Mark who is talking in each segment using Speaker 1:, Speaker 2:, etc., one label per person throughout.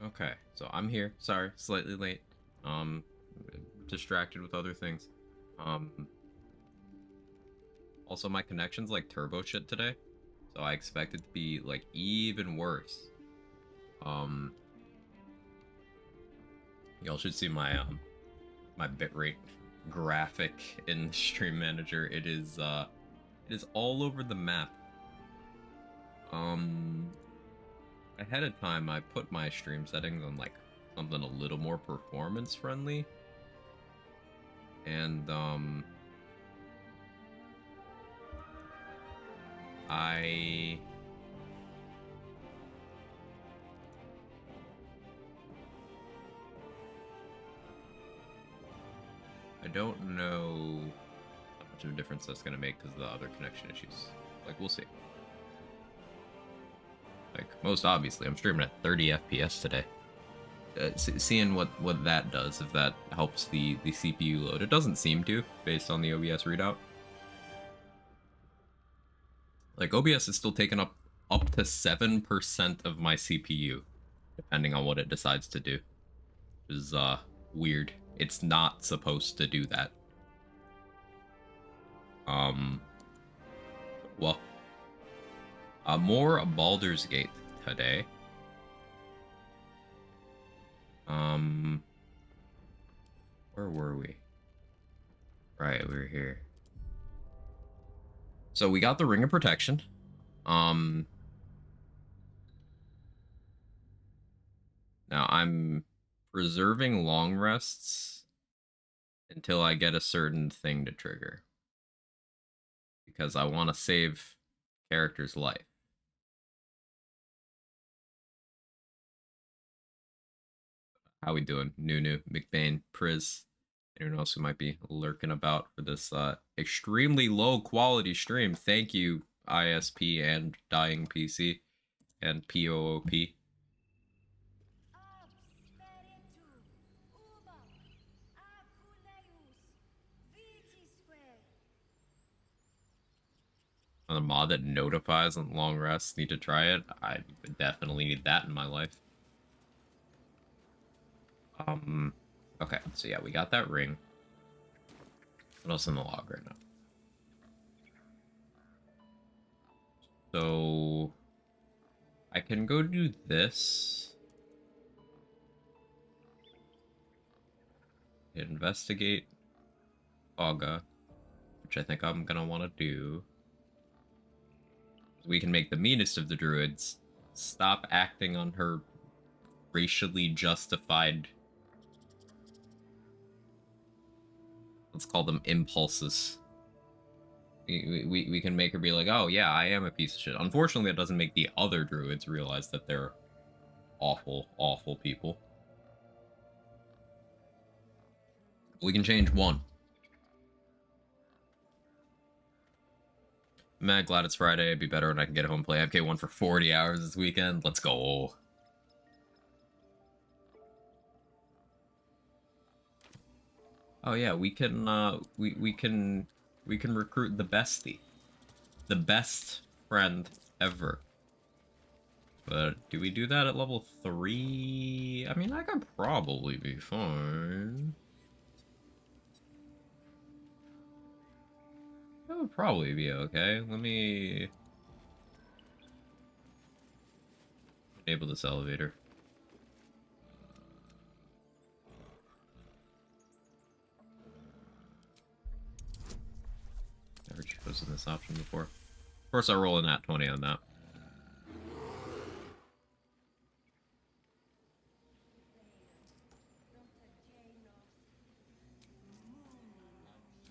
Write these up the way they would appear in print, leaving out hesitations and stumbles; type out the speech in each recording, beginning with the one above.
Speaker 1: Okay, so I'm here. Sorry, slightly late. Um, distracted with other things. Um, also my connection's like turbo shit today, so I expect it to be like even worse. Um, y'all should see my bitrate graphic in Stream Manager. It is all over the map. Um, Ahead of time I put my stream settings on like something a little more performance friendly. And I don't know how much of a difference that's gonna make because of the other connection issues. Like, we'll see. Like, most obviously, I'm streaming at 30 FPS today. Seeing what that does, if that helps the CPU load. It doesn't seem to, based on the OBS readout. Like, OBS is still taking up to 7% of my CPU, depending on what it decides to do. Which is weird. It's not supposed to do that. Well, more Baldur's Gate today. Where were we? Right, we were here. So we got the Ring of Protection. Now I'm preserving long rests until I get a certain thing to trigger. Because I want to save character's life. How we doing? Nunu, McBain, Priz, anyone else who might be lurking about for this extremely low quality stream. Thank you, ISP and Dying PC and POOP. A mod that notifies on long rests. Need to try it. I definitely need that in my life. Okay, so yeah, we got that ring. What else in the log right now? So I can go do this. Investigate Auga, which I think I'm gonna want to do. We can make the meanest of the druids stop acting on her racially justified, let's call them impulses. We can make her be like, oh yeah, I am a piece of shit. Unfortunately, that doesn't make the other druids realize that they're awful, awful people. We can change one. Man, glad it's Friday. It'd be better when I can get home and play MK1 for 40 hours this weekend. Let's go. Oh yeah, we can recruit the bestie. The best friend ever. But do we do that at level 3? I mean, I could probably be fine. That would probably be okay. Let me enable this elevator. Never chosen this option before. Of course, I roll a nat 20 on that.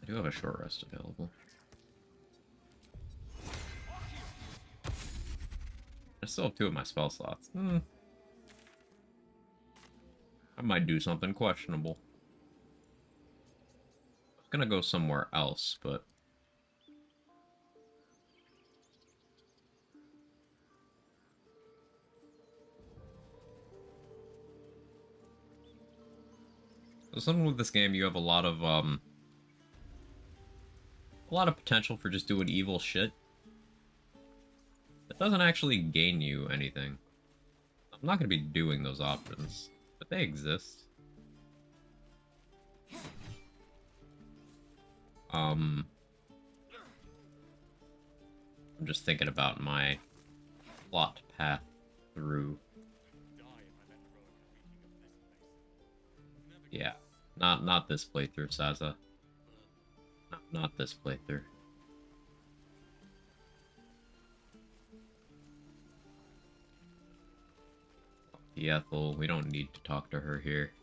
Speaker 1: I do have a short rest available. I still have 2 of my spell slots. I might do something questionable. I was gonna go somewhere else, but... So something with this game, you have a lot of potential for just doing evil shit. It doesn't actually gain you anything. I'm not going to be doing those options, but they exist. I'm just thinking about my plot path through. Yeah, not this playthrough, Saza. Not this playthrough. The Ethel, we don't need to talk to her here.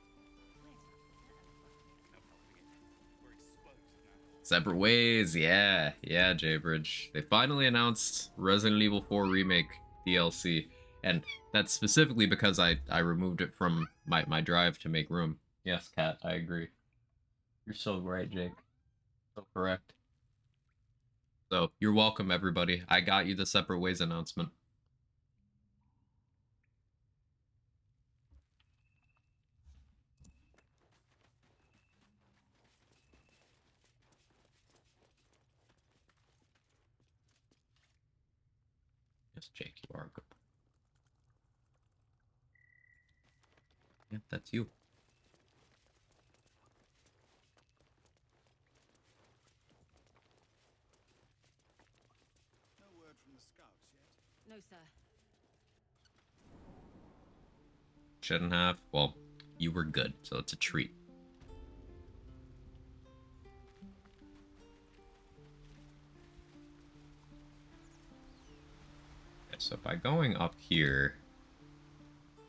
Speaker 1: Separate ways, yeah, J-Bridge. They finally announced Resident Evil 4 Remake DLC, and that's specifically because I removed it from my drive to make room. Yes, Kat, I agree. You're so right, Jake. So correct. So, you're welcome, everybody. I got you the Separate Ways announcement. Yes, Jake, you are good. Yep, that's you.
Speaker 2: No word from the scouts yet?
Speaker 3: No, sir.
Speaker 1: Shouldn't have. Well, you were good, so it's a treat. Okay, so by going up here,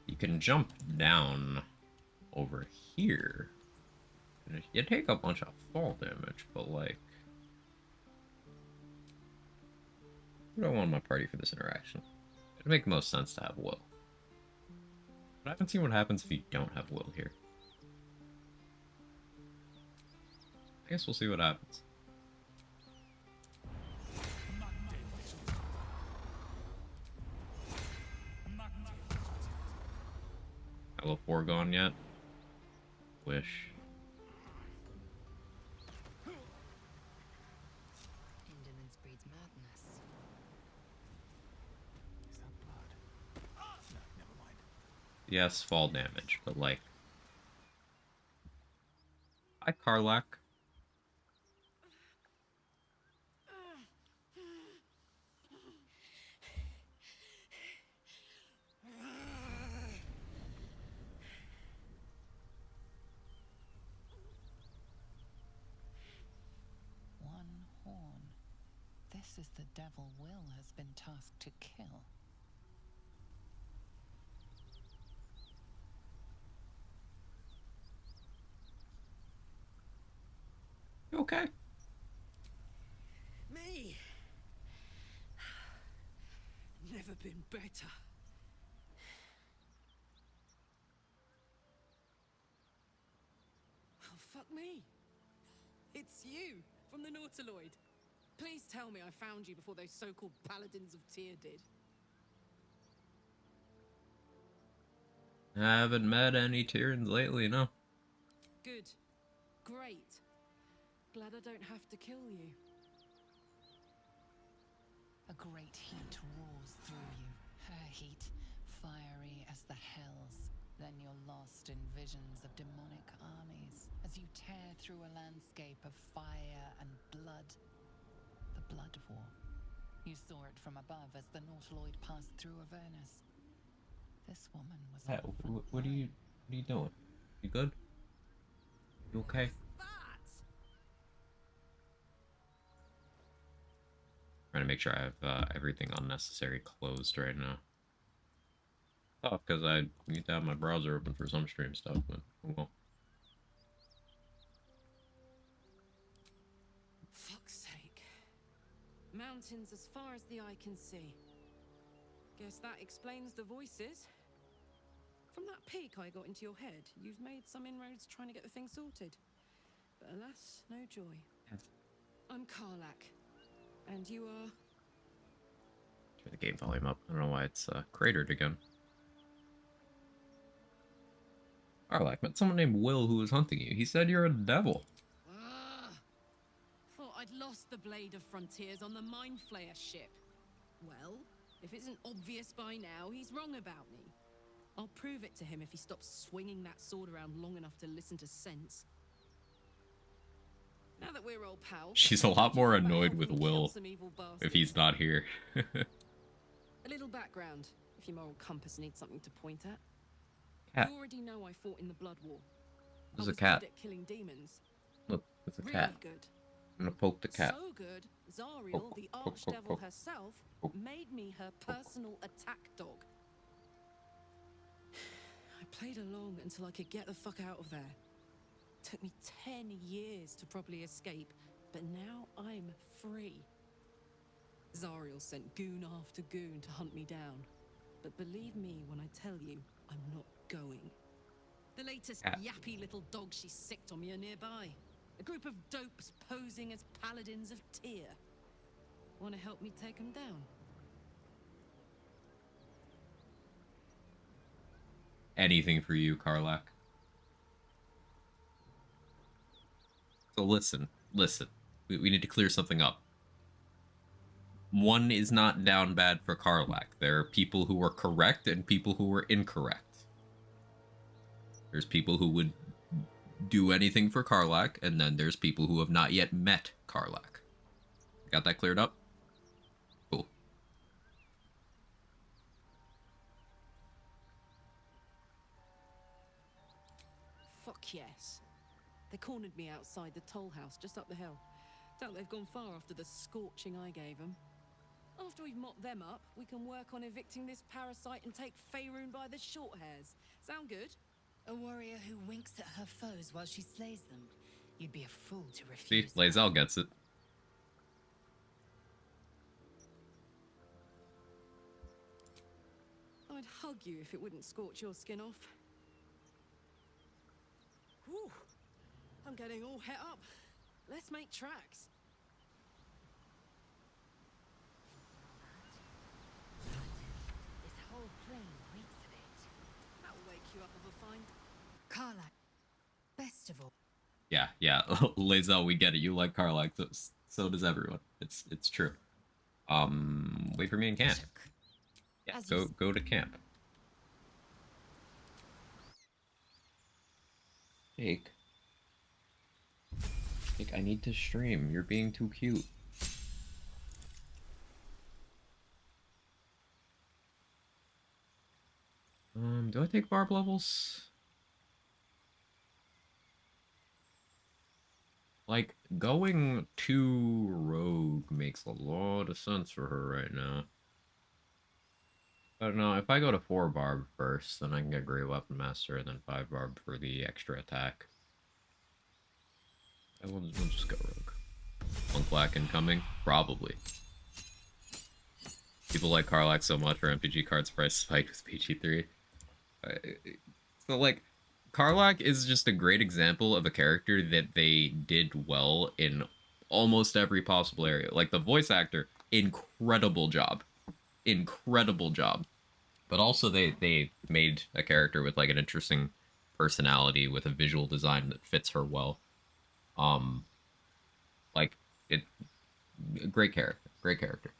Speaker 1: you can jump down over here. And you take a bunch of fall damage, but like... Who do I want in my party for this interaction? It'd make most sense to have Will. But I haven't seen what happens if you don't have Will here. I guess we'll see what happens. Level 4 gone yet? Wish.
Speaker 3: Indolence breeds madness.
Speaker 1: yes, fall damage, but like, hi Karlak.
Speaker 3: One horn. This is the devil Will has been tasked to kill.
Speaker 1: You okay?
Speaker 2: Me? Never been better. Oh, fuck me. It's you, from the Nautiloid. Please tell me I found you before those so-called paladins of Tyr did.
Speaker 1: I haven't met any Tyrans lately, no.
Speaker 2: Good. Great. Glad I don't have to kill you.
Speaker 3: A great heat roars through you. Her heat, fiery as the hells. Then you're lost in visions of demonic armies as you tear through a landscape of fire and blood. The Blood War. You saw it from above as the Nautiloid passed through Avernus. This woman was
Speaker 1: Hey,
Speaker 3: on the front
Speaker 1: what are you doing? You good? You okay?
Speaker 2: That!
Speaker 1: Trying to make sure I have everything unnecessary closed right now. Oh, because I need to have my browser open for some stream stuff, but well.
Speaker 2: Fuck's sake. Mountains as far as the eye can see. Guess that explains the voices. From that peek I got into your head, you've made some inroads trying to get the thing sorted. But alas, no joy.
Speaker 1: Yes.
Speaker 2: I'm Karlak. And you are...
Speaker 1: Turn the game volume up. I don't know why it's cratered again. Arlak, met someone named Will who was hunting you. He said you're a devil.
Speaker 2: Thought I'd lost the Blade of Frontiers on the Mind Flayer ship. Well, if it isn't obvious by now, he's wrong about me. I'll prove it to him if he stops swinging that sword around long enough to listen to sense. Now that we're old pals...
Speaker 1: She's a lot more
Speaker 2: how about
Speaker 1: annoyed with
Speaker 2: helping kill
Speaker 1: Will
Speaker 2: some evil
Speaker 1: if he's
Speaker 2: bastards?
Speaker 1: not here.
Speaker 2: A little background, if your moral compass needs something to point at.
Speaker 1: Cat.
Speaker 2: You already know I fought in the Blood War.
Speaker 1: There's
Speaker 2: I
Speaker 1: a
Speaker 2: was
Speaker 1: cat.
Speaker 2: good at killing demons.
Speaker 1: Look, it's a
Speaker 2: Really
Speaker 1: cat.
Speaker 2: good.
Speaker 1: I'm gonna poke the cat.
Speaker 2: So good, Zariel,
Speaker 1: Poke,
Speaker 2: the
Speaker 1: poke, poke,
Speaker 2: archdevil
Speaker 1: poke.
Speaker 2: herself,
Speaker 1: Poke.
Speaker 2: made me her personal attack dog. I played along until I could get the fuck out of there. Took me 10 years to properly escape, but now I'm free. Zariel sent goon after goon to hunt me down. But believe me when I tell you, I'm not going. The latest
Speaker 1: Cat.
Speaker 2: yappy little dogs she sicked on me are nearby. A group of dopes posing as paladins of Tyr. Want to help me take them down?
Speaker 1: Anything for you, Karlak. So listen. We need to clear something up. One is not down bad for Karlak. There are people who were correct and people who were incorrect. There's people who would do anything for Karlak, and then there's people who have not yet met Karlak. Got that cleared up? Cool.
Speaker 2: Fuck yes. They cornered me outside the toll house just up the hill. Doubt they've gone far after the scorching I gave them. After we've mopped them up, we can work on evicting this parasite and take Faerun by the short hairs. Sound good?
Speaker 3: A warrior who winks at her foes while she slays them. You'd be a fool to
Speaker 1: See,
Speaker 3: refuse.
Speaker 1: Lae'zel gets it.
Speaker 2: I'd hug you if it wouldn't scorch your skin off. Whew. I'm getting all het up. Let's make tracks.
Speaker 3: This whole plain reeks of it.
Speaker 2: That'll wake you up of a find.
Speaker 3: Karlak, best of all.
Speaker 1: Yeah. Lae'zel, we get it. You like Karlak, so does everyone. It's true. Wait for me in camp. Yeah,
Speaker 3: As you
Speaker 1: go to camp. Jake. Jake, I need to stream. You're being too cute. Do I take barb levels? Like, going to Rogue makes a lot of sense for her right now. I don't know, if I go to 4 barb first, then I can get Great Weapon Master, and then 5 barb for the extra attack. We'll just go Rogue. Monk Black incoming? Probably. People like Karlach so much, our MPG cards price spiked with PG3. So, like, Karlach is just a great example of a character that they did well in almost every possible area. Like, the voice actor, incredible job. Incredible job. But also, they made a character with, like, an interesting personality with a visual design that fits her well. Like, it... Great character. Great character.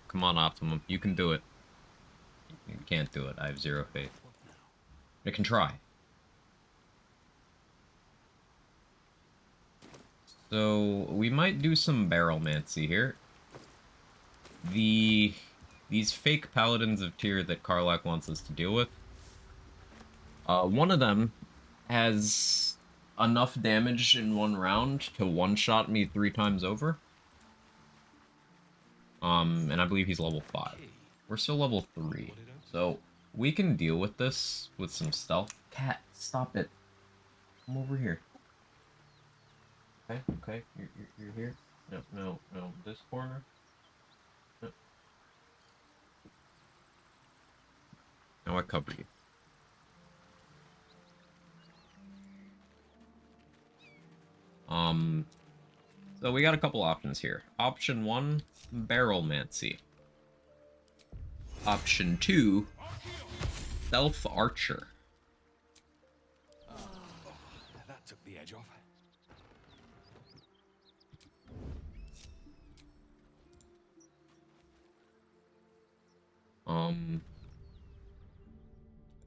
Speaker 1: Come on, Optimum. You can do it. You can't do it. I have 0 faith. I can try. So, we might do some Barrelmancy here. These fake Paladins of Tyr that Karlach wants us to deal with. One of them has enough damage in one round to one-shot me 3 times over. And I believe he's level 5. We're still level 3. So, we can deal with this with some stealth. Cat, stop it. Come over here. Okay, you're here. No, this corner. No. Now I cover you. So we got a couple options here. Option 1, Barrelmancy. Option 2, Stealth Archer.
Speaker 4: That took the edge off.
Speaker 1: I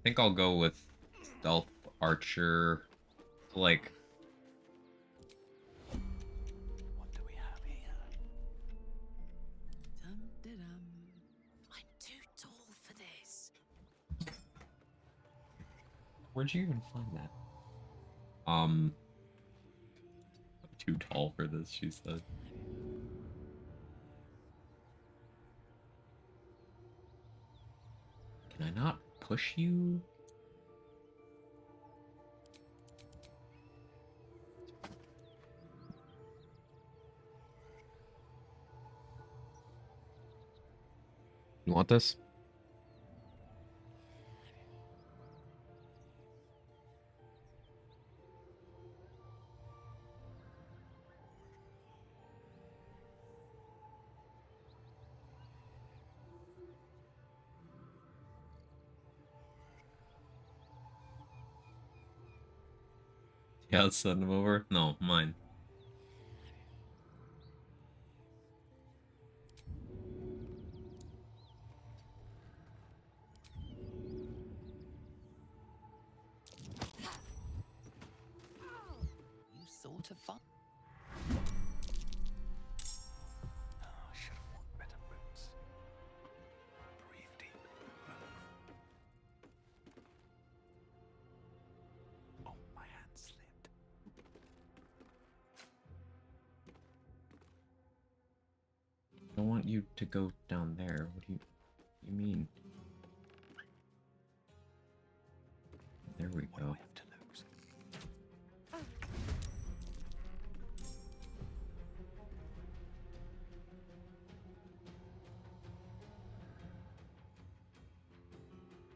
Speaker 1: think I'll go with Stealth Archer. Like,
Speaker 4: What do we have here?
Speaker 2: Dum-de-dum. I'm too tall for this.
Speaker 1: where'd you even find that? I'm too tall for this, she said. Can I not push you? You want this? Yeah, let's send him over. No, mine.
Speaker 3: You sort of fun.
Speaker 4: I should have worn better boots. Breathe deep. Move. Oh, my hand slipped.
Speaker 1: I want you to go down there. What do you mean? There we
Speaker 4: What do
Speaker 1: go.
Speaker 4: I have to lose?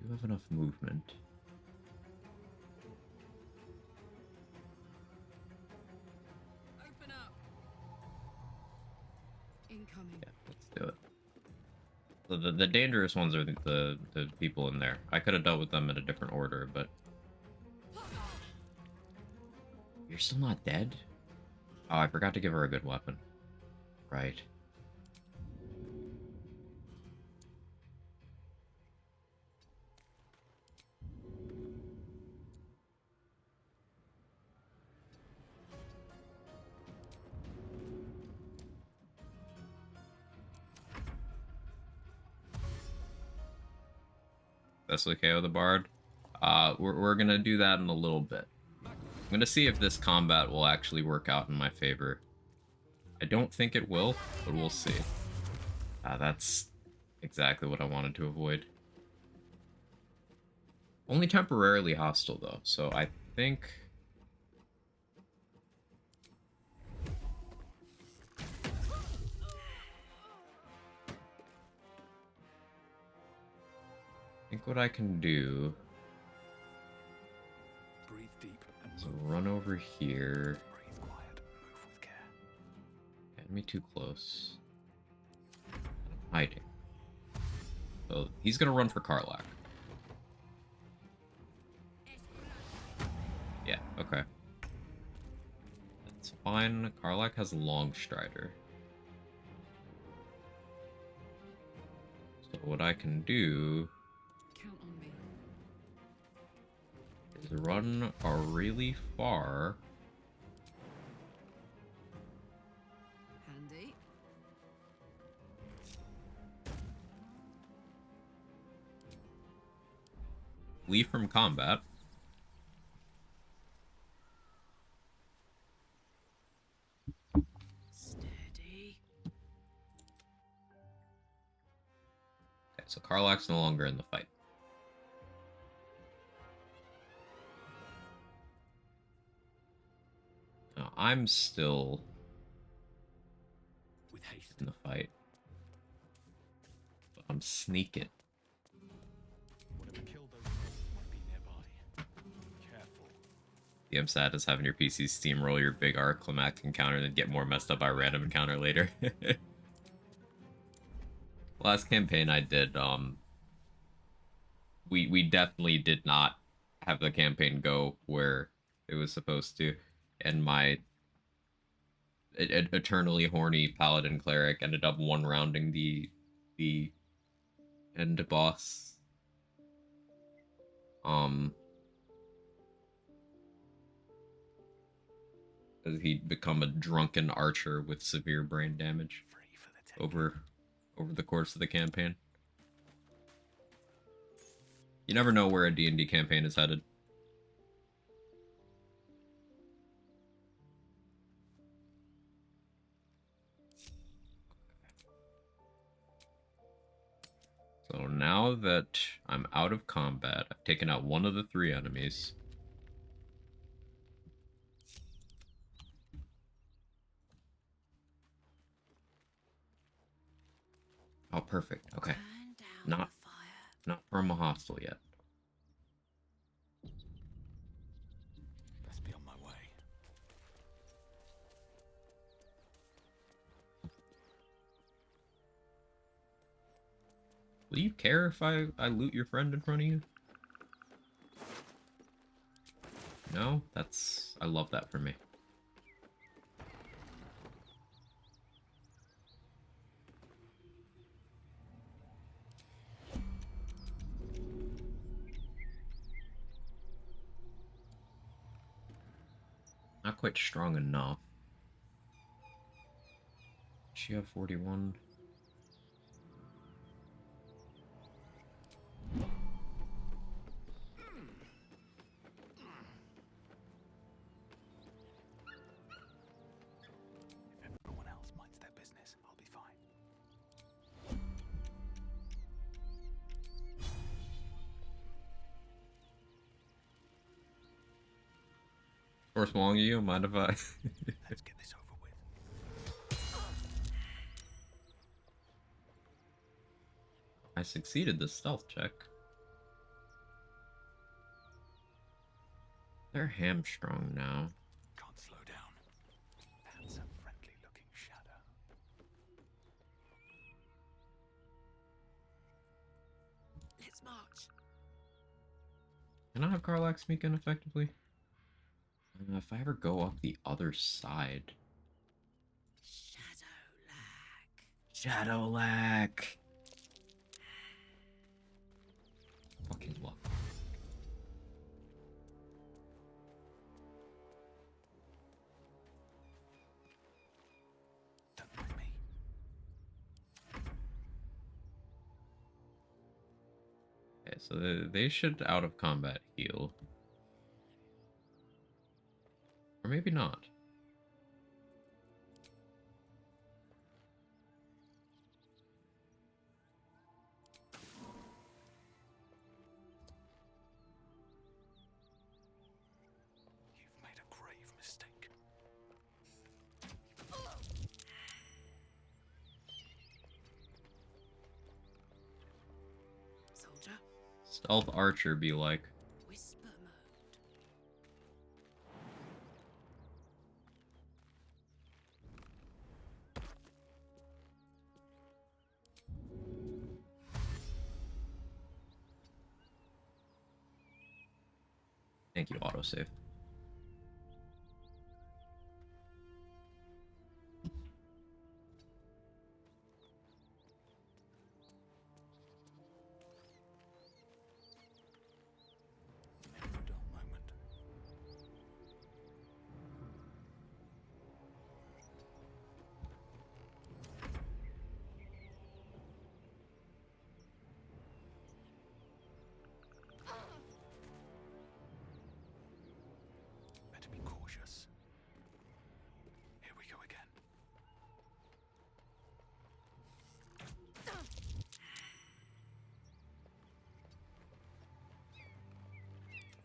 Speaker 1: You have enough movement.
Speaker 2: Open up. Incoming.
Speaker 1: Yeah, let's do it. The dangerous ones are the people in there. I could have dealt with them in a different order, but you're still not dead? Oh, I forgot to give her a good weapon. Right. Especially KO the Bard. We're gonna do that in a little bit. I'm gonna see if this combat will actually work out in my favor. I don't think it will, but we'll see. That's exactly what I wanted to avoid. Only temporarily hostile, though, so I think... what I can do
Speaker 4: Breathe deep and
Speaker 1: is
Speaker 4: move.
Speaker 1: run over here.
Speaker 4: Breathe quiet. Move with care.
Speaker 1: Enemy too close. I'm hiding. So he's gonna run for Karlach. Yeah, okay. That's fine. Karlach has a long strider. So what I can do
Speaker 2: Count on me.
Speaker 1: is run really far.
Speaker 2: Handy.
Speaker 1: Leave from combat.
Speaker 2: Steady.
Speaker 1: Okay, so Karlach's no longer in the fight. Now, I'm still
Speaker 4: With haste.
Speaker 1: in the fight. But I'm sneaking.
Speaker 4: Whatever killed those monsters might be nearby. Careful.
Speaker 1: The sad is having your PC steamroll your big arc climactic encounter and then get more messed up by a random encounter later. Last campaign I did, we definitely did not have the campaign go where it was supposed to, and my eternally horny paladin cleric ended up one rounding the end boss. As he'd become a drunken archer with severe brain damage
Speaker 4: Free for the taking.
Speaker 1: over the course of the campaign. You never know where a D&D campaign is headed. So now that I'm out of combat, I've taken out one of the 3 enemies. Oh, perfect. Okay.
Speaker 2: Turn down
Speaker 1: Not
Speaker 2: the fire.
Speaker 1: not from a hostile yet.
Speaker 4: Best be on my way.
Speaker 1: Will you care if I loot your friend in front of you? No? I love that for me. Not quite strong enough. She have 41.
Speaker 4: If everyone else minds their business, I'll be fine.
Speaker 1: Force belong to you? Mind if I...
Speaker 4: Let's get this over with.
Speaker 1: I succeeded the stealth check. They're hamstrung now.
Speaker 4: Can't slow down. That's a friendly looking shadow.
Speaker 2: march.
Speaker 1: Can I have Karlach sneak in effectively? If I ever go up the other side. Shadowlack. Fucking love.
Speaker 4: Don't mind me.
Speaker 1: Okay, so they should out of combat heal. Or maybe not.
Speaker 4: You've made a grave mistake.
Speaker 2: Soldier,
Speaker 1: Stealth archer be like.
Speaker 2: whisper mode.
Speaker 1: Thank you, autosave.
Speaker 4: Never a dull moment. Better be cautious. Here we go again.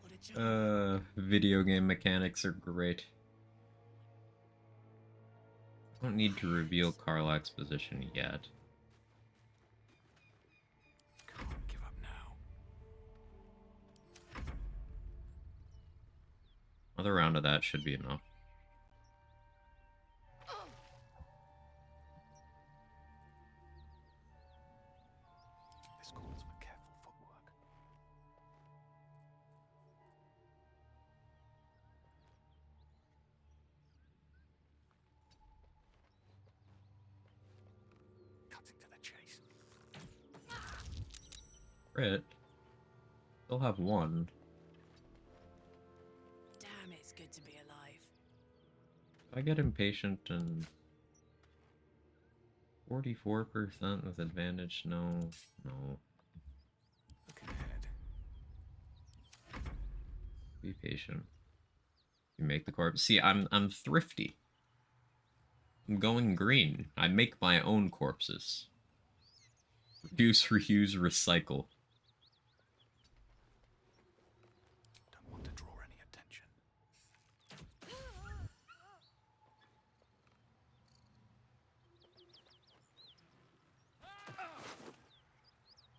Speaker 2: What a job.
Speaker 1: Video game mechanics are great. I don't need to reveal Karlach's position yet.
Speaker 4: Can't give up now.
Speaker 1: Another round of that should be enough.
Speaker 4: This calls for careful footwork. Cutting to the chase.
Speaker 1: Crit. Still have one.
Speaker 2: Damn, it's good to be alive.
Speaker 1: If I get impatient and 44% with advantage, no.
Speaker 4: Looking ahead.
Speaker 1: Be patient. You make the corpse. See, I'm thrifty. I'm going green. I make my own corpses. Reduce, reuse, recycle.
Speaker 4: Don't want to draw any attention.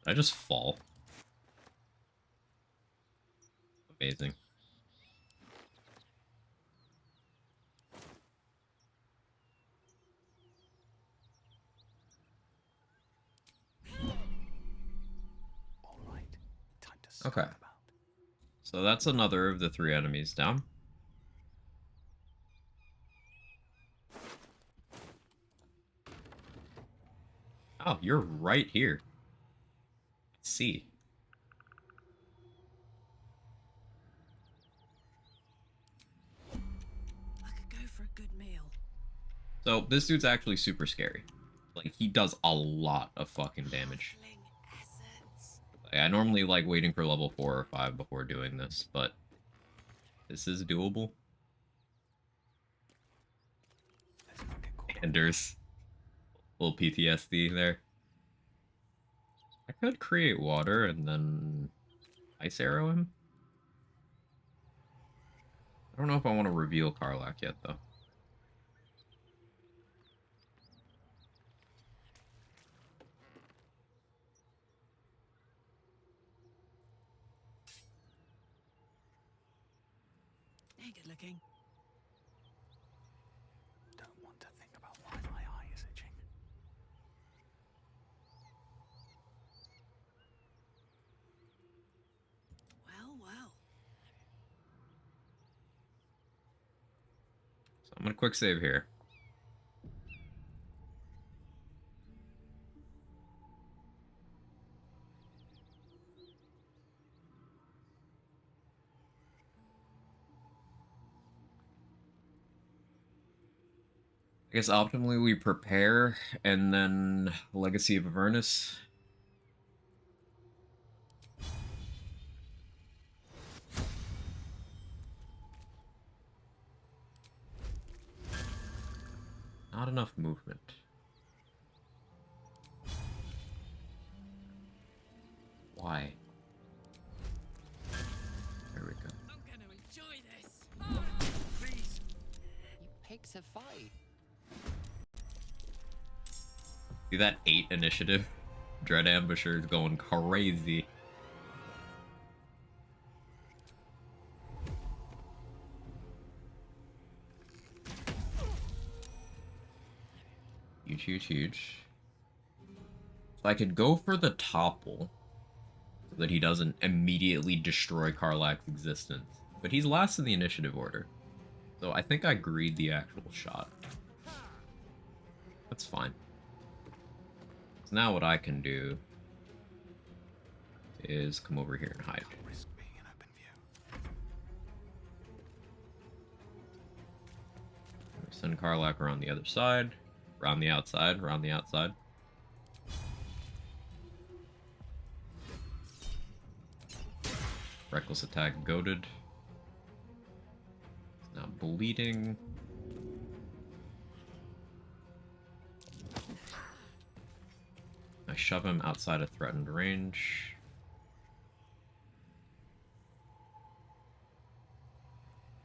Speaker 1: Did I just fall? Amazing.
Speaker 4: All right. Time to stop
Speaker 1: Okay.
Speaker 4: about.
Speaker 1: So that's another of the 3 enemies down. Oh, you're right here. Let's see.
Speaker 2: I could go for a good meal.
Speaker 1: So this dude's actually super scary. Like, he does a lot of fucking damage.
Speaker 2: Fling essence.
Speaker 1: Like, I normally like waiting for level 4 or 5 before doing this, but this is doable.
Speaker 4: Let's not get caught.
Speaker 1: Anders. Little PTSD there. I could create water and then ice arrow him. I don't know if I want to reveal Karlach yet, though.
Speaker 2: They're good looking.
Speaker 4: Don't want to think about why my eye is itching.
Speaker 1: I'm gonna quick save here. I guess optimally we prepare, and then Legacy of Avernus. Not enough movement. Why? There we go.
Speaker 2: I'm gonna enjoy this.
Speaker 4: Please.
Speaker 3: You picked a fight.
Speaker 1: See that 8 initiative? Dread Ambusher is going crazy. Huge, huge, huge. So I could go for the topple so that he doesn't immediately destroy Karlak's existence. But he's last in the initiative order. So I think I greed the actual shot. That's fine. So now what I can do is come over here and hide.
Speaker 4: Can't risk being in open view.
Speaker 1: Send Karlak around the other side. Around the outside, around the outside. Reckless attack, goaded. Now bleeding. I shove him outside of threatened range.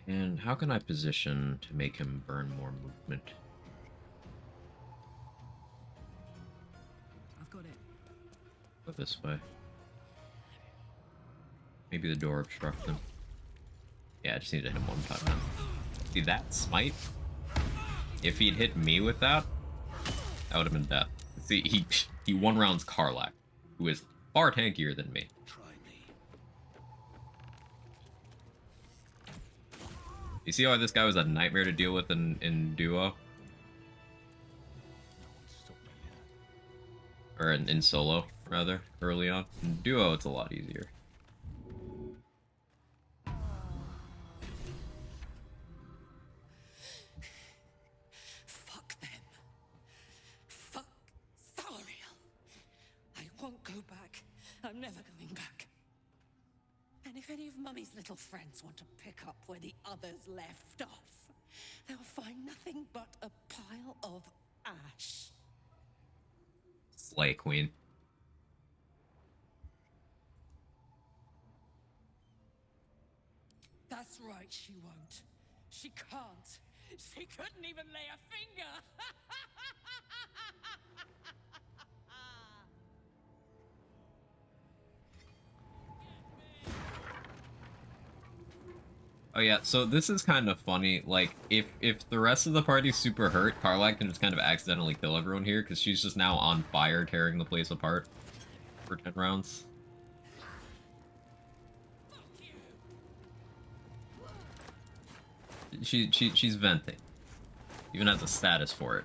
Speaker 1: And how can I position to make him burn more movement?
Speaker 2: I've got it.
Speaker 1: Go this way. Maybe the door obstructs him. Yeah, I just need to hit him one time now. See that smite? If he'd hit me with that, that would have been death. See, he one rounds Karlak, who is far tankier than me.
Speaker 4: Try me.
Speaker 1: You see why this guy was a nightmare to deal with in duo?
Speaker 4: No one stop me yet.
Speaker 1: Or in solo, rather, early on. In duo, it's a lot easier.
Speaker 2: Fuck them. Fuck Zariel. I won't go back. I'm never going back. And if any of Mummy's little friends want to pick up where the others left off, they'll find nothing but a pile of ash.
Speaker 1: Slay Queen.
Speaker 2: That's right, she won't. She can't. She couldn't even lay a finger.
Speaker 1: Oh yeah, so this is kind of funny. Like, if the rest of the party's super hurt, Karlak can just kind of accidentally kill everyone here, because she's just now on fire, tearing the place apart for 10 rounds. She's venting. Even has a status for it.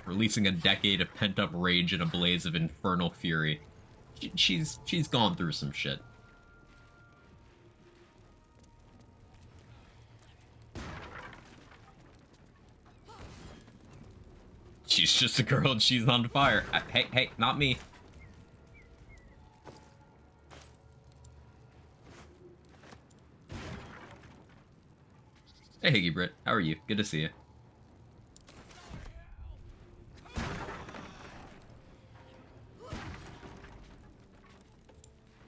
Speaker 1: Releasing a decade of pent-up rage in a blaze of infernal fury. She's gone through some shit. She's just a girl and she's on fire. Hey, not me. Hey, Higgy Brit. How are you? Good to see you.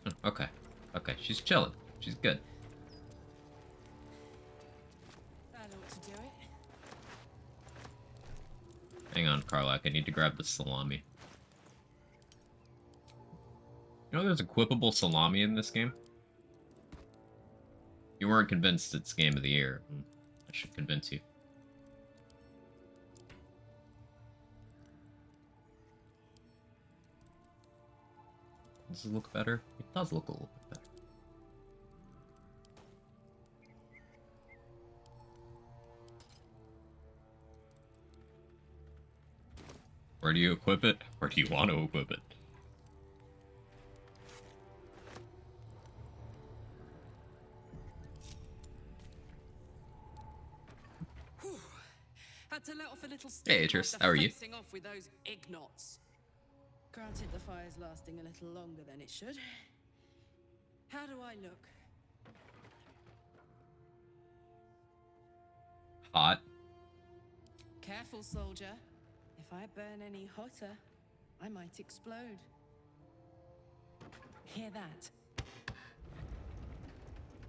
Speaker 1: Oh, okay. Okay, she's chilling. She's good.
Speaker 2: That ought to do it.
Speaker 1: Hang on, Karlak. I need to grab the salami. You know there's equipable salami in this game? You weren't convinced it's Game of the Year. I should convince you. Does it look better? It does look a little bit better. Where do you equip it? Or do you want to equip it?
Speaker 2: Had to let off a little
Speaker 1: Hey,
Speaker 2: steam
Speaker 1: Atris,
Speaker 2: after
Speaker 1: how are you?
Speaker 2: facing off with those ignots. Granted, the fire's lasting a little longer than it should. How do I look?
Speaker 1: Hot.
Speaker 2: Careful, soldier. If I burn any hotter, I might explode. Hear that?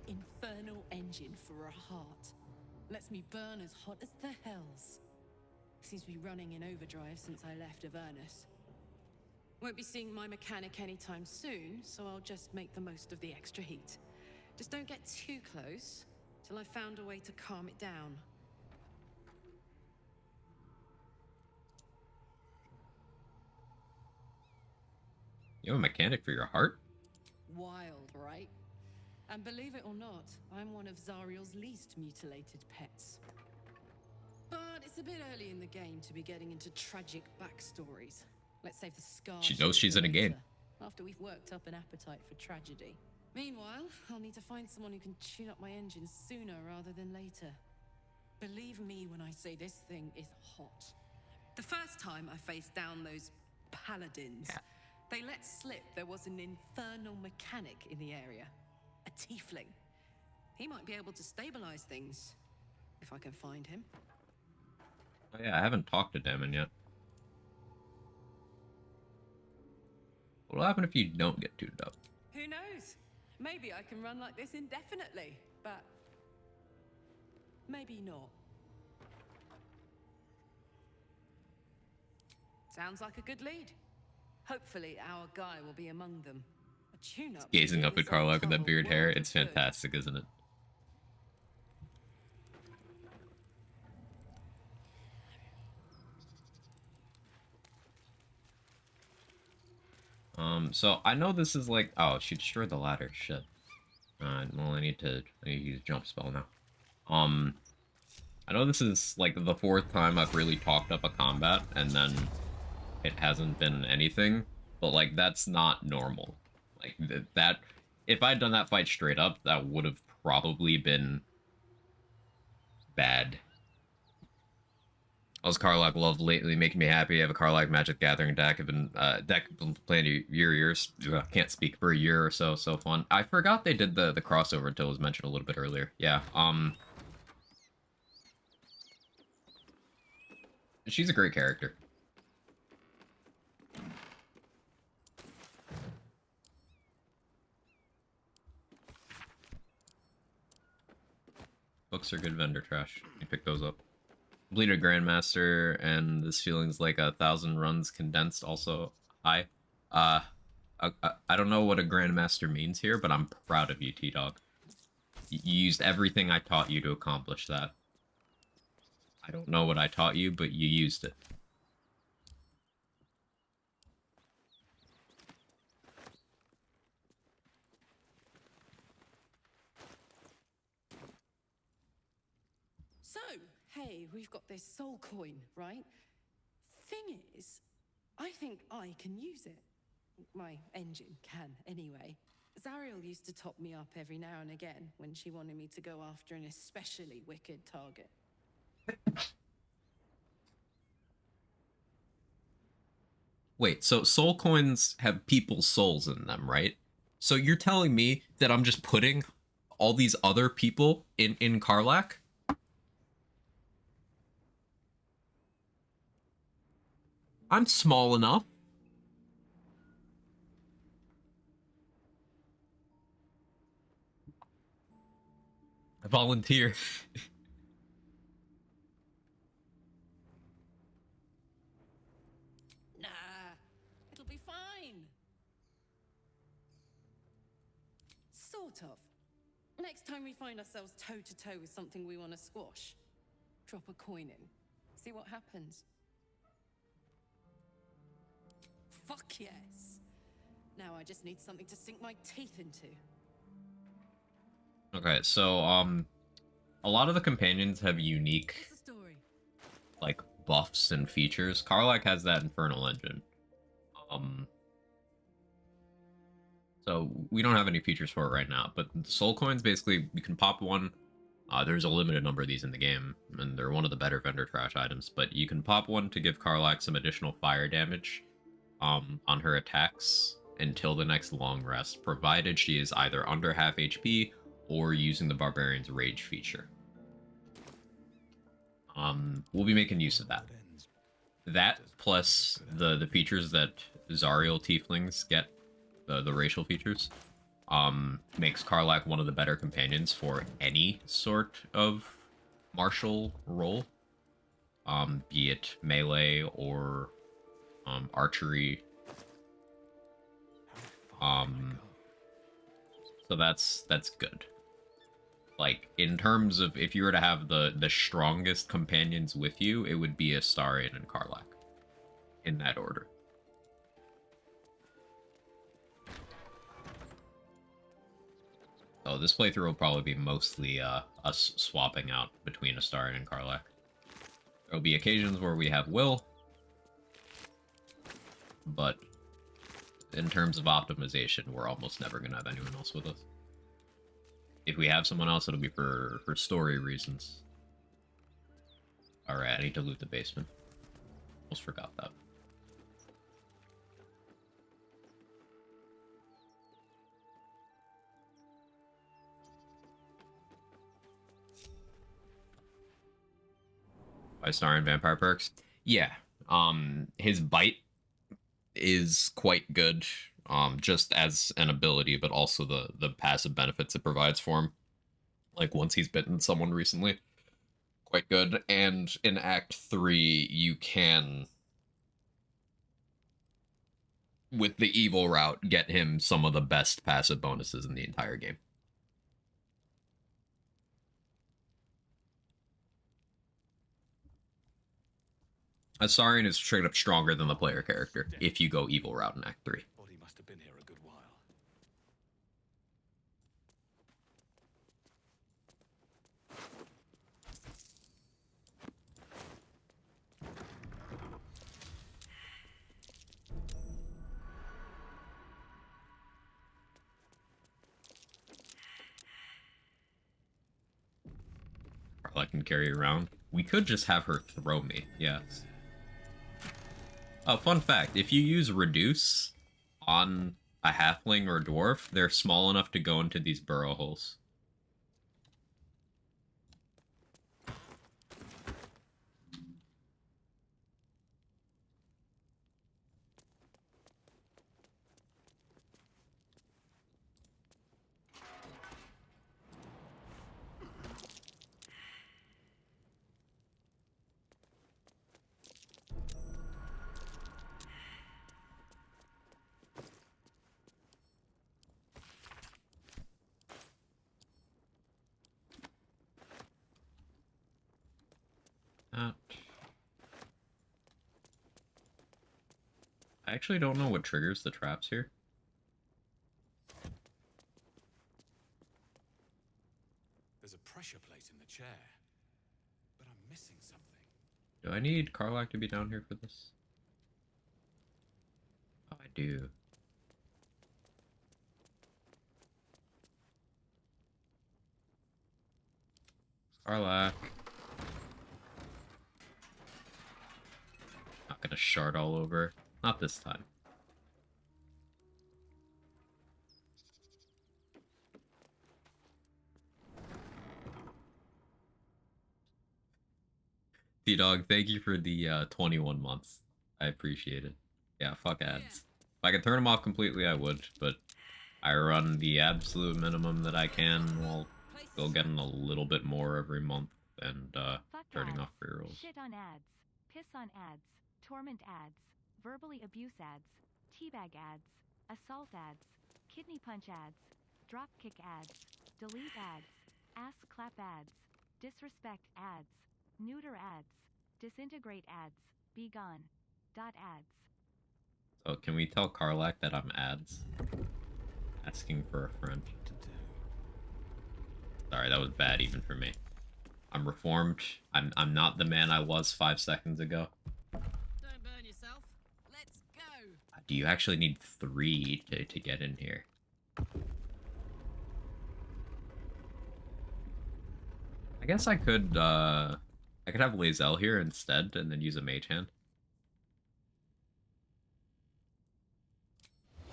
Speaker 2: Infernal engine for a heart. Lets me burn as hot as the hells. Seems to be running in overdrive since I left Avernus. Won't be seeing my mechanic anytime soon, so I'll just make the most of the extra heat. Just don't get too close till I've found a way to calm it down.
Speaker 1: You have a mechanic for your heart?
Speaker 2: Wild, right? And believe it or not, I'm one of Zariel's least mutilated pets. But it's a bit early in the game to be getting into tragic backstories. Let's save the scars.
Speaker 1: She knows she's in a game.
Speaker 2: After we've worked up an appetite for tragedy. Meanwhile, I'll need to find someone who can tune up my engine sooner rather than later. Believe me when I say this thing is hot. The first time I faced down those paladins, they let slip there was an infernal mechanic in the area. A tiefling. He might be able to stabilize things, if I can find him.
Speaker 1: Oh yeah, I haven't talked to Damon yet. What'll happen if you don't get tuned up?
Speaker 2: Who knows? Maybe I can run like this indefinitely, but maybe not. Sounds like a good lead. Hopefully our guy will be among them. A tune-up.
Speaker 1: Gazing up at Karlach with that beard hair, it's fantastic, isn't it? So I know this is like, oh, she destroyed the ladder. Shit. Well, I need to use jump spell now. I know this is like the 4th time I've really talked up a combat, and then it hasn't been anything. But like that's not normal. Like that, if I'd done that fight straight up, that would have probably been bad. How's Karlach love lately making me happy? I have a Karlach Magic Gathering deck. I've been playing years. Can't speak for a year or so. So fun. I forgot they did the crossover until it was mentioned a little bit earlier. Yeah. She's a great character. Books are good vendor trash. You pick those up. Completed Grandmaster, and this feeling's like 1,000 runs condensed. Also, hi. I don't know what a Grandmaster means here, but I'm proud of you, T-Dog. You used everything I taught you to accomplish that. I don't know what I taught you, but you used it.
Speaker 2: So, hey, we've got this soul coin, right? Thing is, I think I can use it. My engine can, anyway. Zariel used to top me up every now and again when she wanted me to go after an especially wicked target.
Speaker 1: Wait, so soul coins have people's souls in them, right? So you're telling me that I'm just putting all these other people in Karlach? I'm small enough. I volunteer.
Speaker 2: Nah, it'll be fine. Sort of. Next time we find ourselves toe-to-toe with something we want to squash, drop a coin in. See what happens. Fuck yes. Now I just need something to sink my teeth into.
Speaker 1: Okay, so, a lot of the companions have unique,
Speaker 2: What's the story?
Speaker 1: like, buffs and features, Karlach has that Infernal Engine. So we don't have any features for it right now, but soul coins, basically, you can pop one. There's a limited number of these in the game, and they're one of the better vendor trash items, but you can pop one to give Karlach some additional fire damage on her attacks until the next long rest, provided she is either under half HP or using the Barbarian's Rage feature. We'll be making use of that. That plus the features that Zariel Tieflings get, the racial features, makes Karlach one of the better companions for any sort of martial role, be it melee or archery. So that's good. Like, in terms of if you were to have the strongest companions with you, it would be Astarion and Karlach, in that order. So this playthrough will probably be mostly us swapping out between Astarion and Karlach. There'll be occasions where we have Will, but in terms of optimization, we're almost never going to have anyone else with us. If we have someone else, it'll be for story reasons. Alright, I need to loot the basement. Almost forgot that. Astarion vampire perks? Yeah. His bite is quite good, just as an ability, but also the passive benefits it provides for him. Like, once he's bitten someone recently, quite good. And in Act 3, you can, with the evil route, get him some of the best passive bonuses in the entire game. Astarion is straight up stronger than the player character if you go evil route in Act 3.
Speaker 4: Body must have been here a good while.
Speaker 1: Karlach can carry around. We could just have her throw me, yes. Oh, fun fact, if you use Reduce on a halfling or dwarf, they're small enough to go into these burrow holes. I actually don't know what triggers the traps here.
Speaker 4: There's a pressure plate in the chair, but I'm missing something.
Speaker 1: Do I need Karlach to be down here for this? Oh, I do. Karlach. Not gonna shard all over. Not this time. T-Dog, thank you for the 21 months. I appreciate it. Yeah, fuck ads. If I could turn them off completely, I would, but I run the absolute minimum that I can while still getting a little bit more every month and turning off free rolls.
Speaker 5: Shit on ads. Piss on ads. Torment ads. Verbally abuse ads. Teabag ads. Assault ads. Kidney punch ads. Dropkick ads. Delete ads. Ass clap ads. Disrespect ads. Neuter ads. Disintegrate ads. Be gone. Ads.
Speaker 1: So can we tell Karlach that I'm ads? Asking for a friend. Sorry, that was bad even for me. I'm reformed. I'm not the man I was 5 seconds ago.
Speaker 2: Don't burn yourself. Let's go.
Speaker 1: Do you actually need 3 to get in here? I guess I could have Lae'zel here instead and then use a mage hand.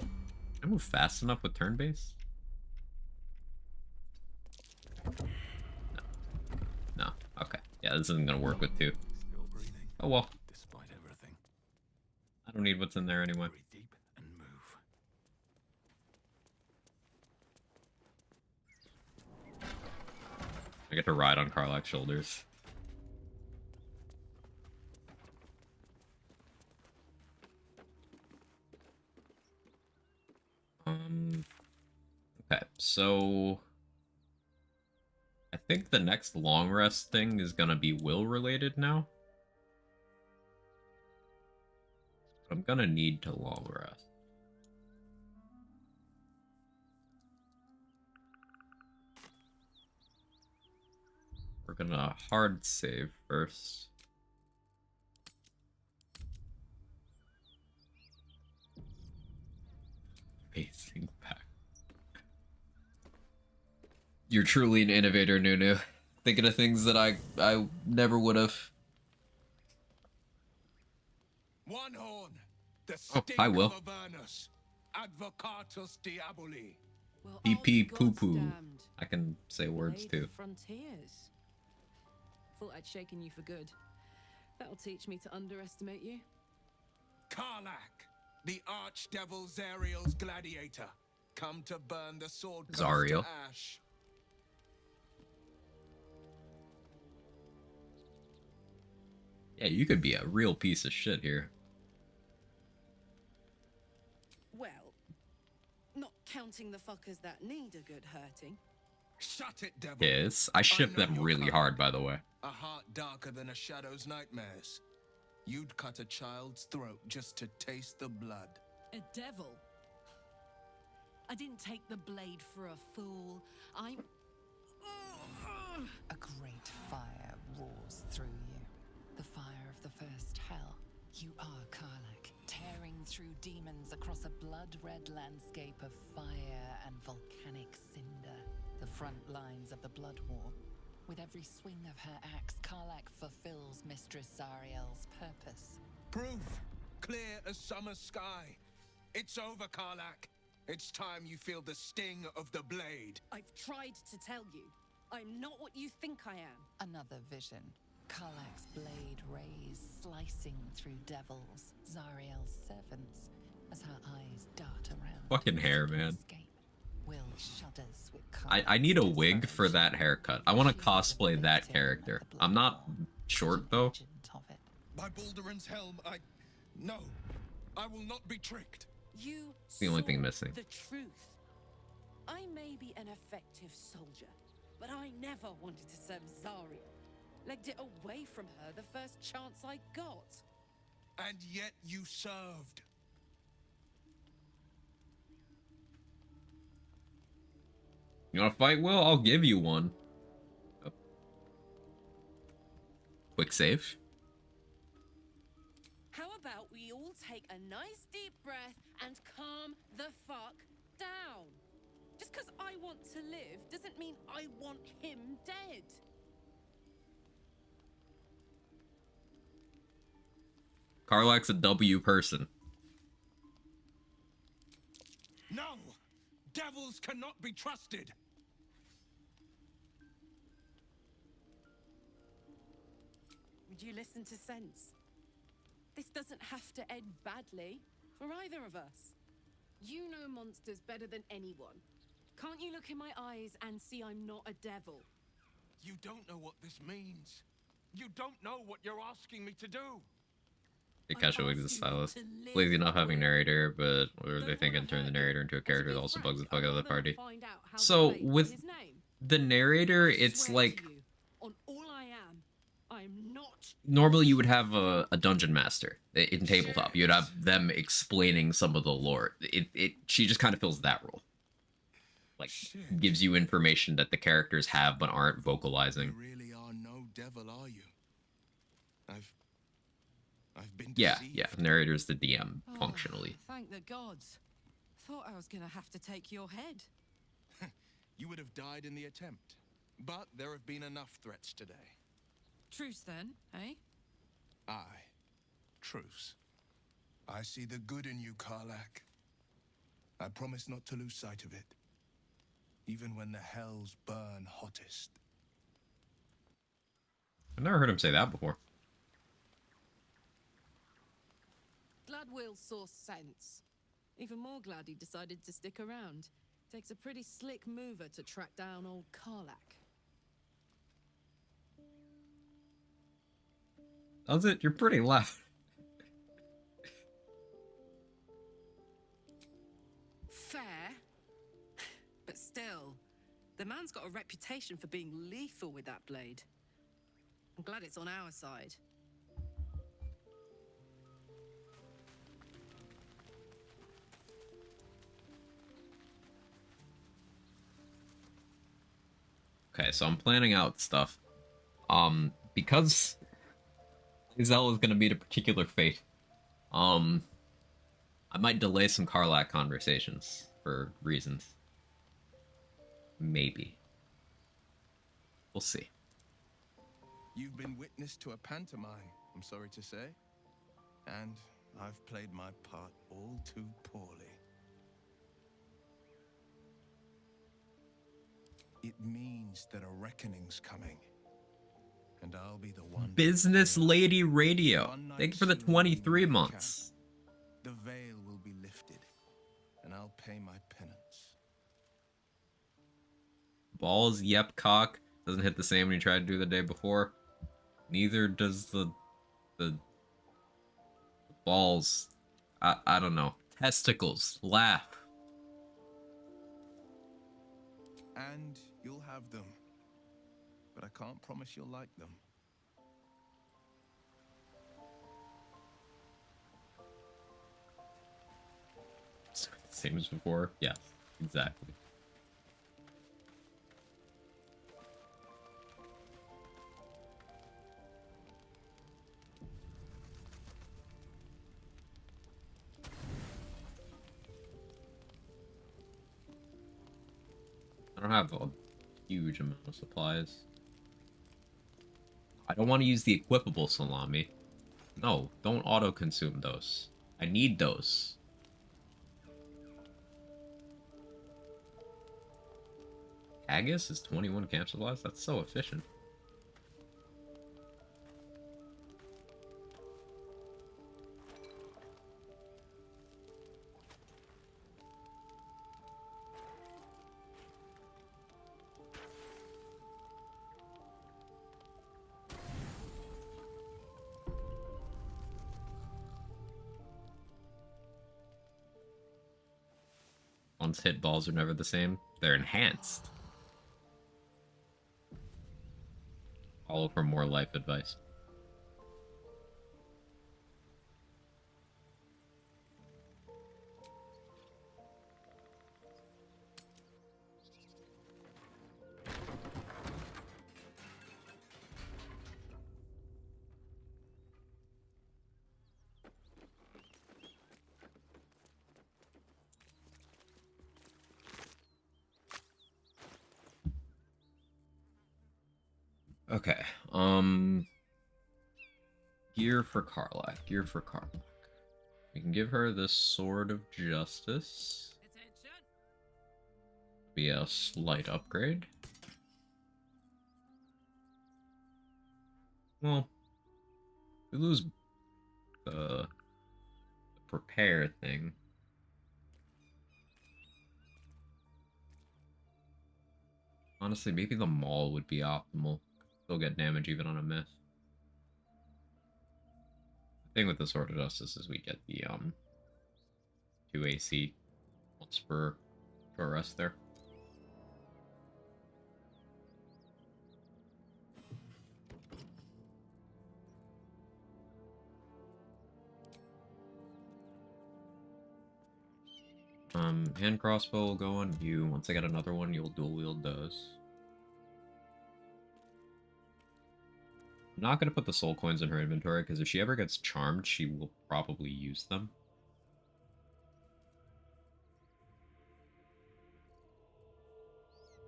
Speaker 1: Can I move fast enough with turn base? No. Okay. Yeah, this isn't gonna work with 2.
Speaker 4: Still breathing,
Speaker 1: Oh well.
Speaker 4: despite everything.
Speaker 1: I don't need what's in there anyway.
Speaker 4: Breathe deep and move.
Speaker 1: I get to ride on Karlach's shoulders. Okay, so I think the next long rest thing is gonna be will related now. I'm gonna need to long rest. We're gonna hard save first. Facing back. You're truly an innovator, Nunu. Thinking of things that I never would have.
Speaker 6: One horn, the
Speaker 1: Oh,
Speaker 6: stink
Speaker 1: hi, Will.
Speaker 6: of Avernus, Advocatus Diaboli.
Speaker 2: Well,
Speaker 1: Pee
Speaker 2: I'll
Speaker 1: pee
Speaker 2: be
Speaker 1: poo poo.
Speaker 2: goddamned.
Speaker 1: I can say words
Speaker 2: Blade
Speaker 1: too.
Speaker 2: of Frontiers. Thought I'd shaken you for good. That'll teach me to underestimate you.
Speaker 6: Karlach, the archdevil Zariel's gladiator, come to burn the sword coast
Speaker 1: Zariel.
Speaker 6: to ash.
Speaker 1: Yeah, you could be a real piece of shit here.
Speaker 2: Well, not counting the fuckers that need a good hurting.
Speaker 6: Shut it, devil.
Speaker 1: Yes, I ship
Speaker 6: know
Speaker 1: them
Speaker 6: your
Speaker 1: really
Speaker 6: kind.
Speaker 1: hard, by the way.
Speaker 6: A heart darker than a shadow's nightmares. You'd cut a child's throat just to taste the blood.
Speaker 2: A devil? I didn't take the blade for a fool. I'm...
Speaker 3: A great fire roars through you. The fire of the first hell. You are Karlach, tearing through demons across a blood-red landscape of fire and volcanic cinder. The front lines of the blood war. With every swing of her axe, Karlach fulfills Mistress Zariel's purpose.
Speaker 6: Proof, clear as summer sky. It's over, Karlach. It's time you feel the sting of the blade.
Speaker 2: I've tried to tell you. I'm not what you think I am.
Speaker 3: Another vision. Karlach's blade rays slicing through devils, Zariel's servants, as her eyes dart around.
Speaker 1: Fucking hair,
Speaker 3: seeking
Speaker 1: man.
Speaker 3: escape. Will shudders with
Speaker 1: I need a
Speaker 3: Karlach's
Speaker 1: wig for
Speaker 3: desperation.
Speaker 1: that haircut. I want to
Speaker 3: She is a
Speaker 1: cosplay that
Speaker 3: victim
Speaker 1: character.
Speaker 3: of the
Speaker 1: I'm not
Speaker 3: blood war,
Speaker 1: short,
Speaker 3: an
Speaker 1: though.
Speaker 3: agent of it.
Speaker 6: By Balduran's helm, No, I will not be tricked.
Speaker 2: You
Speaker 1: The only thing
Speaker 2: saw
Speaker 1: missing.
Speaker 2: the truth. I may be an effective soldier, but I never wanted to serve Zariel. Legged it away from her the first chance I got.
Speaker 6: And yet you served.
Speaker 1: You want to fight, Will? I'll give you one. Oh. Quick save.
Speaker 2: How about we all take a nice deep breath and calm the fuck down? Just because I want to live doesn't mean I want him dead.
Speaker 1: Karlach's a W person.
Speaker 6: No! Devils cannot be trusted!
Speaker 2: Would you listen to sense? This doesn't have to end badly for either of us. You know monsters better than anyone. Can't you look in my eyes and see I'm not a devil?
Speaker 6: You don't know what this means. You don't know what you're asking me to do.
Speaker 1: They
Speaker 2: I'm
Speaker 1: catch a wig to the
Speaker 2: asking you
Speaker 1: stylist.
Speaker 2: to live,
Speaker 1: Lazy not having
Speaker 2: Will.
Speaker 1: narrator, but what are they
Speaker 2: Don't
Speaker 1: thinking?
Speaker 2: wanna
Speaker 1: Turn the
Speaker 2: hurt
Speaker 1: narrator
Speaker 2: you.
Speaker 1: into a
Speaker 2: And to
Speaker 1: character
Speaker 2: be
Speaker 1: that also bugs the
Speaker 2: frank,
Speaker 1: fuck out of the
Speaker 2: I'd rather
Speaker 1: party.
Speaker 2: find out how
Speaker 1: So,
Speaker 2: the blade got
Speaker 1: with
Speaker 2: his name.
Speaker 1: the narrator,
Speaker 2: I
Speaker 1: it's
Speaker 2: swear
Speaker 1: like
Speaker 2: to you, on all I am, I'm not.
Speaker 1: normally you would have a dungeon master in tabletop. You'd have them explaining some of the lore. She just kind of fills that role. Like,
Speaker 6: Shit.
Speaker 1: gives you information that the characters have but aren't
Speaker 6: You
Speaker 1: vocalizing.
Speaker 6: really are no devil are you? I've been
Speaker 1: Yeah,
Speaker 6: deceived.
Speaker 1: yeah. Narrator's the DM,
Speaker 2: Oh,
Speaker 1: functionally.
Speaker 2: thank the gods. Thought I was gonna have to take your head.
Speaker 6: You would have died in the attempt. But there have been enough threats today.
Speaker 2: Truce then, eh?
Speaker 6: Aye. Truce. I see the good in you, Karlak. I promise not to lose sight of it. Even when the hells burn hottest.
Speaker 1: I've never heard him say that before.
Speaker 2: Glad Will saw sense. Even more glad he decided to stick around. Takes a pretty slick mover to track down old Karlak.
Speaker 1: Does it? You're pretty loud.
Speaker 2: Fair. But still, the man's got a reputation for being lethal with that blade. I'm glad it's on our side.
Speaker 1: Okay, so I'm planning out stuff. Because Zell is gonna meet a particular fate. I might delay some Karlak conversations for reasons. Maybe. We'll see.
Speaker 6: You've been witness to a pantomime, I'm sorry to say. And I've played my part all too poorly. It means that a reckoning's coming. And I'll be the one.
Speaker 1: Business Lady Radio. Thank you for the 23 months.
Speaker 6: The veil will be lifted, and I'll pay my penance.
Speaker 1: Balls, yep, cock. Doesn't hit the same when you tried to do the day before. Neither does the balls. I don't know. Testicles. Laugh.
Speaker 6: And you'll have them. But I can't promise you'll like them.
Speaker 1: Same as before? Yes, exactly. I don't have a huge amount of supplies. I don't want to use the equipable salami. No, don't auto-consume those. I need those. Haggis is 21 camp supplies? That's so efficient. Once hit balls are never the same. They're enhanced. Follow for more life advice. Okay, gear for Karlak, gear for Karlak. We can give her this Sword of Justice. Be a slight upgrade. Well, we lose the prepare thing. Honestly, maybe the maul would be optimal. Still get damage even on a myth. The thing with the Sword of Justice is we get the 2 AC once per rest there. Hand crossbow will go on you. Once I get another one, you'll dual wield those. I'm not going to put the soul coins in her inventory, because if she ever gets charmed, she will probably use them.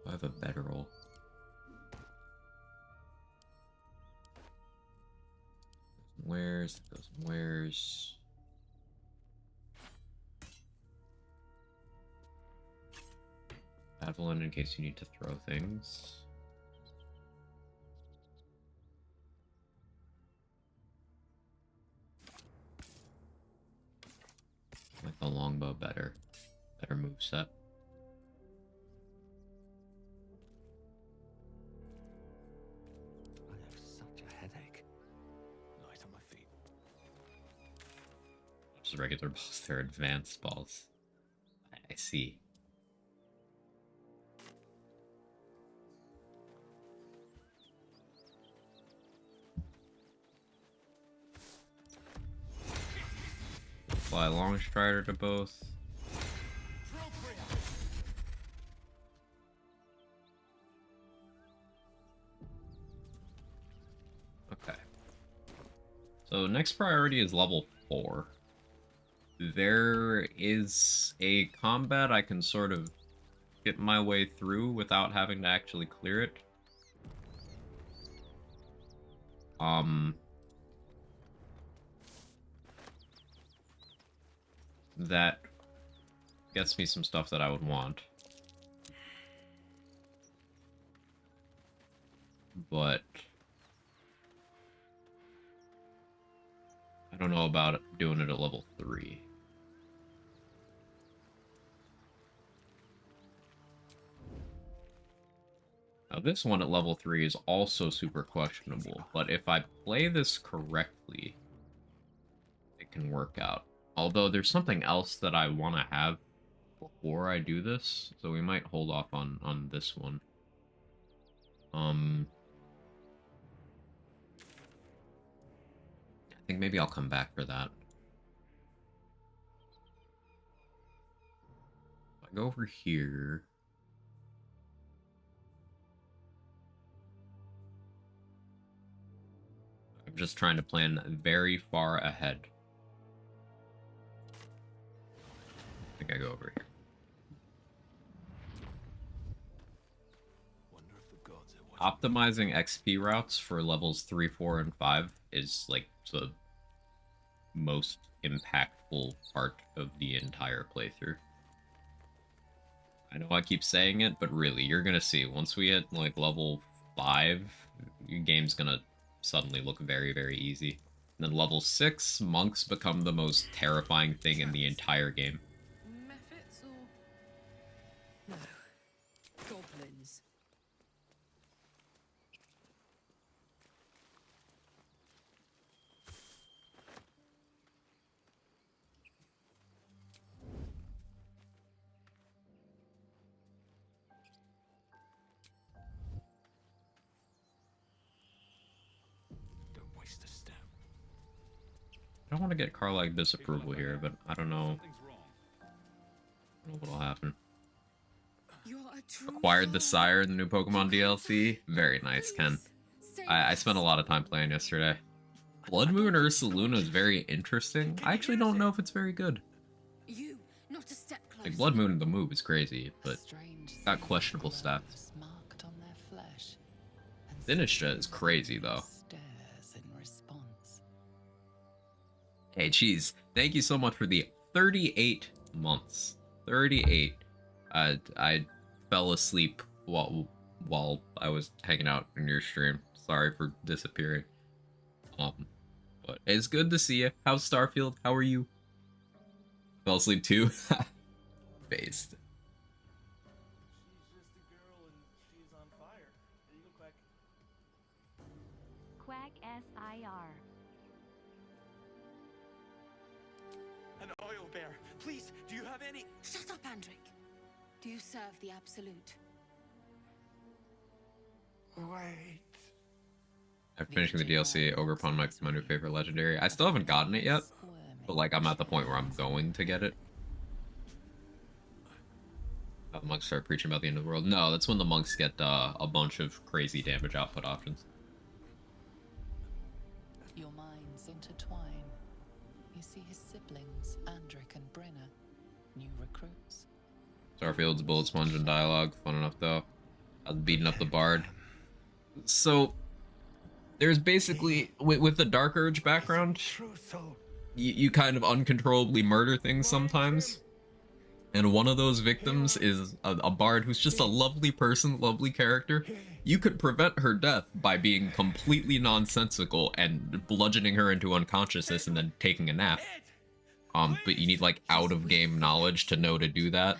Speaker 1: I have a better roll. Where's those? Where's Javelin in case you need to throw things? I like the longbow better. Better moveset.
Speaker 4: I have such a headache. Light on my feet.
Speaker 1: Just regular balls, they're advanced balls. I see. Apply long strider to both. Okay. So next priority is level 4. There is a combat I can sort of get my way through without having to actually clear it. That gets me some stuff that I would want. But I don't know about doing it at level 3. Now this one at level 3 is also super questionable, but if I play this correctly, it can work out. Although there's something else that I want to have before I do this, so we might hold off on this one. I think maybe I'll come back for that. If I go over here... I'm just trying to plan very far ahead. I think I go over here.
Speaker 4: Wonder if the gods are watching.
Speaker 1: Optimizing XP routes for levels 3, 4, and 5 is like the most impactful part of the entire playthrough. I know I keep saying it, but really, you're gonna see, once we hit like level 5, your game's gonna suddenly look very, very easy. And then level 6, monks become the most terrifying thing in the entire game.
Speaker 2: Mephits or... No. Goblins.
Speaker 4: Don't waste a step.
Speaker 1: I don't want to get Karlach disapproval here, but I don't know,
Speaker 4: Something's wrong.
Speaker 1: I don't know what'll happen.
Speaker 2: You're a true
Speaker 1: Acquired the
Speaker 2: soul.
Speaker 1: Sire in the new Pokemon DLC. Very nice, Ken.
Speaker 2: Say
Speaker 1: I spent a lot of time playing yesterday. Blood Moon Ursaluna is very interesting. I actually don't know if it's very good.
Speaker 2: You, not a step closer.
Speaker 1: Like, Blood Moon and the move is crazy, but
Speaker 3: Strange
Speaker 1: got questionable
Speaker 3: symbols
Speaker 1: stats.
Speaker 3: marked on their flesh, and
Speaker 1: Sinistra is crazy, though.
Speaker 3: stares in response.
Speaker 1: Hey, Cheese, thank you so much for the 38 months. 38. I fell asleep while I was hanging out in your stream. Sorry for disappearing. But it's good to see you. How's Starfield? How are you? Fell asleep too? Based.
Speaker 7: She's just a girl and she's on fire. You look like
Speaker 5: Quack SIR.
Speaker 7: an oil bear. Please, do you have any?
Speaker 2: Shut up, Andric. Do you serve the Absolute?
Speaker 6: Wait.
Speaker 1: After finishing the DLC, Ogerpon might be my new favorite legendary. I still haven't gotten it yet, but like I'm at the point where I'm going to get it. How the monks start preaching about the end of the world. No, that's when the monks get a bunch of crazy damage output options.
Speaker 3: paths intertwine. You see his siblings, Andric and Brenna, new recruits.
Speaker 1: Starfield's bullet sponge and dialogue, fun enough though. I was beating up the bard. So there's basically with the Dark Urge background, you kind of uncontrollably murder things sometimes. And one of those victims is a bard who's just a lovely person, lovely character. You could prevent her death by being completely nonsensical and bludgeoning her into unconsciousness and then taking a nap. But you need like out-of-game knowledge to know to do that.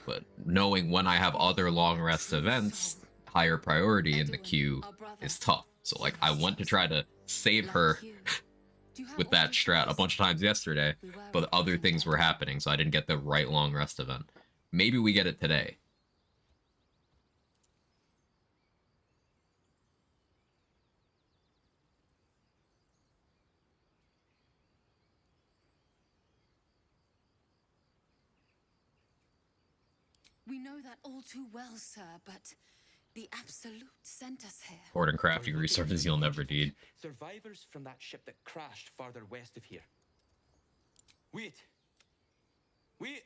Speaker 1: But knowing when I have other long rest events, higher priority in the queue, is tough. So like I went to try to save her with that strat a bunch of times yesterday, but other things were happening, so I didn't get the right long rest event. Maybe we get it today.
Speaker 2: We know that all too well, sir, but the Absolute sent us here.
Speaker 1: Hoard and crafting resources you'll never need.
Speaker 8: Survivors from that ship that crashed farther west of here. Wait! Wait!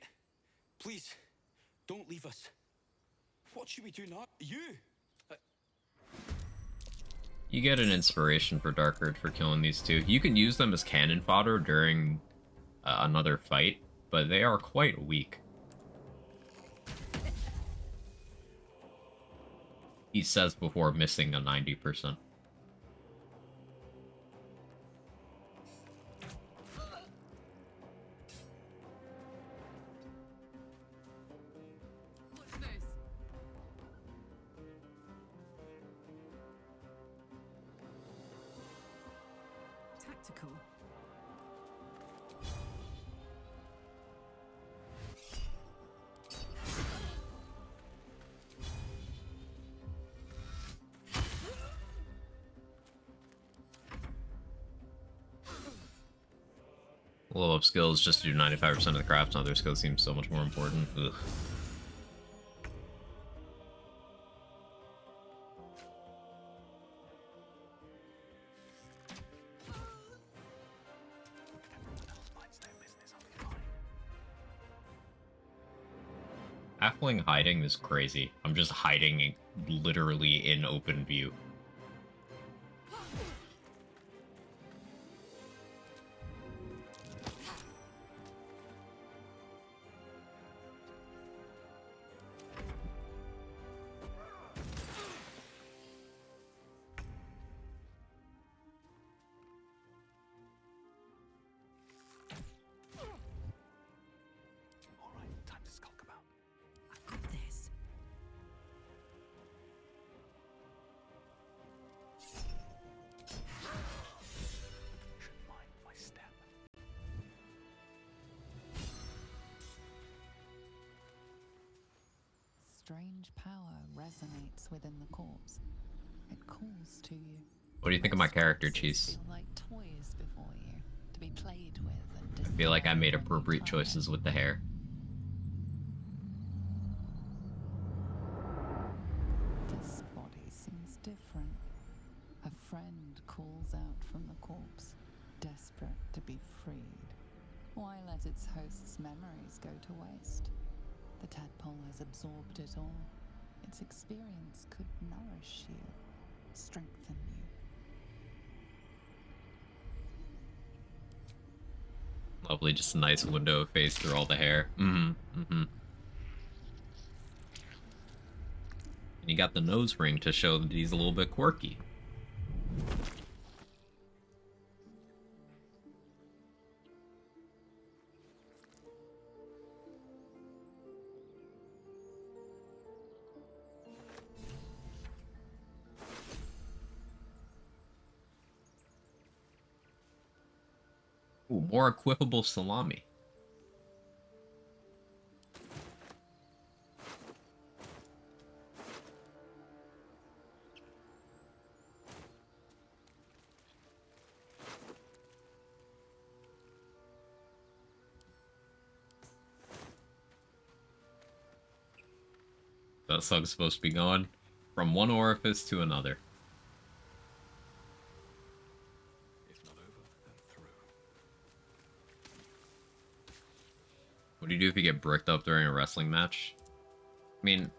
Speaker 8: Please, don't leave us. What should we do now? You!
Speaker 1: You get an inspiration for Dark Urge for killing these two. You can use them as cannon fodder during another fight, but they are quite weak. He says before missing a 90%.
Speaker 2: Tactical.
Speaker 1: Level up skills just to do 95% of the crafts, and other skills seem so much more important. Ugh. Halfling hiding is crazy. I'm just hiding literally in open view.
Speaker 3: Strange power resonates within the corpse. It calls to you.
Speaker 1: What do you think of my character, Cheese?
Speaker 3: Feel like toys before you, to be played with and
Speaker 1: I feel like I made
Speaker 3: discovered
Speaker 1: appropriate
Speaker 3: anytime.
Speaker 1: choices with the hair.
Speaker 3: This body seems different. A friend calls out from the corpse, desperate to be freed. Why let its host's memories go to waste? The tadpole has absorbed it all. Its experience could nourish you, strengthen you.
Speaker 1: Lovely, just a nice window face through all the hair. And you got the nose ring to show that he's a little bit quirky. Ooh, more equipable salami. That sug's supposed to be going from one orifice to another.
Speaker 4: If none
Speaker 1: What do you do if you get bricked up during a wrestling match? I mean,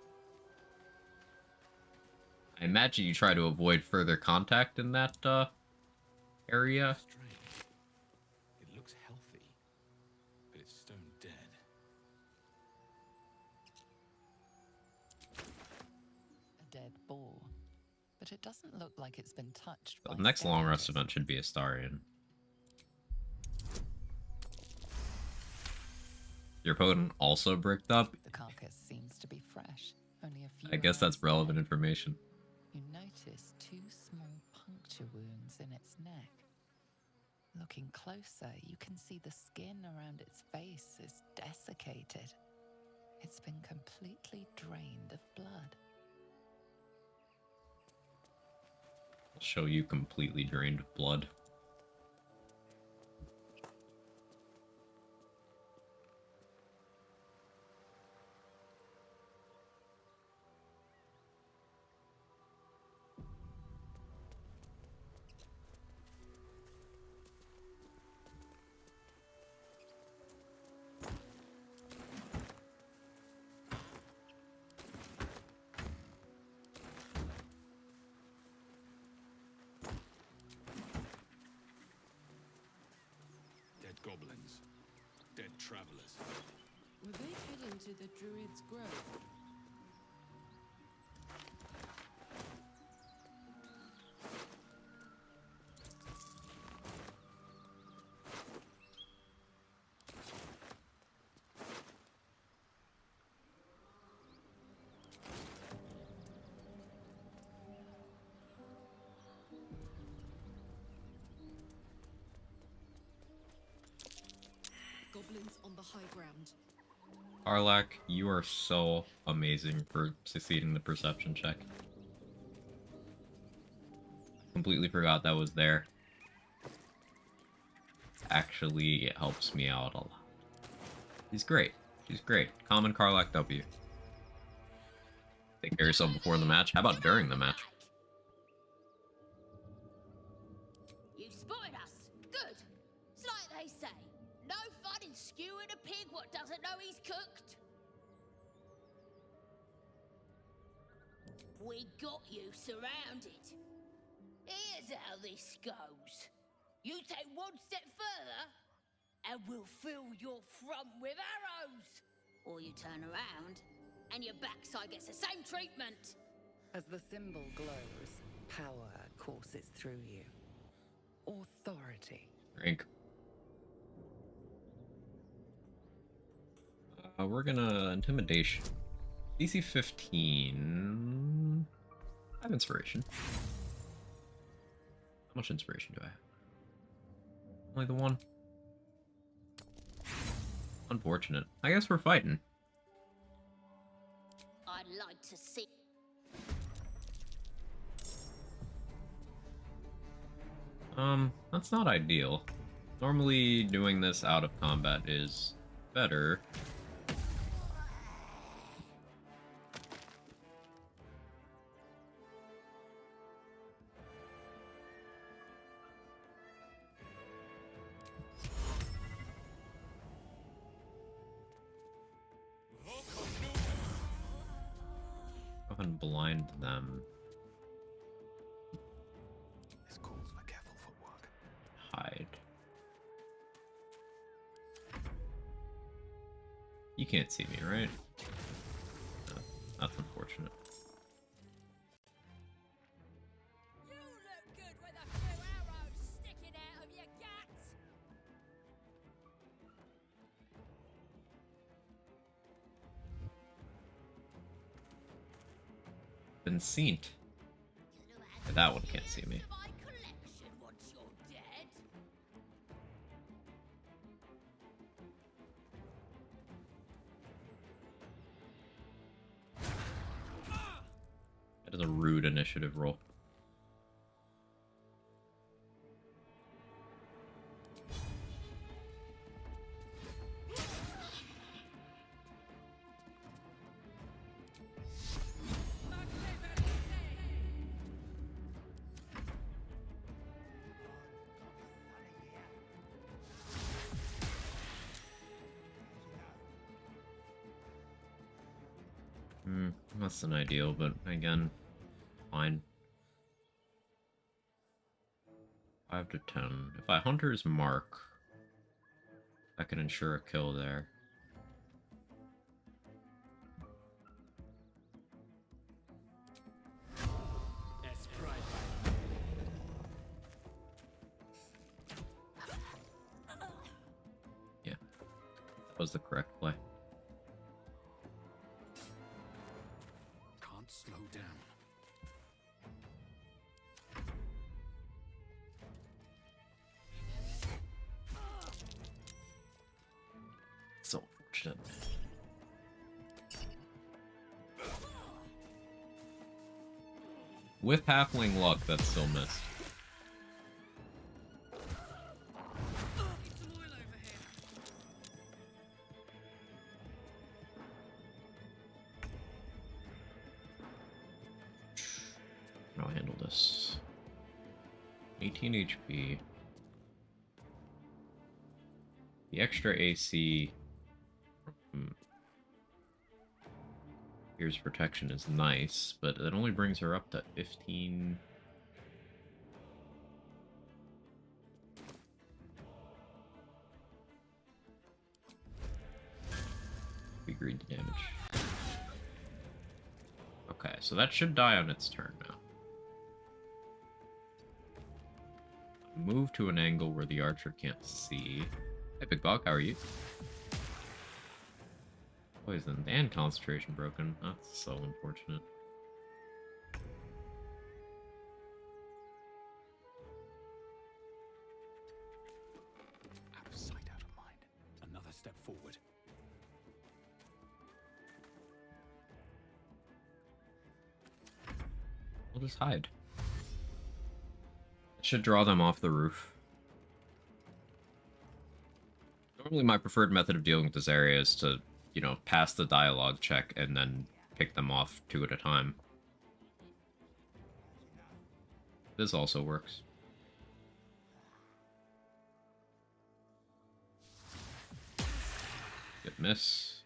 Speaker 1: I imagine you try to avoid further contact in that area.
Speaker 4: Strange. It looks healthy, but it's stone dead.
Speaker 3: A dead boar. But it doesn't look like it's been touched
Speaker 1: The
Speaker 3: by
Speaker 1: next long rest
Speaker 3: scavengers.
Speaker 1: event should be Astarion. Your opponent also bricked up?
Speaker 3: The carcass seems to be fresh. Only a few
Speaker 1: I guess that's
Speaker 3: hours
Speaker 1: relevant
Speaker 3: dead.
Speaker 1: information.
Speaker 3: You notice 2 small puncture wounds in its neck. Looking closer, you can see the skin around its face is desiccated. It's been completely drained of blood.
Speaker 1: I'll show you completely drained of blood.
Speaker 4: Dead goblins. Dead travelers.
Speaker 2: Were they heading to the Druid's Grove? Goblins on the high ground.
Speaker 1: Karlak, you are so amazing for succeeding the perception check. Completely forgot that was there. Actually, it helps me out a lot. He's great. He's great. Common Karlak W. Take care of yourself before the match. How about during the match?
Speaker 9: You spotted us. Good. It's like they say. No fun in skewing a pig what doesn't know he's cooked. We got you surrounded. Here's how this goes. You take one step further, and we'll fill your front with arrows. Or you turn around, and your backside gets the same treatment.
Speaker 3: As the symbol glows, power courses through you. Authority.
Speaker 1: Drink. We're gonna intimidation. DC 15. I have inspiration. How much inspiration do I have? Only the one. Unfortunate. I guess we're fighting.
Speaker 9: I'd like to see.
Speaker 1: That's not ideal. Normally doing this out of combat is better. Go ahead and blind them.
Speaker 6: This calls for careful footwork.
Speaker 1: Hide. You can't see me, right? No, that's unfortunate.
Speaker 9: You look good with a few arrows sticking out of your guts.
Speaker 1: Been seen. But that one can't see me.
Speaker 9: My collection once you're dead.
Speaker 1: That is a rude initiative roll. Less than ideal, but again, fine. 5 to 10. If I Hunter's Mark, I can ensure a kill there. Yeah, that was the correct play.
Speaker 4: Can't slow down.
Speaker 1: So unfortunate. With halfling luck, that still missed. I'll handle this. 18 HP. The extra AC. Here's protection is nice, but it only brings her up to 15. Be green to damage. Okay, so that should die on its turn now. Move to an angle where the archer can't see. Hey, Big Bog, how are you? Poisoned and concentration broken. That's so unfortunate.
Speaker 4: Out of sight, out of mind. Another step forward.
Speaker 1: We'll just hide. It should draw them off the roof. Normally my preferred method of dealing with this area is to, you know, pass the dialogue check and then pick them off 2 at a time. This also works. Good miss.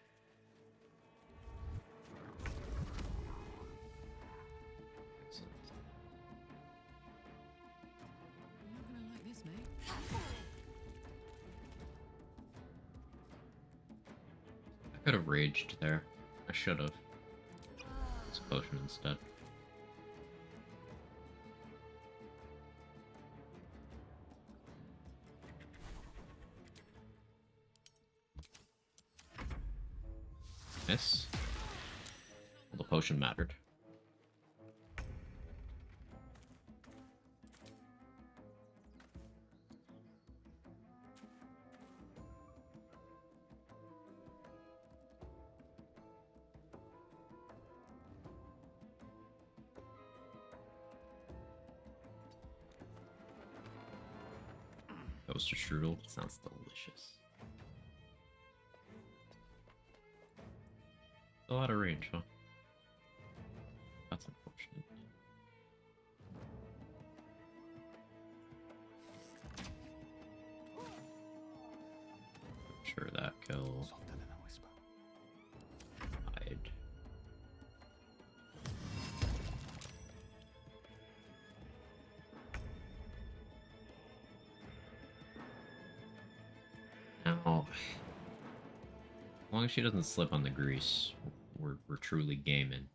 Speaker 2: You're not gonna like this, mate.
Speaker 1: I could have raged there. I should have. It's a potion instead. Miss. Well, the potion mattered. Toaster strudel sounds delicious. Still out of range, huh? That's unfortunate. Sure, that kill.
Speaker 4: Softer than a whisper.
Speaker 1: Hide. Now, as long as she doesn't slip on the grease, we're truly gaming.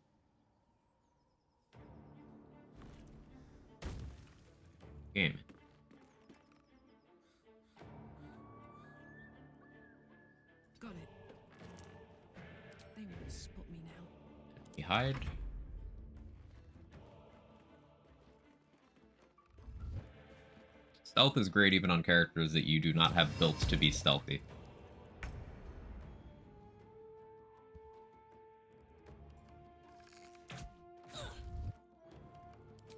Speaker 1: Gaming.
Speaker 2: Got it. They won't spot me now.
Speaker 1: You hide. Stealth is great even on characters that you do not have built to be stealthy.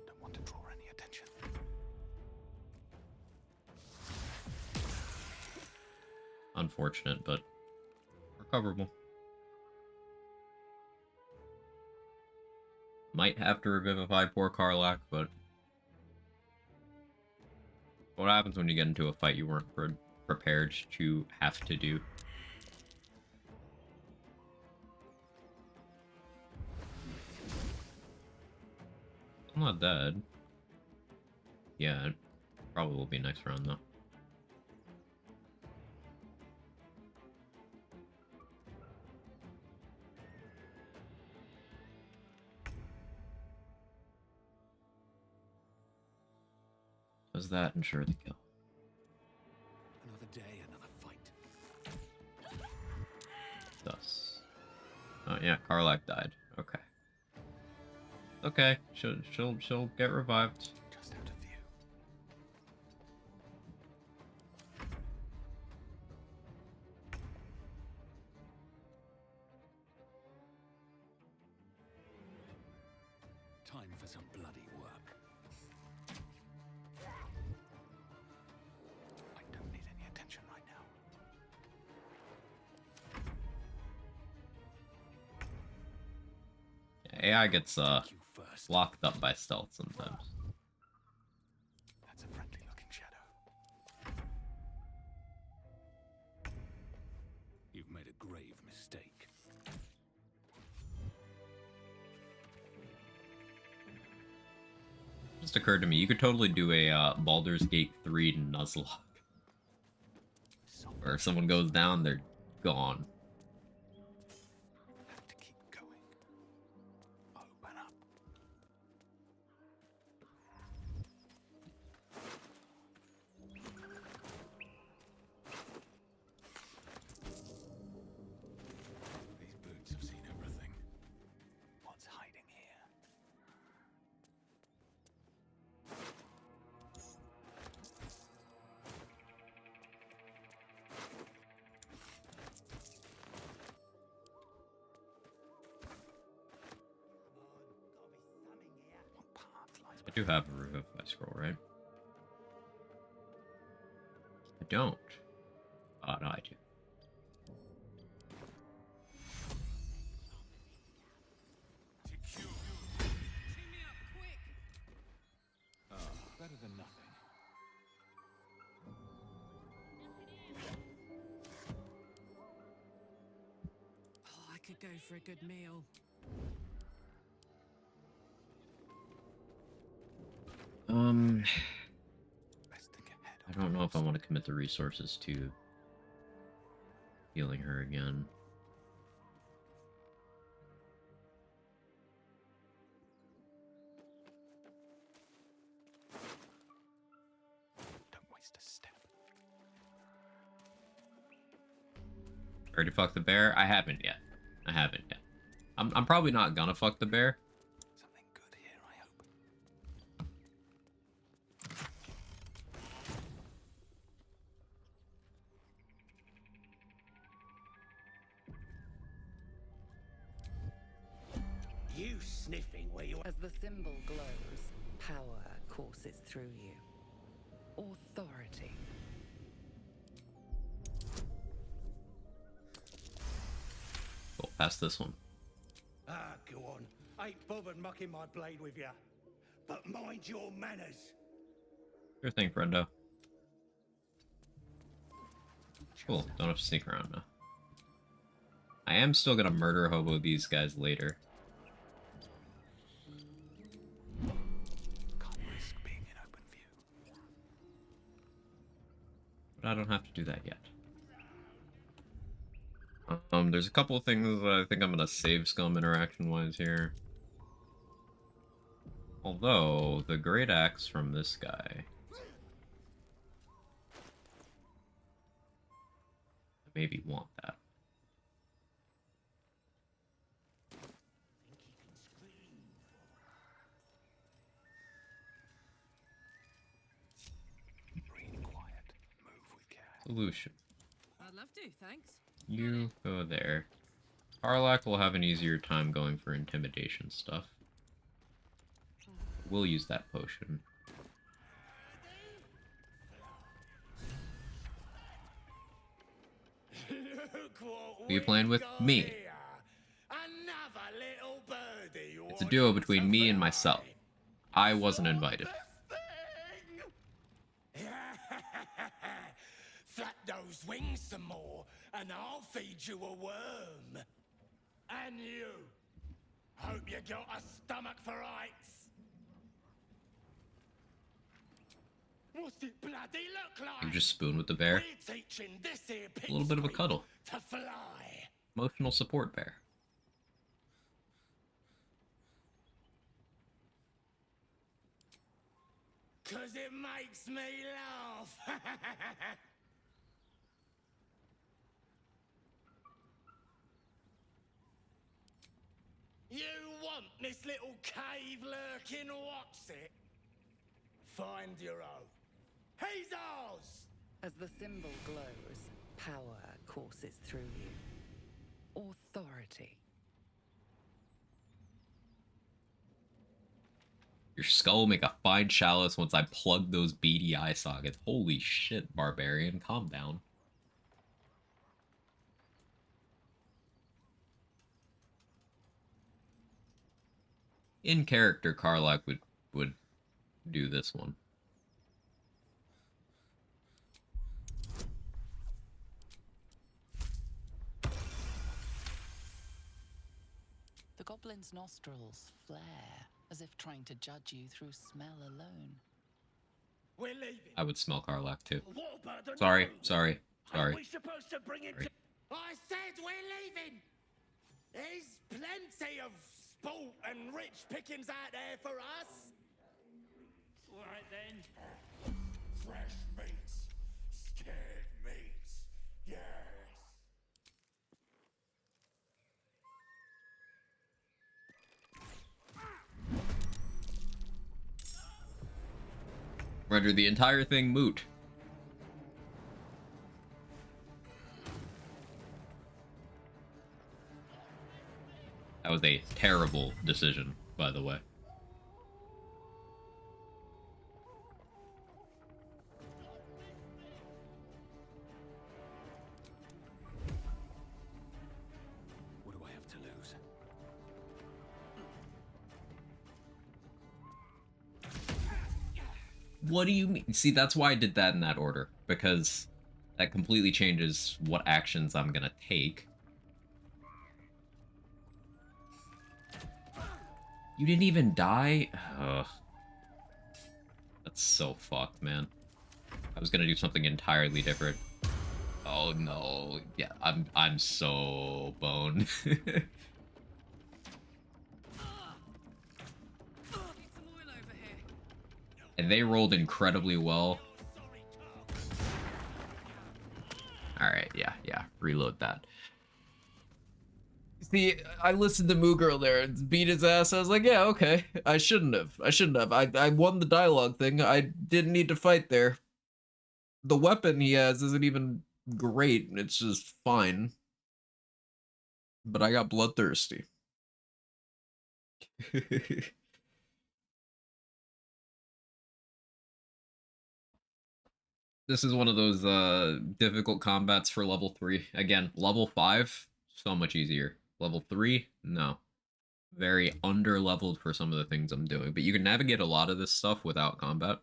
Speaker 4: Don't want to draw any attention.
Speaker 1: Unfortunate, but recoverable. Might have to revivify poor Karlak, but what happens when you get into a fight you weren't prepared to have to do? not dead. Yeah, it probably will be next round though. Does that ensure the kill?
Speaker 4: Another day, another fight.
Speaker 1: Thus. Oh yeah, Karlak died. Okay. Okay, she'll get revived.
Speaker 4: Just out of view. Time for some bloody work. I don't need any attention right now.
Speaker 1: AI gets
Speaker 4: Take you first.
Speaker 1: locked up by stealth sometimes.
Speaker 4: That's a friendly looking shadow. You've made a grave mistake.
Speaker 1: Just occurred to me, you could totally do a Baldur's Gate 3 Nuzlocke. Where if someone goes down, they're gone.
Speaker 4: Have to keep going. Open up. These boots have seen everything. What's hiding here? What path lies
Speaker 1: I do have a Revivify scroll, right? I don't. Oh, no, I do.
Speaker 4: better than nothing.
Speaker 2: Oh, I could go for a good meal.
Speaker 4: Best think ahead.
Speaker 1: I don't know if I want to commit the resources to healing her again.
Speaker 4: Don't waste a step.
Speaker 1: Already fucked the bear? I haven't yet. I haven't yet. I'm probably not gonna fuck the bear.
Speaker 4: Something good here, I hope.
Speaker 10: You sniffing where you
Speaker 3: As the symbol glows, power courses through you. Authority.
Speaker 1: Cool, pass this one.
Speaker 10: Ah, go on. Ain't bothered mucking my blade with you. But mind your manners.
Speaker 1: Sure thing, friendo. Cool, don't have to sneak around now. I am still gonna murder hobo these guys later.
Speaker 4: Can't risk being in open view.
Speaker 1: But I don't have to do that yet. There's a couple of things that I think I'm gonna save scum interaction-wise here. Although, the great axe from this guy... I maybe want that.
Speaker 4: Breathe quiet. Move with care.
Speaker 1: Solution.
Speaker 2: I'd love to, thanks.
Speaker 1: You go there. Karlak will have an easier time going for intimidation stuff. We'll use that potion.
Speaker 10: Look what
Speaker 1: Are you playing with
Speaker 10: got
Speaker 1: me?
Speaker 10: here. Another little birdie.
Speaker 1: It's a duo between me and myself. I wasn't invited.
Speaker 10: Flap those wings some more, and I'll feed you a worm. And you. Hope you got a stomach for heights. What's it bloody look like?
Speaker 1: You just spoon with the bear.
Speaker 10: We're teaching this here
Speaker 1: A little bit of a
Speaker 10: pipsqueak
Speaker 1: cuddle.
Speaker 10: to fly.
Speaker 1: Emotional support bear.
Speaker 10: Cause it makes me laugh. You want this little cave lurking, what's it? Find your own. He's ours!
Speaker 3: As the symbol glows, power courses through you. Authority.
Speaker 1: Your skull will make a fine chalice once I plug those beady eye sockets. Holy shit, barbarian. Calm down. In character, Karlach would do this one.
Speaker 3: The goblin's nostrils flare, as if trying to judge you through smell alone.
Speaker 10: We're leaving.
Speaker 1: I would smell Karlach too.
Speaker 10: What about the
Speaker 1: Sorry,
Speaker 10: nose?
Speaker 1: sorry,
Speaker 10: Are
Speaker 1: sorry.
Speaker 10: we supposed to bring it
Speaker 1: Sorry.
Speaker 10: to... I said we're leaving! There's plenty of sport and rich pickings out there for us.
Speaker 7: Alright then.
Speaker 6: Fresh meats. Scared meats. Yes.
Speaker 1: Render the entire thing moot. That was a terrible decision, by the way.
Speaker 4: What do I have to lose?
Speaker 1: What do you mean? See, that's why I did that in that order, because that completely changes what actions I'm gonna take. You didn't even die? Ugh. That's so fucked, man. I was gonna do something entirely different. Oh no. Yeah, I'm so boned.
Speaker 2: Need some oil over here.
Speaker 1: And they rolled incredibly well. Alright, yeah. Reload that. See, I listened to Moo Girl there and beat his ass. I was like, yeah, okay. I shouldn't have. I won the dialogue thing. I didn't need to fight there. The weapon he has isn't even great. It's just fine. But I got bloodthirsty. This is one of those difficult combats for level 3. Again, level 5, so much easier. Level 3, no. Very under-leveled for some of the things I'm doing. But you can navigate a lot of this stuff without combat.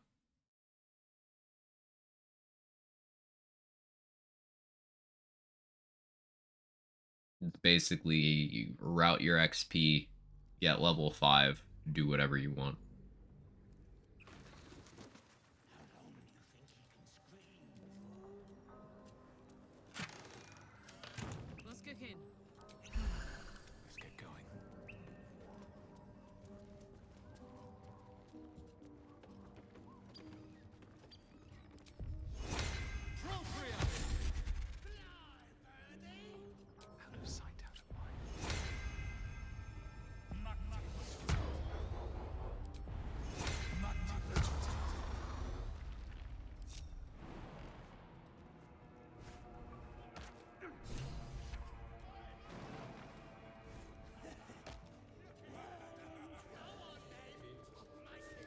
Speaker 1: It's basically, you route your XP, get level 5, do whatever you want.
Speaker 2: What's cooking?
Speaker 4: Let's get going. Out of sight, out of mind.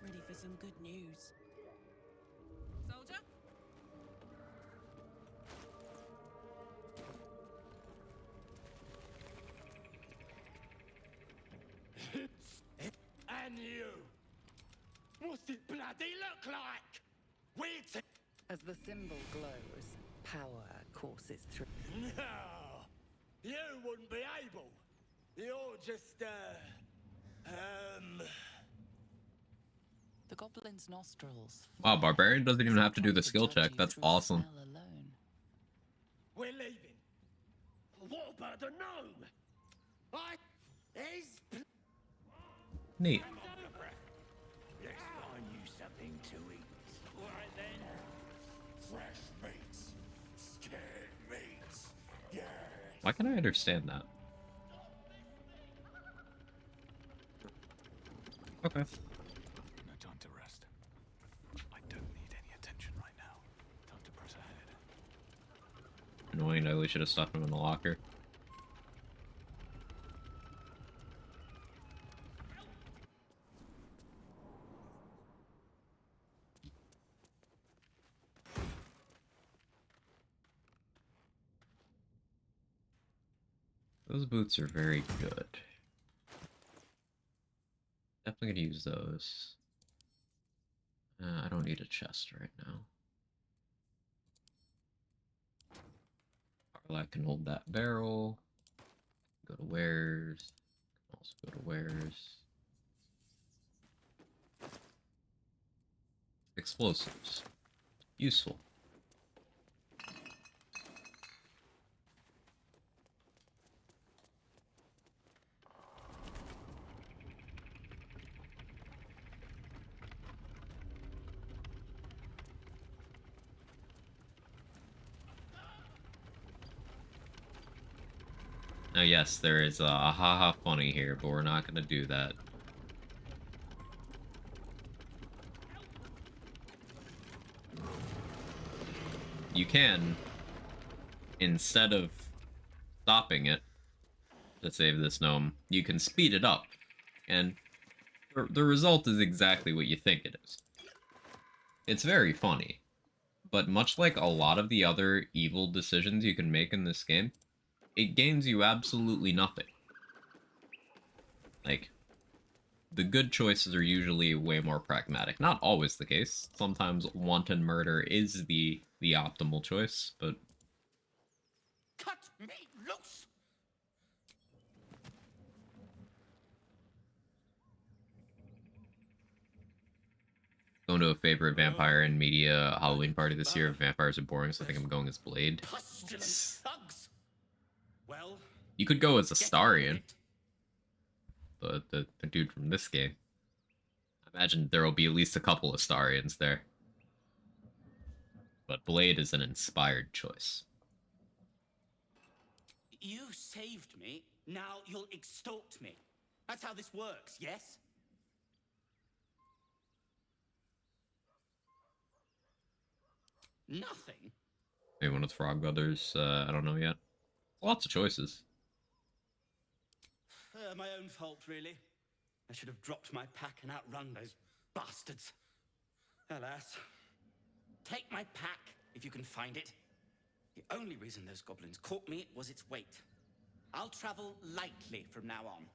Speaker 2: Ready for some good news. Soldier?
Speaker 10: And you. What's it bloody look like? We're
Speaker 3: As the symbol glows, power courses through.
Speaker 10: No, you wouldn't be able. You're just,
Speaker 3: The goblin's nostrils.
Speaker 1: Wow, Barbarian doesn't even have to do
Speaker 3: Trying
Speaker 1: the skill
Speaker 3: judge
Speaker 1: check.
Speaker 3: you
Speaker 1: That's
Speaker 3: through
Speaker 1: awesome.
Speaker 3: smell alone.
Speaker 10: We're leaving. What about the gnome? He's
Speaker 1: Neat.
Speaker 10: Let's find you something to eat. All right then. Fresh meats, scared meats. Yeah.
Speaker 1: Why can I understand that? Okay.
Speaker 4: No time to rest. I don't need any attention right now. Time to press ahead.
Speaker 1: Annoying, I really should have stuffed him in the locker. Those boots are very good. Definitely gonna use those. I don't need a chest right now. Carlac can hold that barrel. Go to wares. Also go to wares. Explosives. Useful. Now, yes, there is a haha funny here, but we're not going to do that. You can, instead of stopping it to save this gnome, you can speed it up. And the result is exactly what you think it is. It's very funny. But much like a lot of the other evil decisions you can make in this game, it gains you absolutely nothing. Like, the good choices are usually way more pragmatic. Not always the case. Sometimes wanton murder is the optimal choice, but...
Speaker 10: Cut me loose!
Speaker 1: Going to a favorite vampire in media Halloween party this year. Vampires are boring, so I think I'm going as Blade.
Speaker 10: Pestilent thugs! Well,
Speaker 1: You could go as
Speaker 10: get on with
Speaker 1: Astarion,
Speaker 10: it.
Speaker 1: the dude from this game. I imagine there will be at least a couple Astarions there. But Blade is an inspired choice.
Speaker 10: You saved me, now you'll extort me. That's how this works, yes? Nothing?
Speaker 1: Maybe one of the Frog Brothers, I don't know yet. Lots of choices.
Speaker 10: My own fault, really. I should have dropped my pack and outrun those bastards. Alas. Take my pack, if you can find it. The only reason those goblins caught me was its weight. I'll travel lightly from now on.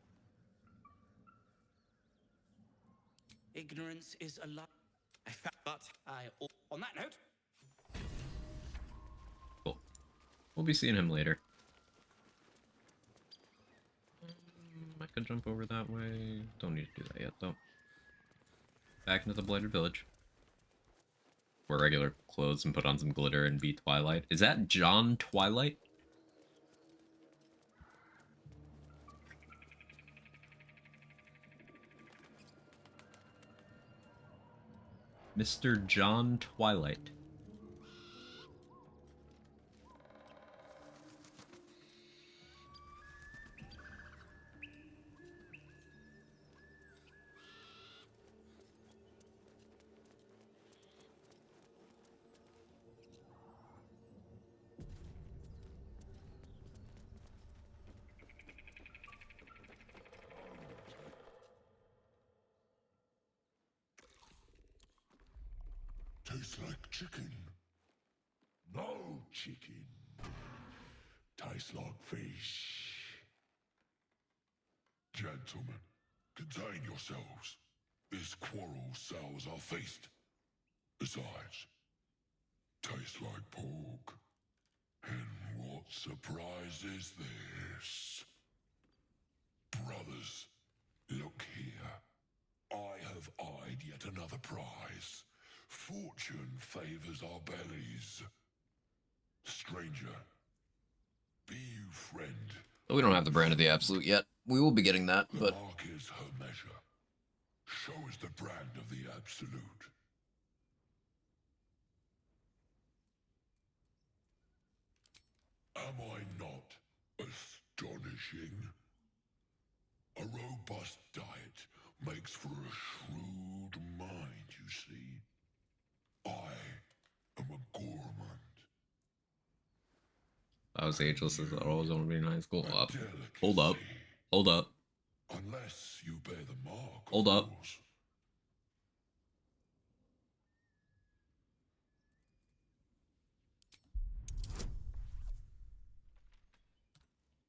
Speaker 10: Ignorance is a lie. But on that note...
Speaker 1: Cool. We'll be seeing him later. I could jump over that way. Don't need to do that yet, though. Back into the Blighted Village. Wear regular clothes and put on some glitter and be Twilight. Is that John Twilight? Mr. John Twilight.
Speaker 6: Tastes like chicken. No chicken. Tastes like fish. Gentlemen, contain yourselves. This quarrel sours our feast. Besides, tastes like pork. And what surprise is this? Brothers, look here. I
Speaker 11: have eyed yet another prize. Fortune favors our bellies. Stranger, be you friend.
Speaker 1: We don't have the brand of the absolute yet. We will be getting that,
Speaker 11: The
Speaker 1: but
Speaker 11: mark is her measure. Show us the brand of the absolute. Am I not astonishing? A robust diet makes for a shrewd mind, you see. I am a gourmand.
Speaker 1: I was ageless as I always want to be in high school.
Speaker 11: A
Speaker 1: Hold up.
Speaker 11: delicacy.
Speaker 1: Hold up.
Speaker 11: Unless you bear the mark, of
Speaker 1: Hold up.
Speaker 11: course.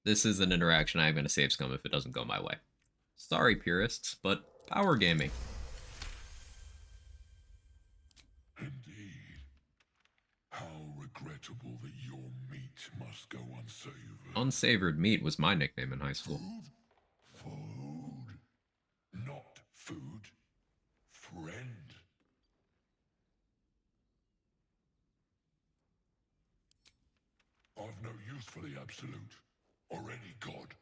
Speaker 1: This is an interaction I'm going to save scum if it doesn't go my way. Sorry, purists, but power gaming.
Speaker 11: Indeed. How regrettable that your meat must go unsavored.
Speaker 1: Unsavored meat was my nickname in high school.
Speaker 11: Food? Not food. Friend. I've no use for the absolute, or any god.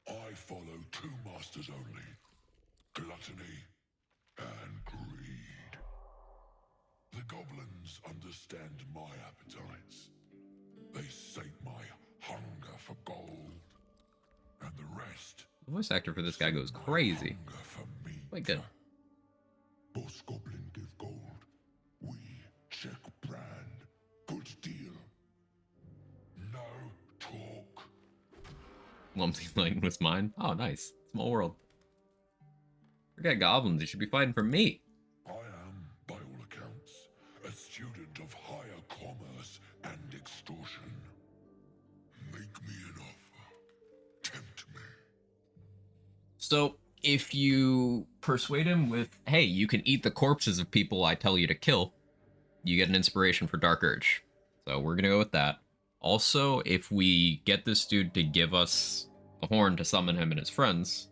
Speaker 11: I follow two masters only. Gluttony and greed. The goblins understand my appetites. They sate my hunger for gold. And the rest...
Speaker 1: The voice actor for this guy goes crazy.
Speaker 11: Hunger for meat.
Speaker 1: Quite good.
Speaker 11: Boss goblin give gold. We check brand. Good deal. No talk.
Speaker 1: Lumpsy Lane was mine. Oh, nice. Small world. Forget goblins. You should be fighting for me.
Speaker 11: I am, by all accounts, a student of higher commerce and extortion. Make me an offer. Tempt me.
Speaker 1: So, if you persuade him with, hey, you can eat the corpses of people I tell you to kill, you get an inspiration for Dark Urge. So we're going to go with that. Also, if we get this dude to give us a horn to summon him and his friends,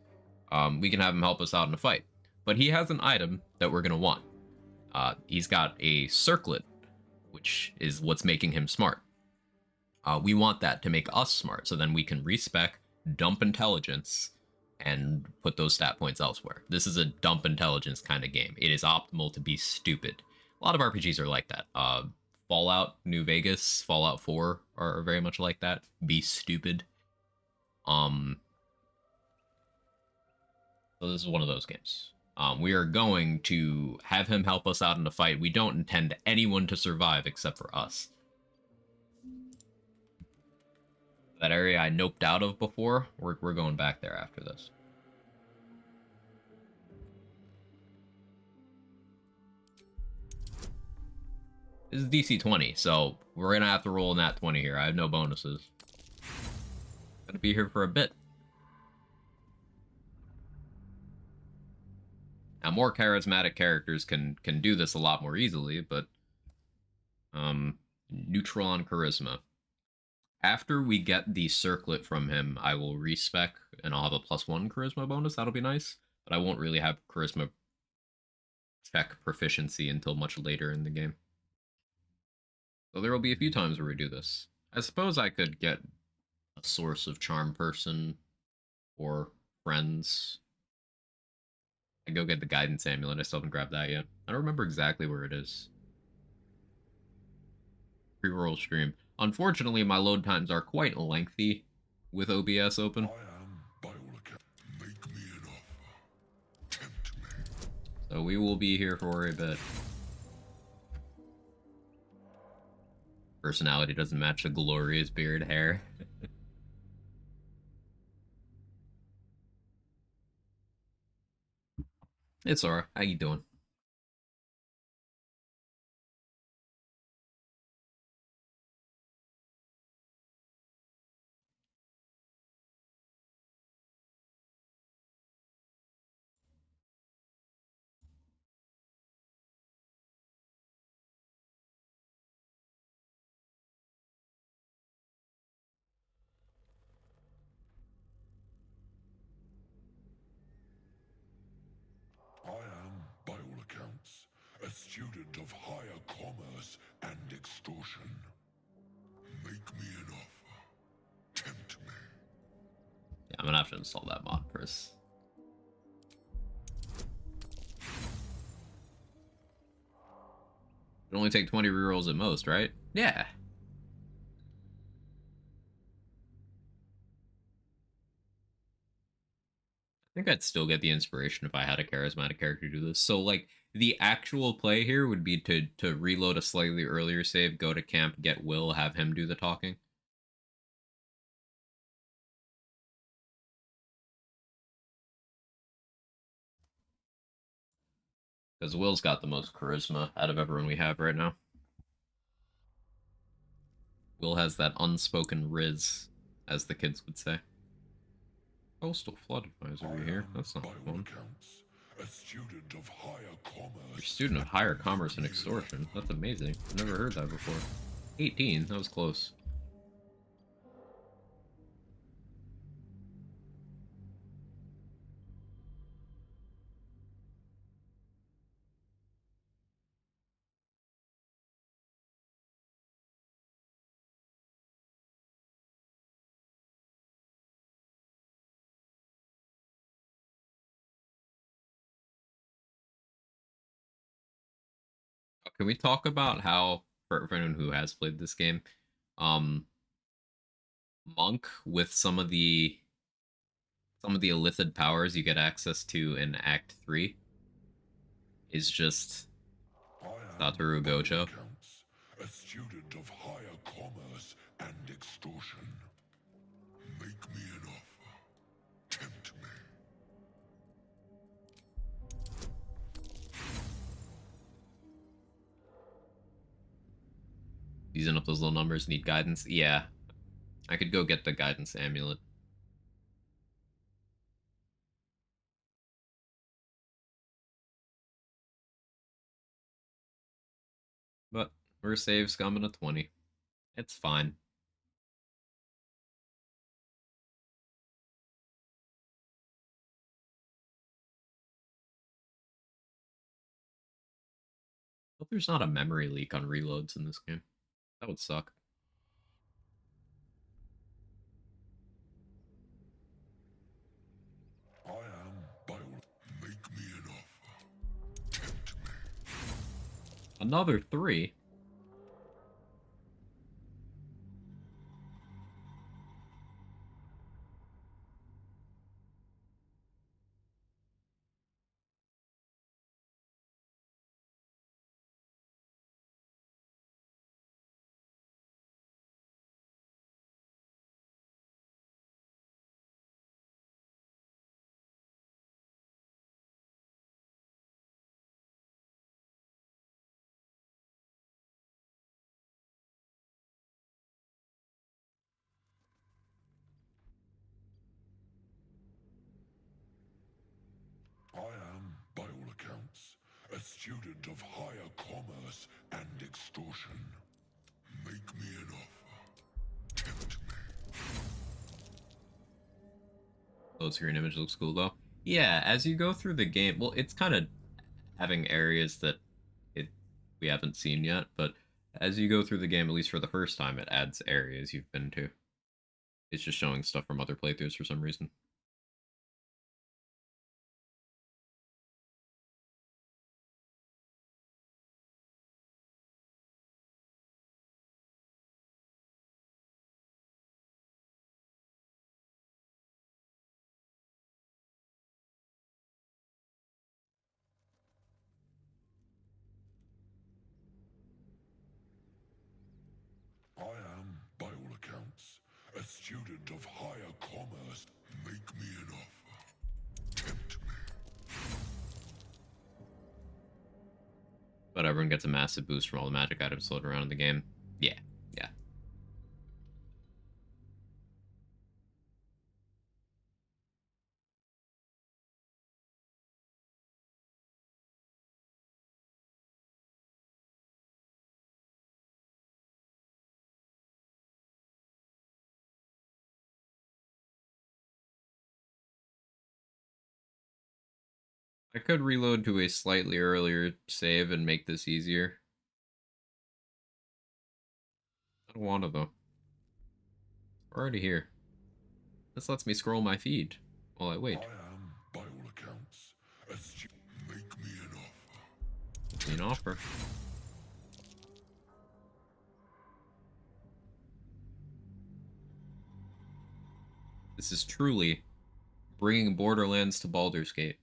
Speaker 1: we can have him help us out in a fight. But he has an item that we're going to want. He's got a circlet, which is what's making him smart. We want that to make us smart, so then we can respec, dump intelligence, and put those stat points elsewhere. This is a dump intelligence kind of game. It is optimal to be stupid. A lot of RPGs are like that. Fallout, New Vegas, Fallout 4 are very much like that. Be stupid. So this is one of those games. We are going to have him help us out in a fight. We don't intend anyone to survive except for us. That area I noped out of before, we're going back there after this. This is DC 20, so we're gonna have to roll nat 20 here. I have no bonuses. Gonna be here for a bit. Now, more charismatic characters can do this a lot more easily, but neutral on charisma. After we get the circlet from him, I will respec and I'll have a +1 charisma bonus. That'll be nice, but I won't really have charisma check proficiency until much later in the game. So there will be a few times where we do this. I suppose I could get a source of charm person or friends. I go get the guidance amulet. I still haven't grabbed that yet. I don't remember exactly where it is. Pre-roll stream. Unfortunately, my load times are quite lengthy with OBS open.
Speaker 11: I am, by all accounts. Make me an offer. Tempt me.
Speaker 1: So we will be here for a bit. Personality doesn't match the glorious beard hair. It's alright. How you doing?
Speaker 11: I student of higher commerce and extortion. Make me an offer. Tempt me.
Speaker 1: Yeah, I'm gonna have to install that mod first. It only take 20 rerolls at most, right? Yeah. I think I'd still get the inspiration if I had a charismatic character do this. So, like, the actual play here would be to reload a slightly earlier save, go to camp, get Will, have him do the talking. Because Will's got the most charisma out of everyone we have right now. Will has that unspoken riz, as the kids would say. Coastal Flood Advisory here. That's not fun.
Speaker 11: A student of higher commerce.
Speaker 1: You're a student of higher commerce and extortion. That's amazing. I've never heard that before. 18. That was close. Can we talk about how, for anyone who has played this game, Monk with some of the illithid powers you get access to in Act 3 is just Satoru Gojo.
Speaker 11: A student of higher commerce and extortion. Make me an offer. Tempt me.
Speaker 1: Using up those little numbers, need guidance. Yeah, I could go get the guidance amulet. But we're save scumming a 20. It's fine. Hope there's not a memory leak on reloads in this game. That would suck.
Speaker 11: I am by all. Make me an offer. Tempt me.
Speaker 1: Another 3?
Speaker 11: I am, by all accounts, a student of higher commerce and extortion. Make me an offer. Tempt me.
Speaker 1: Load screen image looks cool though. Yeah, as you go through the game, well, it's kind of having areas that we haven't seen yet, but as you go through the game, at least for the first time, it adds areas you've been to. It's just showing stuff from other playthroughs for some reason.
Speaker 11: I am, by all accounts, a student of higher commerce. Make me an offer. Tempt me.
Speaker 1: But everyone gets a massive boost from all the magic items floating around in the game. Yeah, yeah. I could reload to a slightly earlier save and make this easier. I don't want to though. We're already here. This lets me scroll my feed while I wait.
Speaker 11: I am, by all accounts, make me an offer.
Speaker 1: Make me an offer. This is truly bringing Borderlands to Baldur's Gate.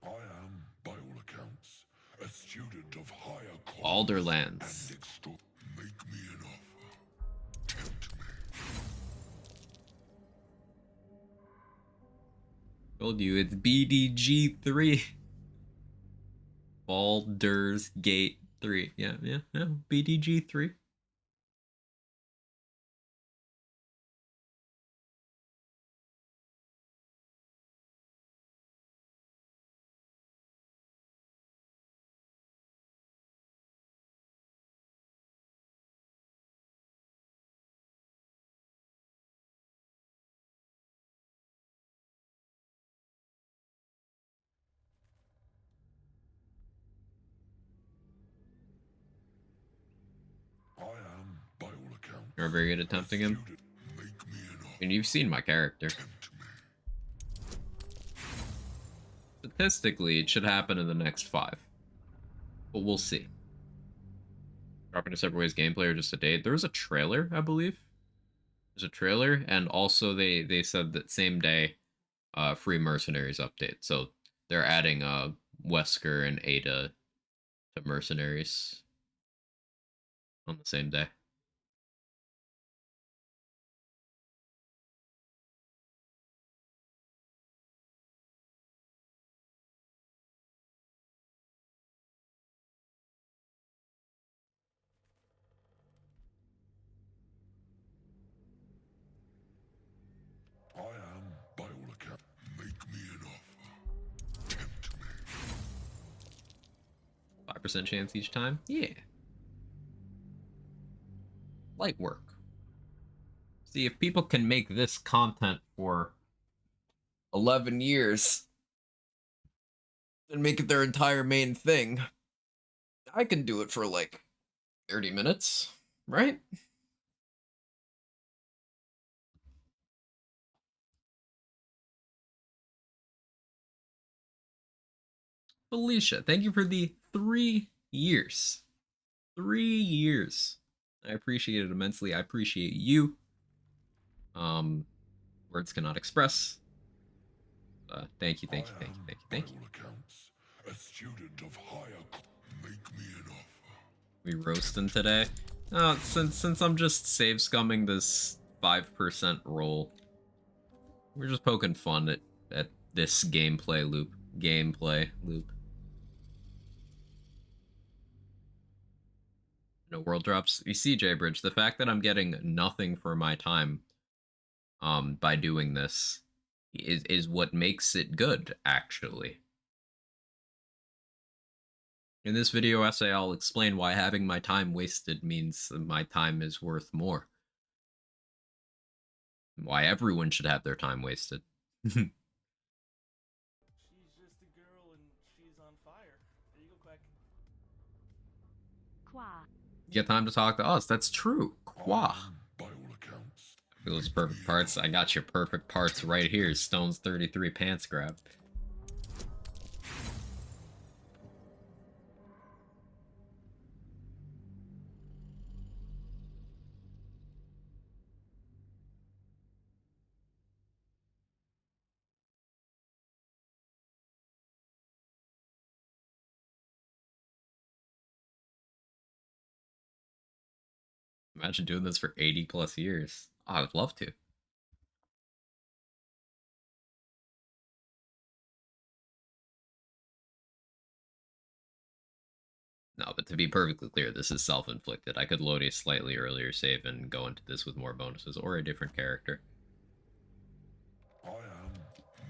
Speaker 11: I am, by all accounts, a student of higher
Speaker 1: Alderlands.
Speaker 11: and make me an offer. Tempt me.
Speaker 1: Told you it's BDG3. Baldur's Gate 3. Yeah, BDG3.
Speaker 11: I am, by all accounts,
Speaker 1: You're very good at tempting him.
Speaker 11: make me an offer.
Speaker 1: And you've seen my character.
Speaker 11: Tempt me.
Speaker 1: Statistically, it should happen in the next 5. But we'll see. Dropping a Separate Ways gameplay or just a date. There was a trailer, I believe. There's a trailer, and also they said that same day, free Mercenaries update. So they're adding Wesker and Ada to Mercenaries on the same day.
Speaker 11: I am, by all accounts, make me an offer. Tempt me.
Speaker 1: 5% chance each time? Yeah. Light work. See, if people can make this content for 11 years and make it their entire main thing, I can do it for like 30 minutes, right? Felicia, thank you for the 3 years. 3 years. I appreciate it immensely. I appreciate you. Words cannot express. Thank you.
Speaker 11: By all accounts, a student of higher. Make me an offer.
Speaker 1: We roasting today? Since I'm just save scumming this 5% roll, we're just poking fun at this gameplay loop. No world drops. You see, J-Bridge, the fact that I'm getting nothing for my time by doing this is what makes it good, actually. In this video essay, I'll explain why having my time wasted means my time is worth more. Why everyone should have their time wasted.
Speaker 7: She's just a girl and she's on fire. There you go, Quack.
Speaker 5: Qua.
Speaker 1: You get time to talk to us. That's true. Qua.
Speaker 11: By all accounts.
Speaker 1: Those perfect parts. I got your perfect parts right here. Stone's 33 pants grab. Imagine doing this for 80 plus years. Oh, I would love to. No, but to be perfectly clear, this is self-inflicted. I could load a slightly earlier save and go into this with more bonuses or a different character.
Speaker 11: I am.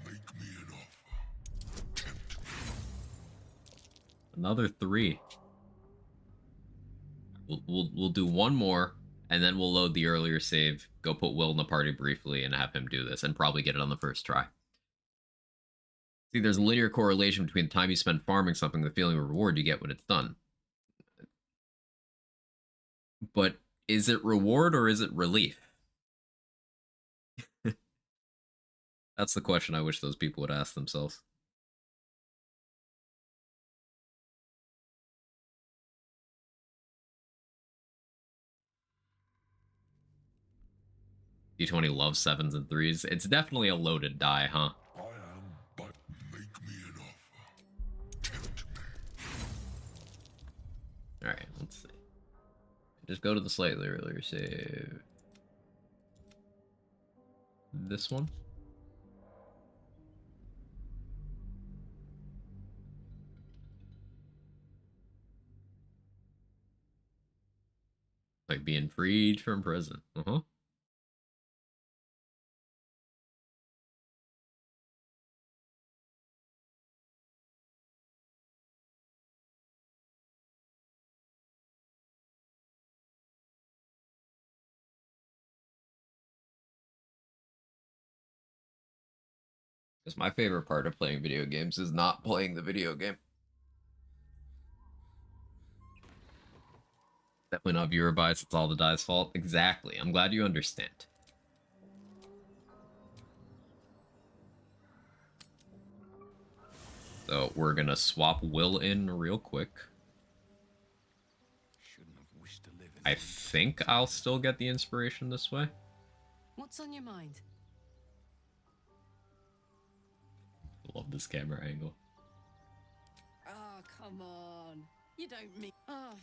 Speaker 11: Make me an offer. Tempt me.
Speaker 1: Another 3. We'll do one more, and then we'll load the earlier save, go put Will in the party briefly, and have him do this, and probably get it on the first try. See, there's a linear correlation between the time you spend farming something and the feeling of reward you get when it's done. But is it reward or is it relief? That's the question I wish those people would ask themselves. D20 loves 7s and 3s. It's definitely a loaded die, huh?
Speaker 11: I am, but make me an offer. Tempt me.
Speaker 1: Alright, let's see. Just go to the slightly earlier save. This one? Like being freed from prison. Uh-huh. Because my favorite part of playing video games is not playing the video game. Definitely not viewer bias, it's all the die's fault. Exactly. I'm glad you understand. So we're gonna swap Will in real quick. I think I'll still get the inspiration this way.
Speaker 2: What's on your mind?
Speaker 1: Love this camera angle.
Speaker 2: Oh, come on. You don't mean... Oh,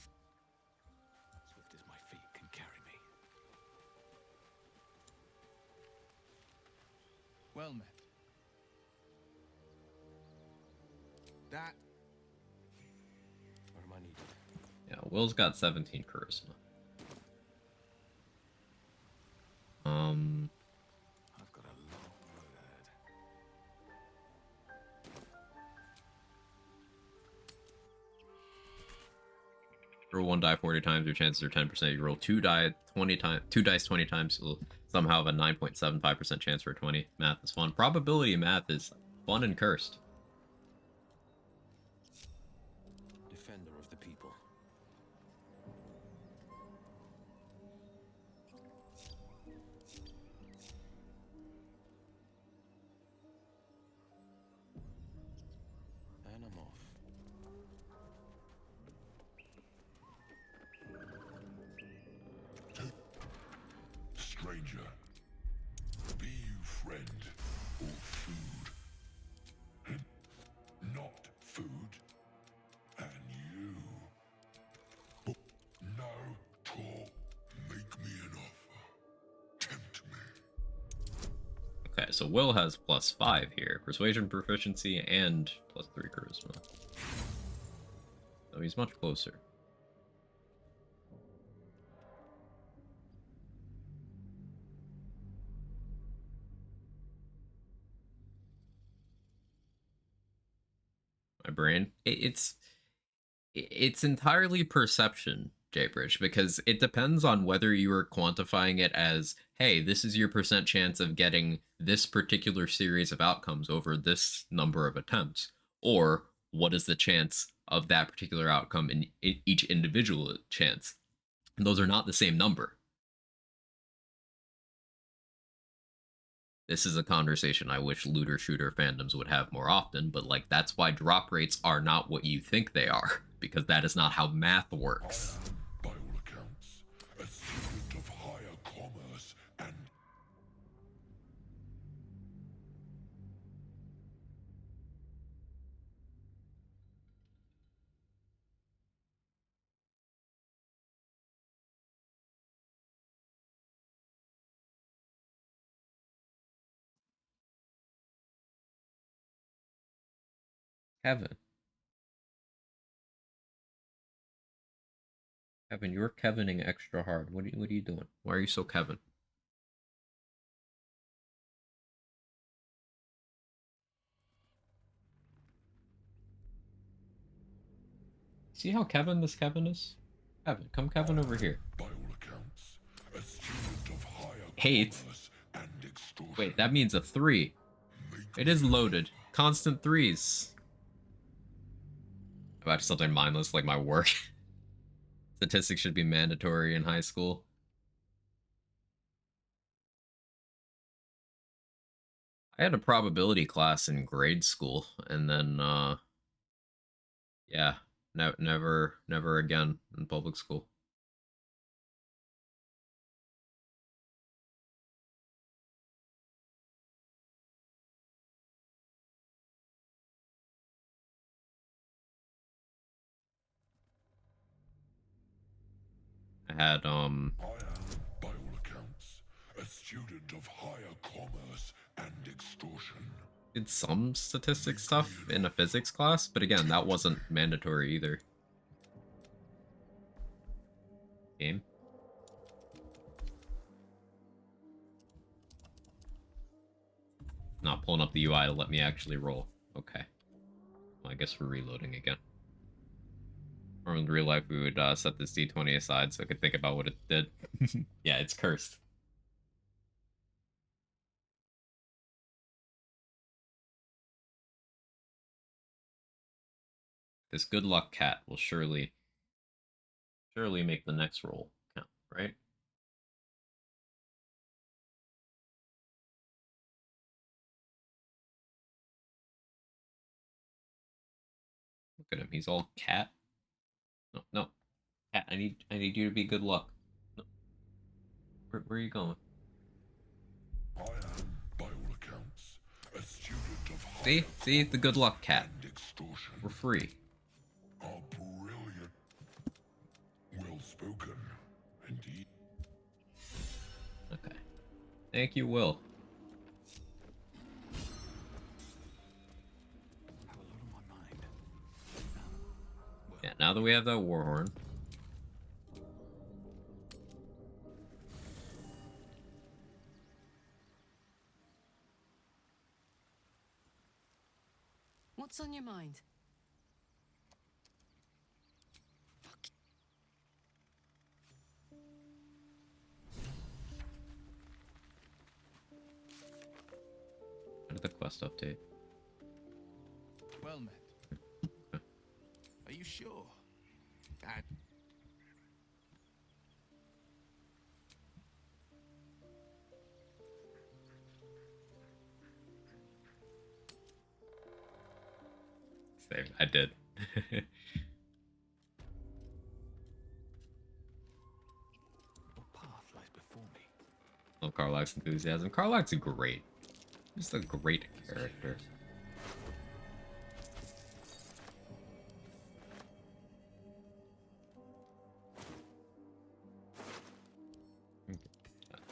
Speaker 4: Swift as my feet can carry me.
Speaker 6: Well met. That.
Speaker 4: What am I needed?
Speaker 1: Yeah, Will's got 17 charisma.
Speaker 4: I've got a long road ahead.
Speaker 1: Roll 1 die 40 times, your chances are 10%. You roll 2 die 20 times, 2 dice 20 times, you'll somehow have a 9.75% chance for a 20. Math is fun. Probability math is fun and cursed.
Speaker 4: Defender of the people. And I'm off.
Speaker 11: Stranger, be you friend or food? Not food. And you. But no talk. Make me an offer. Tempt me.
Speaker 1: Okay, so Will has +5 here. Persuasion, proficiency, and +3 charisma. So he's much closer. My brain. It's entirely perception, Jaybridge, because it depends on whether you are quantifying it as, hey, this is your percent chance of getting this particular series of outcomes over this number of attempts, or what is the chance of that particular outcome in each individual chance. And those are not the same number. This is a conversation I wish looter shooter fandoms would have more often, but like that's why drop rates are not what you think they are, because that is not how math works.
Speaker 11: I am, by all accounts, a student of higher commerce and
Speaker 1: Kevin. Kevin, you're Kevining extra hard. What are you doing? Why are you so Kevin? See how Kevin this Kevin is? Kevin, come Kevin over here.
Speaker 11: By all accounts, a student of higher
Speaker 1: 8.
Speaker 11: commerce and extortion.
Speaker 1: Wait, that means a 3. It is loaded. Constant 3s. About something mindless like my work. Statistics should be mandatory in high school. I had a probability class in grade school, and then, yeah, never again in public school. I had,
Speaker 11: I am, by all accounts, a student of higher commerce and extortion.
Speaker 1: did some statistics stuff in a physics class, but again, that wasn't mandatory either. Game. Not pulling up the UI to let me actually roll. Okay. Well, I guess we're reloading again. Or in real life, we would set this D20 aside so I could think about what it did. Yeah, it's cursed. This good luck cat will surely make the next roll count, right? Look at him, he's all cat. No, cat. I need you to be good luck. No. Where are you going?
Speaker 11: I am, by all accounts, a student of
Speaker 1: See the good luck cat.
Speaker 11: and extortion.
Speaker 1: We're free.
Speaker 11: A brilliant, well-spoken, indeed.
Speaker 1: Okay. Thank you, Will.
Speaker 4: Have a lot on my mind.
Speaker 1: Yeah, now that we have that war horn.
Speaker 2: What's on your mind?
Speaker 1: How did the quest update?
Speaker 6: Well met. Are you sure?
Speaker 1: Same. I did.
Speaker 4: What path lies before me?
Speaker 1: Love Karlach's enthusiasm. Karlach's great. Just a great character.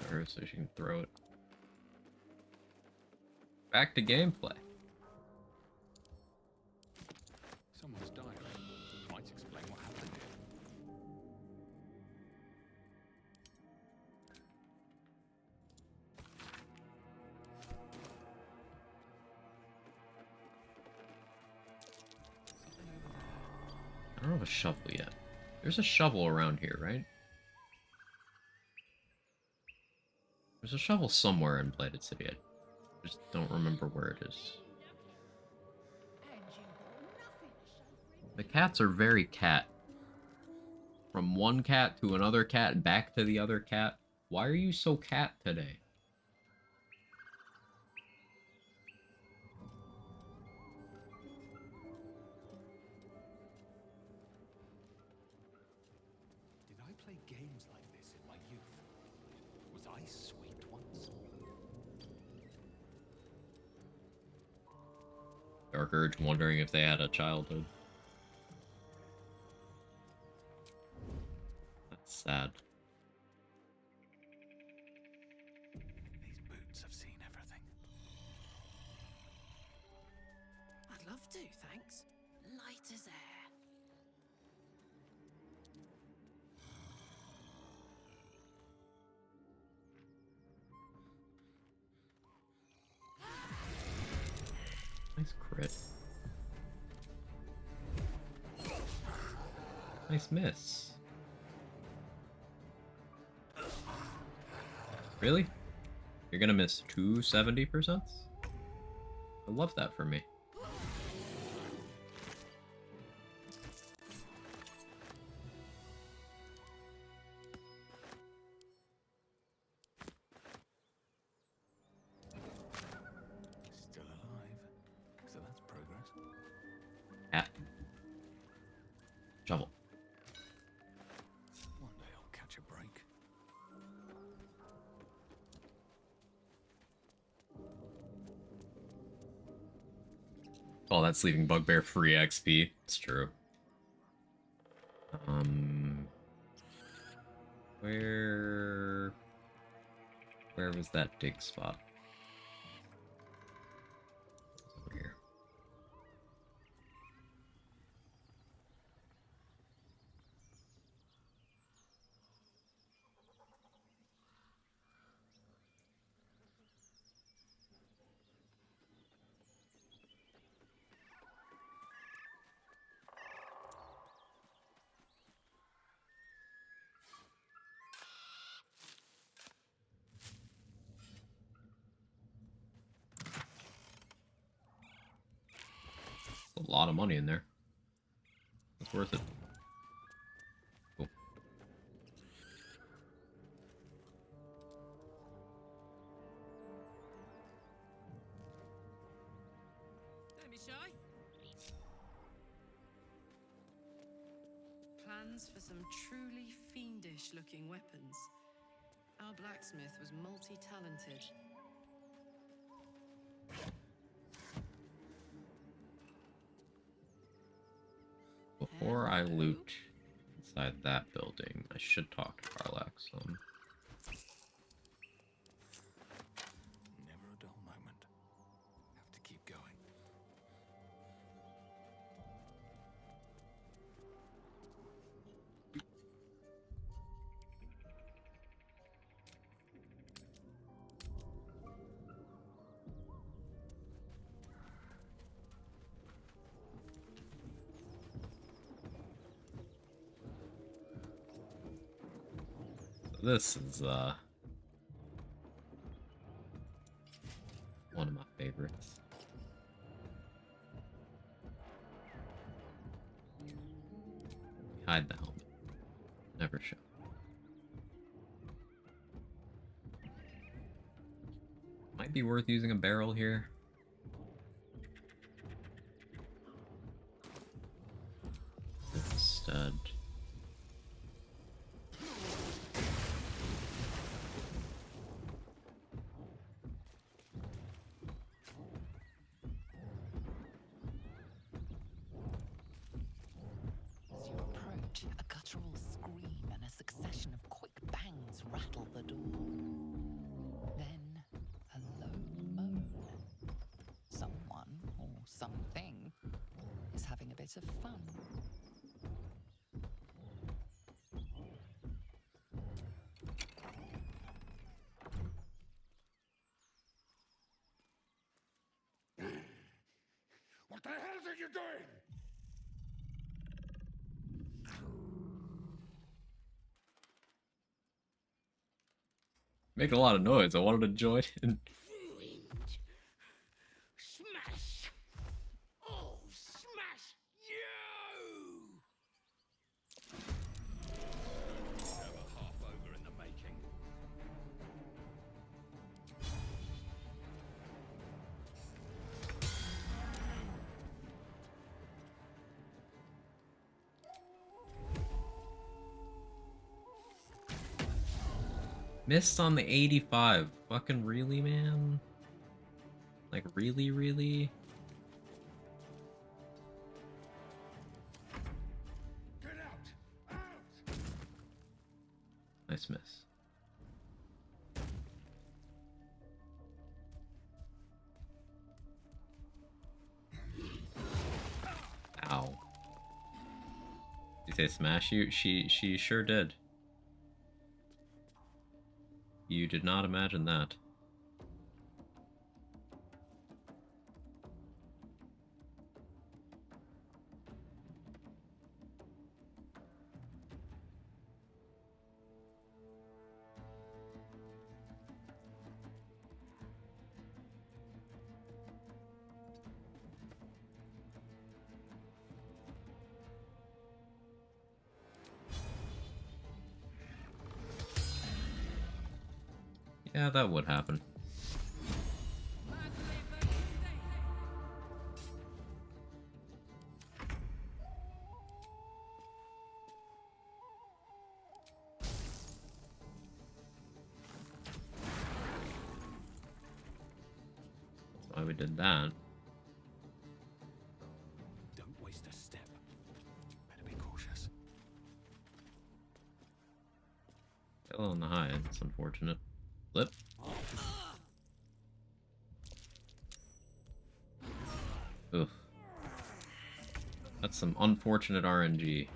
Speaker 1: Her so she can throw it. Back to gameplay.
Speaker 4: Someone's diary. Might explain what happened here.
Speaker 1: I don't have a shovel yet. There's a shovel around here, right? There's a shovel somewhere in Blighted City. I just don't remember where it is. The cats are very cat. From one cat to another cat, back to the other cat. Why are you so cat today?
Speaker 4: Did I play games like this in my youth? Was I sweet once?
Speaker 1: Dark Urge wondering if they had a childhood. That's sad.
Speaker 4: These boots have seen everything.
Speaker 2: I'd love to, thanks. Light as air.
Speaker 1: crit. Nice miss. Really? You're gonna miss 270%? I love that for me.
Speaker 4: Still alive. So that's progress.
Speaker 1: Yeah. Shovel.
Speaker 4: One day I'll catch a break.
Speaker 1: Oh, that's leaving Bugbear free XP. It's true. Where was that dig spot? Over here. A lot of money in there. It's worth it. Cool.
Speaker 2: Don't be shy. Plans for some truly fiendish-looking weapons. Our blacksmith was multi-talented.
Speaker 1: Before I loot inside that building, I should talk to Karlak some.
Speaker 4: Never a dull moment. Have to keep going.
Speaker 1: This is one of my favorites. Hide the helmet. Never show. Might be worth using a barrel here. Instead.
Speaker 3: As you approach, a guttural scream and a succession of quick bangs rattle the door. Then, a low moan. Someone, or something, is having a bit of fun.
Speaker 11: What the hell are you doing?
Speaker 1: Making a lot of noise. I wanted to join in.
Speaker 9: Ruined. Smash. Oh, smash you!
Speaker 11: Never half over in the making.
Speaker 1: Missed on the 85. Fucking really, man? Like, really, really?
Speaker 11: Get out! Out!
Speaker 1: Nice miss. Ow. Did you say smash you? She sure did. You did not imagine that. Yeah, that would happen. That's why we did that.
Speaker 4: Don't waste a step. Better be cautious.
Speaker 1: Still on the high end. It's unfortunate. Flip. Oof. That's some unfortunate RNG.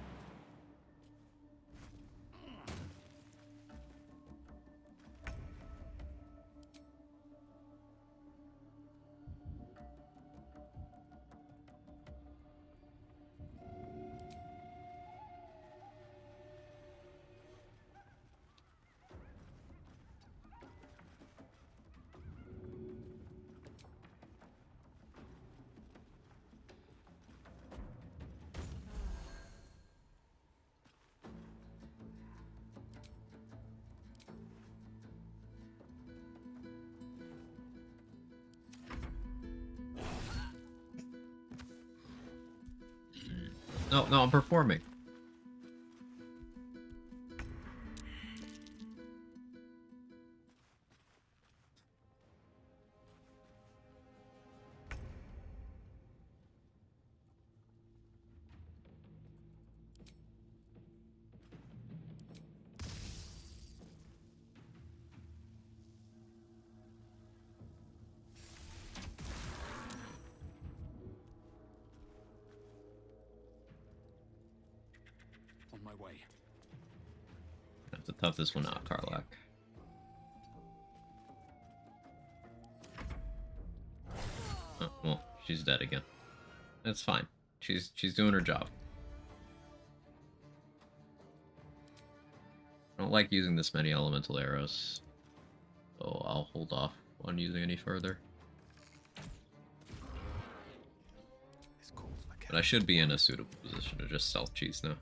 Speaker 1: No, no, I'm performing.
Speaker 4: On my way.
Speaker 1: I have to tough this one out, Karlak. Oh, well, she's dead again. That's fine. She's doing her job. I don't like using this many elemental arrows, so I'll hold off on using any further. But I should be in a suitable position to just stealth cheese now.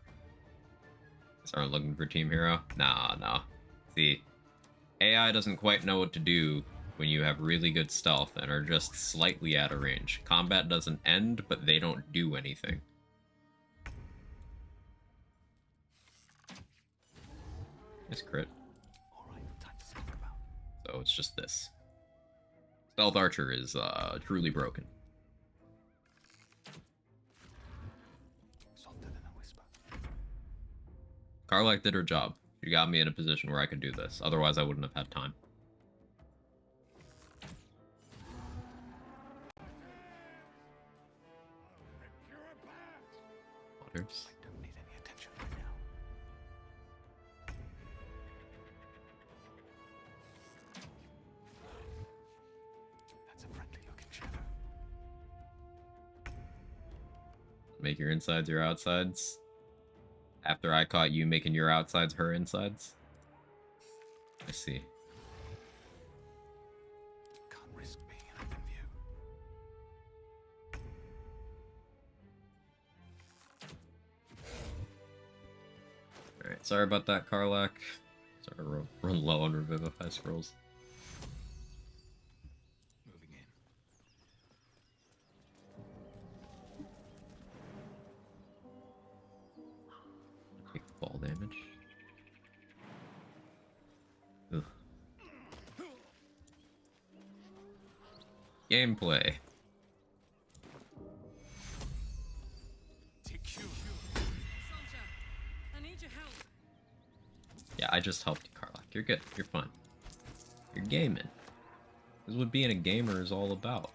Speaker 1: Aren't looking for team hero? Nah. See, AI doesn't quite know what to do when you have really good stealth and are just slightly out of range. Combat doesn't end, but they don't do anything. Nice crit. So it's just this. Stealth Archer is truly broken. Karlak did her job. She got me in a position where I could do this. Otherwise, I wouldn't have had time. Waters.
Speaker 4: I don't need any attention right now. That's a friendly looking shadow.
Speaker 1: Make your insides your outsides. After I caught you making your outsides her insides? I see.
Speaker 4: Can't risk being in open view.
Speaker 1: Alright, sorry about that, Karlak. Sorry to run low on Revivify scrolls.
Speaker 4: Moving in.
Speaker 1: Take the fall damage. Ugh. Gameplay. Yeah, I just helped you, Karlak. You're good. You're fine. You're gaming. This is what being a gamer is all about.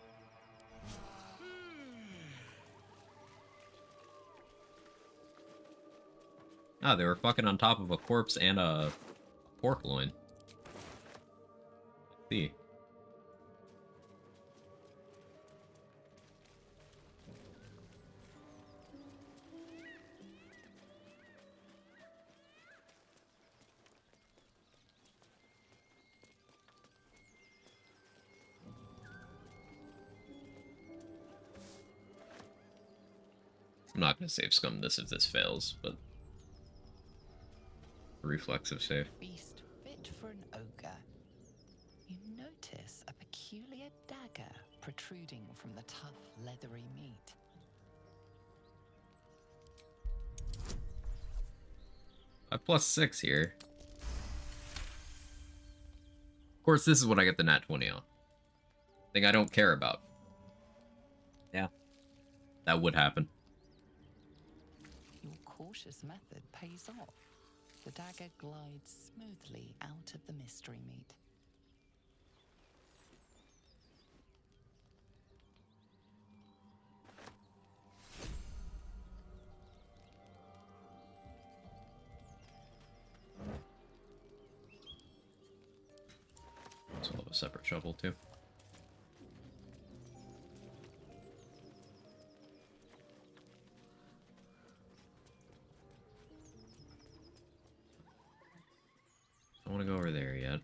Speaker 1: Ah, they were fucking on top of a corpse and a pork loin. Let's see. I'm not gonna save scum this if this fails, but reflexive save.
Speaker 3: Feast fit for an ogre. notice a peculiar dagger protruding from the tough, leathery meat.
Speaker 1: I +6 here. Of course, this is what I get the nat 20 on. Thing I don't care about. Yeah. That would happen.
Speaker 3: Your cautious method pays off. The dagger glides smoothly out of the mystery meat.
Speaker 1: So I'll have a separate shovel too. I don't want to go over there yet.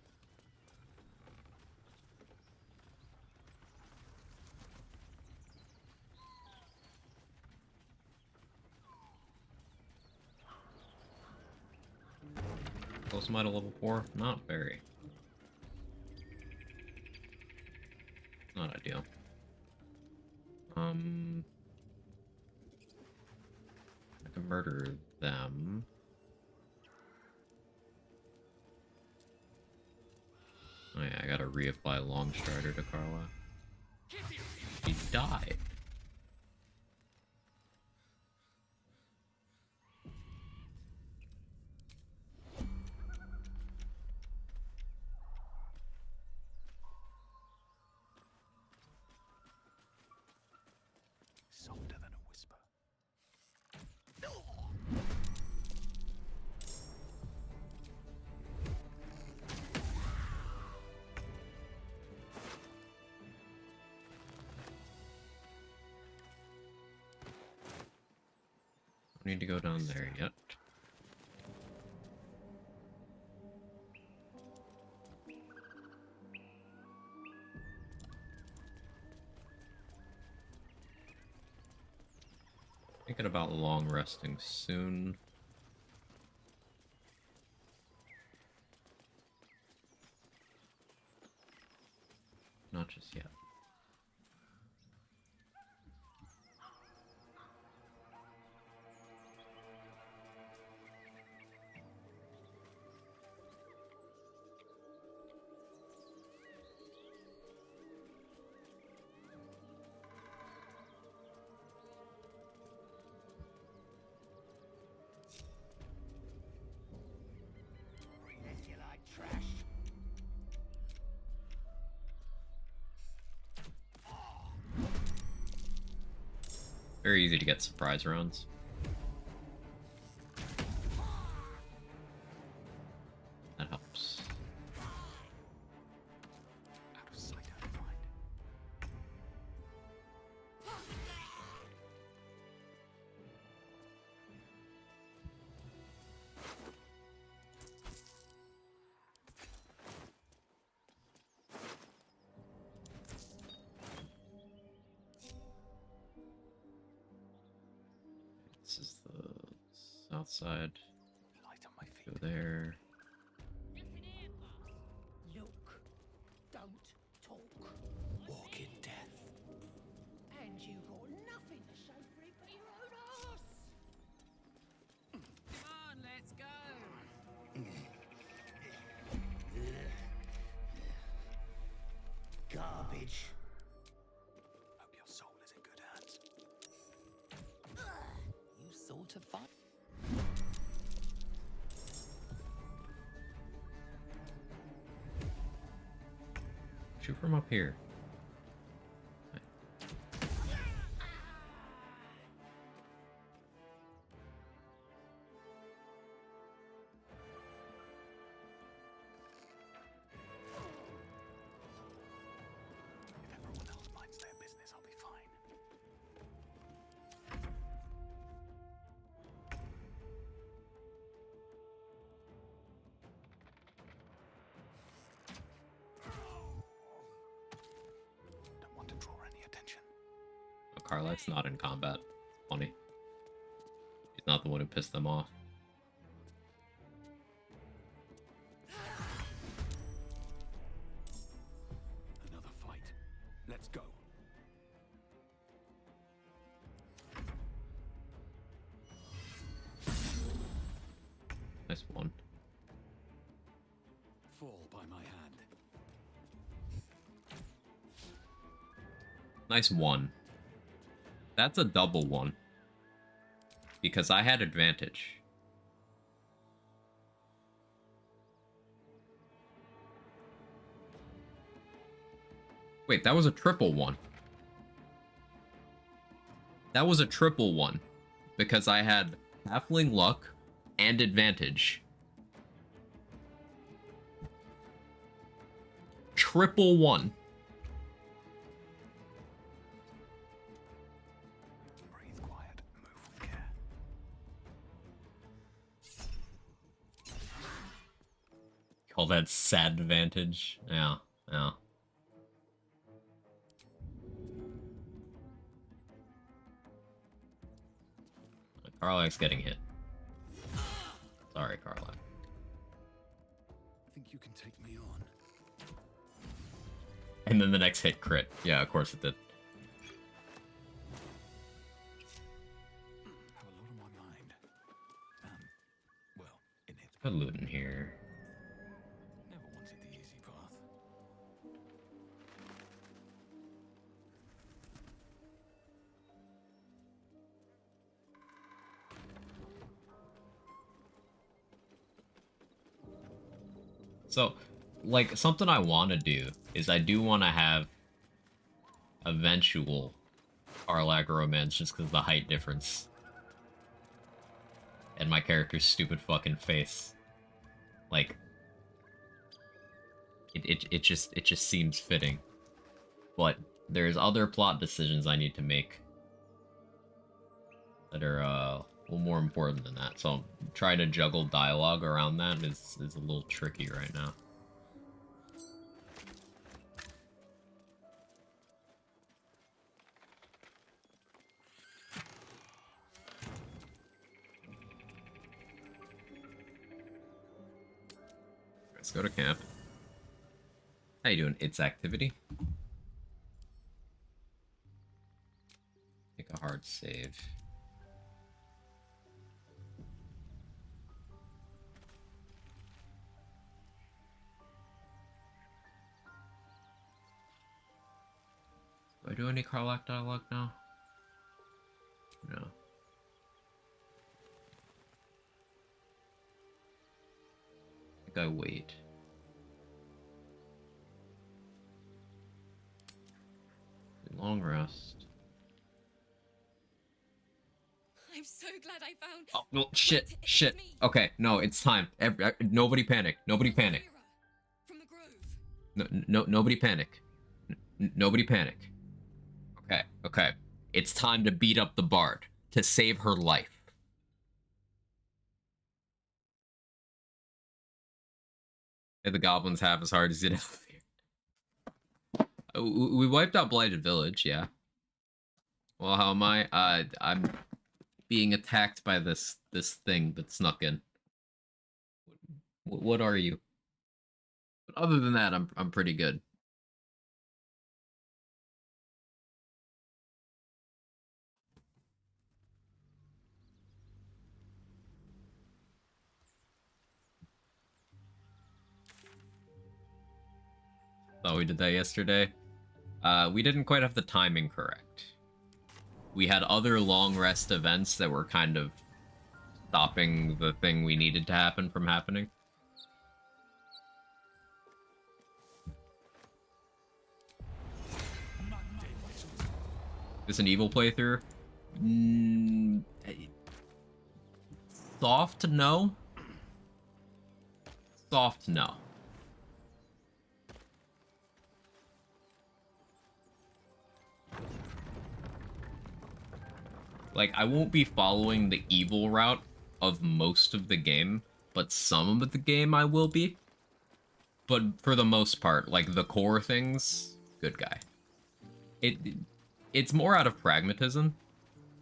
Speaker 1: Close am I to level 4? Not very. Not ideal. I can murder them. Oh yeah, I gotta reapply Longstrider to Carla. She died.
Speaker 4: Softer than a whisper.
Speaker 1: Don't need to go down there yet. Thinking about long resting soon. Not just yet.
Speaker 10: You like trash?
Speaker 1: Very easy to get surprise rounds. That helps.
Speaker 4: Out of sight, out of mind.
Speaker 1: This is the south side.
Speaker 4: Light on my feet.
Speaker 1: Go there.
Speaker 9: Look, don't talk.
Speaker 10: Walk in death.
Speaker 9: And you got nothing to show for it but your own arse. Come on, let's go.
Speaker 10: Garbage.
Speaker 4: Hope your soul is in good hands.
Speaker 3: You sort of find.
Speaker 1: Shoot from up here.
Speaker 4: If everyone else minds their business, I'll be fine. Don't want to draw any attention.
Speaker 1: Oh, Carlite's not in combat. Funny. He's not the one who pissed them off.
Speaker 4: Let's go.
Speaker 1: Nice one.
Speaker 4: Fall by my hand.
Speaker 1: Nice one. That's a double one. Because I had advantage. Wait, that was a triple one. That was a triple one. Because I had halfling luck and advantage. Triple one.
Speaker 4: Breathe quiet, move with care.
Speaker 1: Call that sad advantage. Yeah, yeah. Karlak's getting hit. Sorry, Karlak.
Speaker 4: Think you can take me on?
Speaker 1: And then the next hit crit. Yeah, of course it did.
Speaker 4: Have a lot on my mind. Well, in it.
Speaker 1: Good loot in here.
Speaker 4: Never wanted the easy path.
Speaker 1: So, like, something I want to do is I do want to have eventual Karlak romance just because of the height difference. And my character's stupid fucking face. Like, it just seems fitting. But there's other plot decisions I need to make that are a little more important than that. So trying to juggle dialogue around that is a little tricky right now. Let's go to camp. How you doing? It's activity. Make a hard save. Do I do any Karlak dialogue now? No. I think I wait. Long rest.
Speaker 2: I'm so glad I found.
Speaker 1: Oh, no, shit, shit. Okay, no, it's time. Nobody panic. Nobody panic.
Speaker 2: From the grove.
Speaker 1: Nobody panic. Nobody panic. Okay, okay. It's time to beat up the bard to save her life. The goblins half as hard as it out here. We wiped out Blighted Village, yeah. Well, how am I? I'm being attacked by this thing that snuck in. What are you? But other than that, I'm pretty good. Thought we did that yesterday. We didn't quite have the timing correct. We had other long rest events that were kind of stopping the thing we needed to happen from happening. This an evil playthrough? Soft no. Soft no. Like, I won't be following the evil route of most of the game, but some of the game I will be. But for the most part, like, the core things, good guy. It's more out of pragmatism,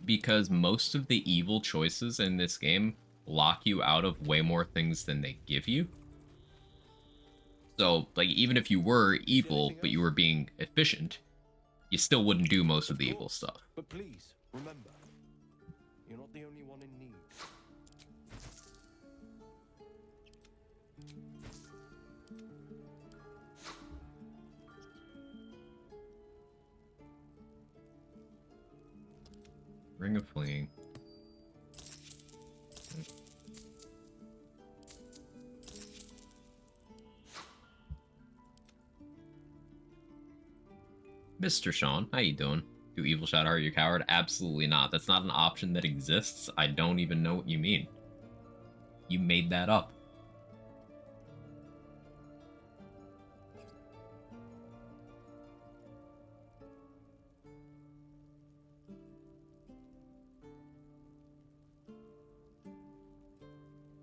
Speaker 1: because most of the evil choices in this game lock you out of way more things than they give you. So, like, even if you were evil, but you were being efficient, you still wouldn't do most of the evil stuff.
Speaker 7: But please, remember, you're not the only one in need.
Speaker 1: Ring of Fleeing. Mr. Sean, how you doing? Do evil shout are you coward? Absolutely not. That's not an option that exists. I don't even know what you mean. You made that up.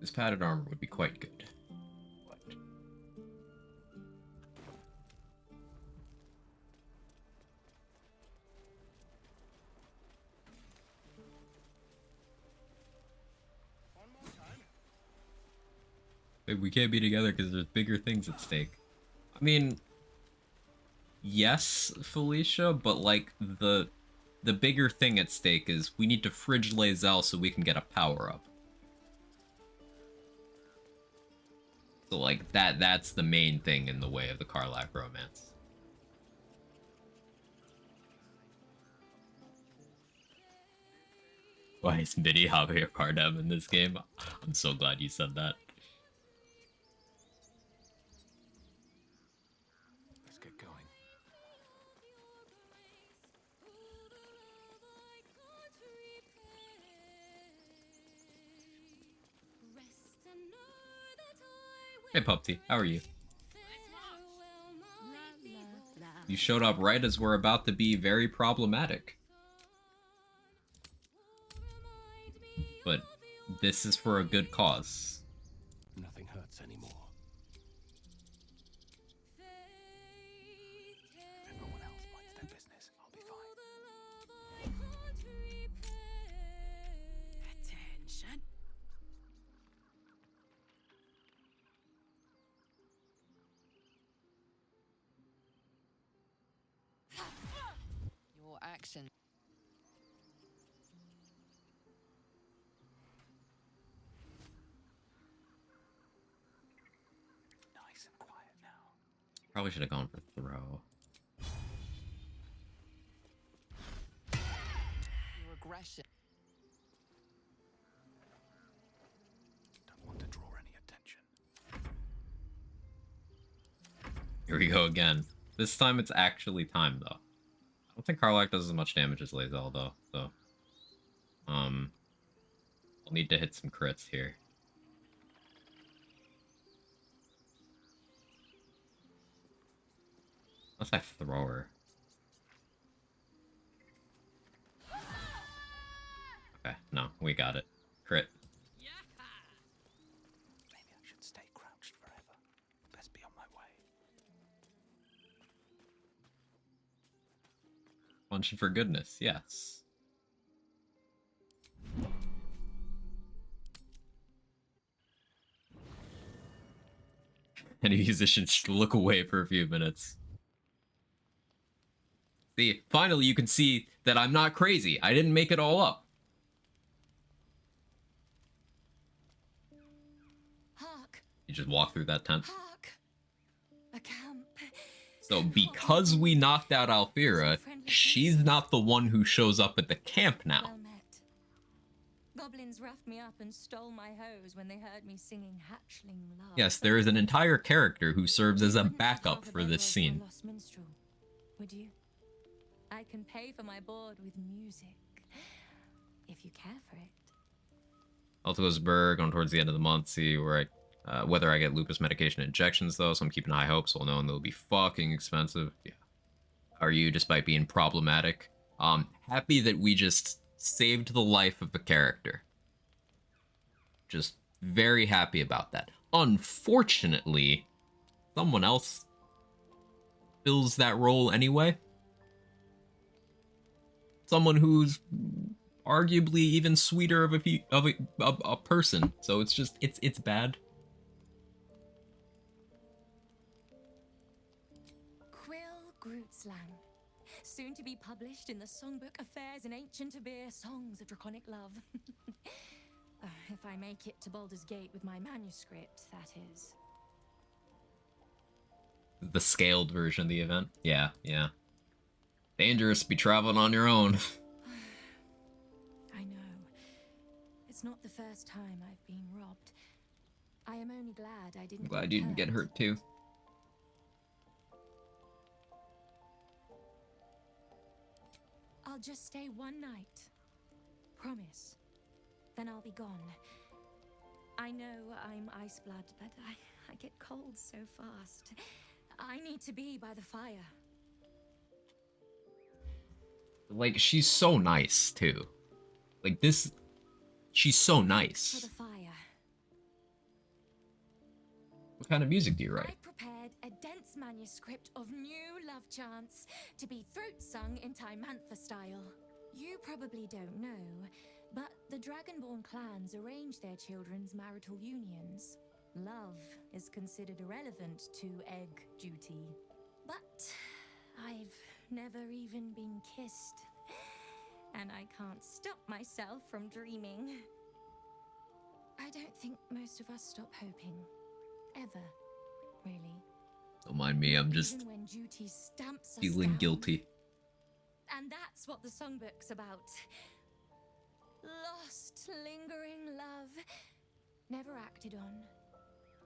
Speaker 1: This padded armor would be quite good. We can't be together because there's bigger things at stake. I mean, yes, Felicia, but like the bigger thing at stake is we need to fridge Lae'zel so we can get a power up. So like that's the main thing in the way of the Karlach romance. Why is Midi Javier Bardem in this game? I'm so glad you said that.
Speaker 4: Let's get going.
Speaker 1: Hey Pupty, how are you? You showed up right as we're about to be very problematic. But this is for a good cause.
Speaker 7: Nothing hurts anymore.
Speaker 4: If everyone else minds their business, I'll be fine.
Speaker 3: Attention. Your action.
Speaker 4: Nice and quiet now.
Speaker 1: Probably should have gone for throw.
Speaker 3: Your aggression.
Speaker 4: Don't want to draw any attention.
Speaker 1: Here we go again. This time it's actually time though. I don't think Karlach does as much damage as Lae'zel though, so I'll need to hit some crits here. Unless I throw her. Okay, no, we got it. Crit.
Speaker 4: Maybe I should stay crouched forever. Best be on my way.
Speaker 1: Punching for goodness, yes. Any musicians should look away for a few minutes. See, finally you can see that I'm not crazy. I didn't make it all up.
Speaker 12: Hark!
Speaker 1: You just walk through that tent.
Speaker 12: Hark! A camp.
Speaker 1: So because we knocked out Alfira, she's not the one who shows up at the camp now.
Speaker 12: Well met. Goblins roughed me up and stole my hose when they heard me singing hatchling love.
Speaker 1: Yes, there is an entire character who serves as a
Speaker 12: Wouldn't have
Speaker 1: backup
Speaker 12: half a
Speaker 1: for this
Speaker 12: bedroll
Speaker 1: scene.
Speaker 12: a lost minstrel, would you? I can pay for my board with music, if you care for it.
Speaker 1: Altusberg on towards the end of the month. See where whether I get lupus medication injections though, so I'm keeping high hopes while knowing they'll be fucking expensive. Yeah. Are you, despite being problematic? Happy that we just saved the life of a character. Just very happy about that. Unfortunately, someone else fills that role anyway. Someone who's arguably even sweeter of a person. So it's just it's bad.
Speaker 12: Quill Grootslang. soon to be published in the songbook Affairs in Ancient Abir, Songs of Draconic Love. If I make it to Baldur's Gate with my manuscript, that is.
Speaker 1: The scaled version of the event. Yeah, yeah. Dangerous to be traveling on your own.
Speaker 12: I know. It's not the first time I've been robbed. I am only glad I didn't.
Speaker 1: I'm glad you didn't get hurt too.
Speaker 12: I'll just stay one night. Promise. Then I'll be gone. I know I'm ice blood, but I get cold so fast. I need to be by the fire.
Speaker 1: Like, she's so nice too. Like this, she's so nice.
Speaker 12: For the fire.
Speaker 1: What kind of music do you write?
Speaker 12: I prepared a dense manuscript of new love chants to be throat sung in Timantha style. You probably don't know, but the Dragonborn clans arrange their children's marital unions. Love is considered irrelevant to egg duty. But I've never even been kissed. And I can't stop myself from dreaming. I don't think most of us stop hoping. Ever. Really.
Speaker 1: Don't mind me, I'm just
Speaker 12: Even when duty stamps us
Speaker 1: feeling
Speaker 12: down.
Speaker 1: guilty.
Speaker 12: And that's what the songbook's about. Lost, lingering love. Never acted on.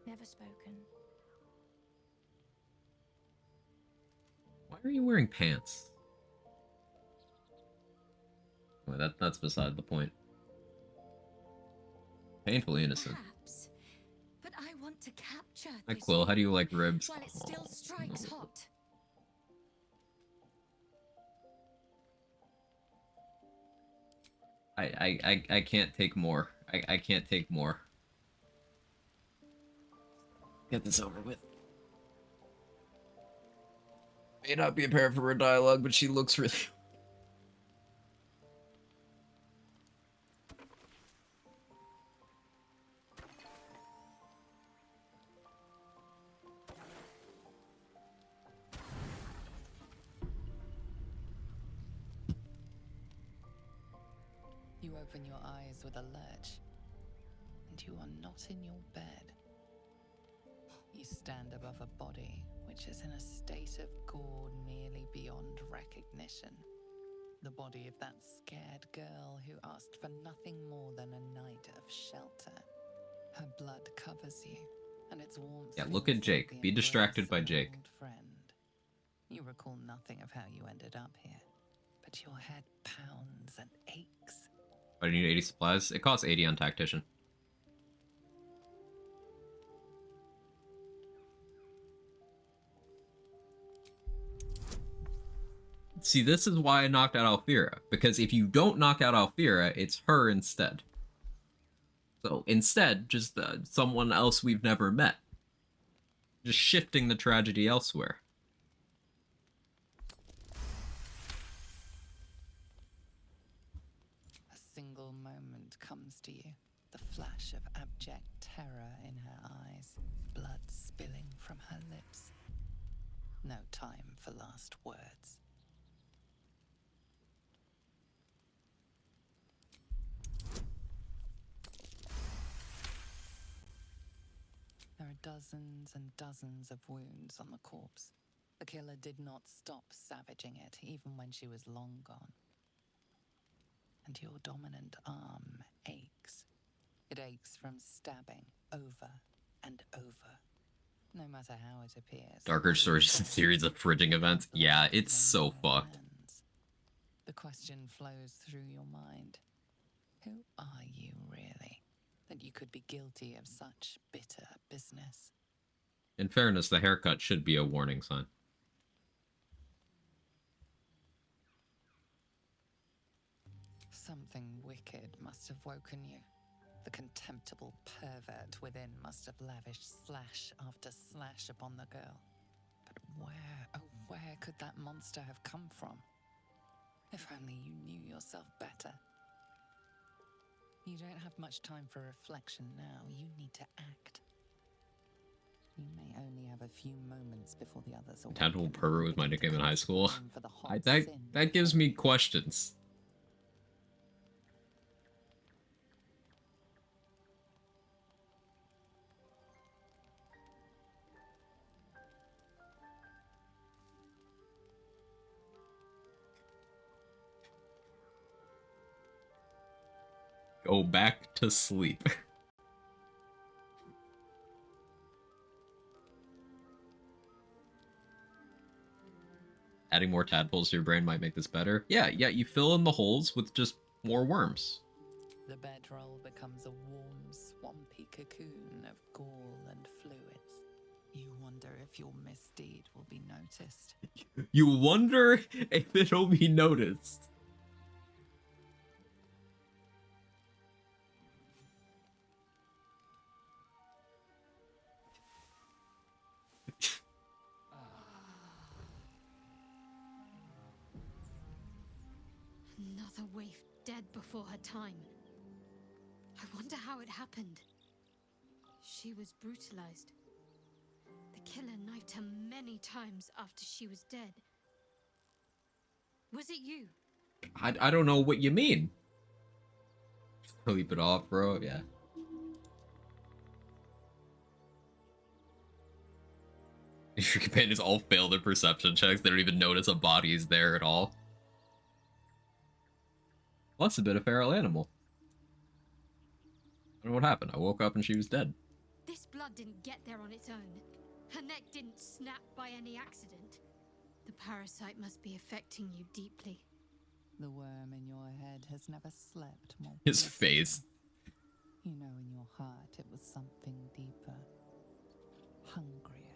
Speaker 12: Never spoken.
Speaker 1: Why are you wearing pants? Well, that's beside the point. Painfully innocent.
Speaker 12: Perhaps. But I want to capture
Speaker 1: Hi
Speaker 12: this
Speaker 1: Quill, how do you like ribs?
Speaker 12: while it still
Speaker 1: Oh,
Speaker 12: strikes
Speaker 1: no.
Speaker 12: hot.
Speaker 1: I can't take more. I can't take more. Get this over with. May not be apparent from her dialogue, but she looks really...
Speaker 3: You open your eyes with a lurch, and you are not in your bed. You stand above a body which is in a state of gore nearly beyond recognition. The body of that scared girl who asked for nothing more than a night of shelter. Her blood covers you, and its warmth.
Speaker 1: Yeah, look
Speaker 3: feels
Speaker 1: at Jake.
Speaker 3: like the
Speaker 1: Be distracted
Speaker 3: embrace
Speaker 1: by
Speaker 3: of an
Speaker 1: Jake.
Speaker 3: old friend. You recall nothing of how you ended up here, but your head pounds and aches.
Speaker 1: I need 80 supplies. It costs 80 on Tactician. See, this is why I knocked out Alfira. Because if you don't knock out Alfira, it's her instead. So instead, just someone else we've never met. Just shifting the tragedy elsewhere.
Speaker 3: A single moment comes to you, the flash of abject terror in her eyes, blood spilling from her lips. No time for last words. There are dozens and dozens of wounds on the corpse. The killer did not stop savaging it, even when she was long gone. And your dominant arm aches. It aches from stabbing over and over. No matter how it appears.
Speaker 1: Darker Stories series of fridging events. Yeah, it's so fucked.
Speaker 3: The question flows through your mind. Who are you really, that you could be guilty of such bitter business?
Speaker 1: In fairness, the haircut should be a warning sign.
Speaker 3: Something wicked must have woken you. The contemptible pervert within must have lavished slash after slash upon the girl. But where, oh where could that monster have come from? If only you knew yourself better. You don't have much time for reflection now. You need to act. You may only have a few moments before the others awaken.
Speaker 1: Tadpole Pervert was my nickname in high school.
Speaker 3: For the hot
Speaker 1: That
Speaker 3: sin.
Speaker 1: gives me questions. Go back to sleep. Adding more tadpoles to your brain might make this better. Yeah, you fill in the holes with just more worms.
Speaker 3: The bedroll becomes a warm, swampy cocoon of gall and fluids. You wonder if your misdeed will be noticed.
Speaker 1: You wonder if it'll be noticed.
Speaker 12: Another waif dead before her time. I wonder how it happened. She was brutalized. The killer knifed her many times after she was dead. Was it you?
Speaker 1: I don't know what you mean. Sleep it off, bro. Yeah. If your companions all fail their perception checks, they don't even notice a body is there at all. Plus a bit of feral animal. I don't know what happened. I woke up and she was dead.
Speaker 12: This blood didn't get there on its own. Her neck didn't snap by any accident. The parasite must be affecting you deeply.
Speaker 3: The worm in your head has never slept more.
Speaker 1: His face.
Speaker 3: You know in your heart it was something deeper. Hungrier.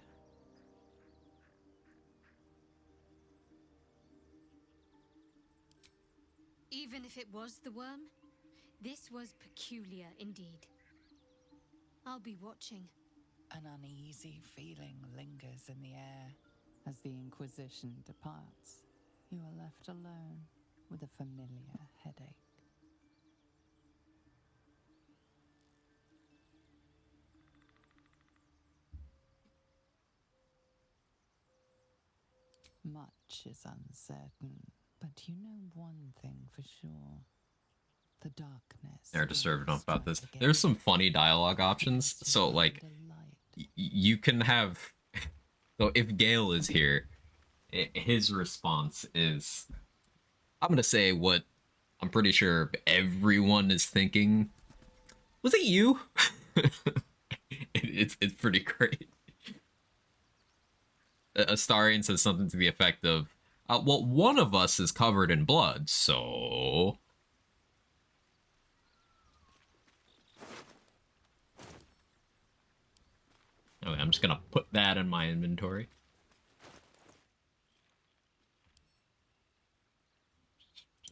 Speaker 12: Even if it was the worm, this was peculiar indeed. I'll be watching.
Speaker 3: An uneasy feeling lingers in the air. As the Inquisition departs, you are left alone with a familiar headache. Much is uncertain, but you know one thing for sure. The darkness.
Speaker 1: They're disturbed enough about this. There's some funny dialogue options. So, like, you can have... So, if Gale is here, his response is... I'm gonna say what I'm pretty sure everyone is thinking. Was it you? It's pretty great. Astarion says something to the effect of, well, one of us is covered in blood, so... Okay, I'm just gonna put that in my inventory.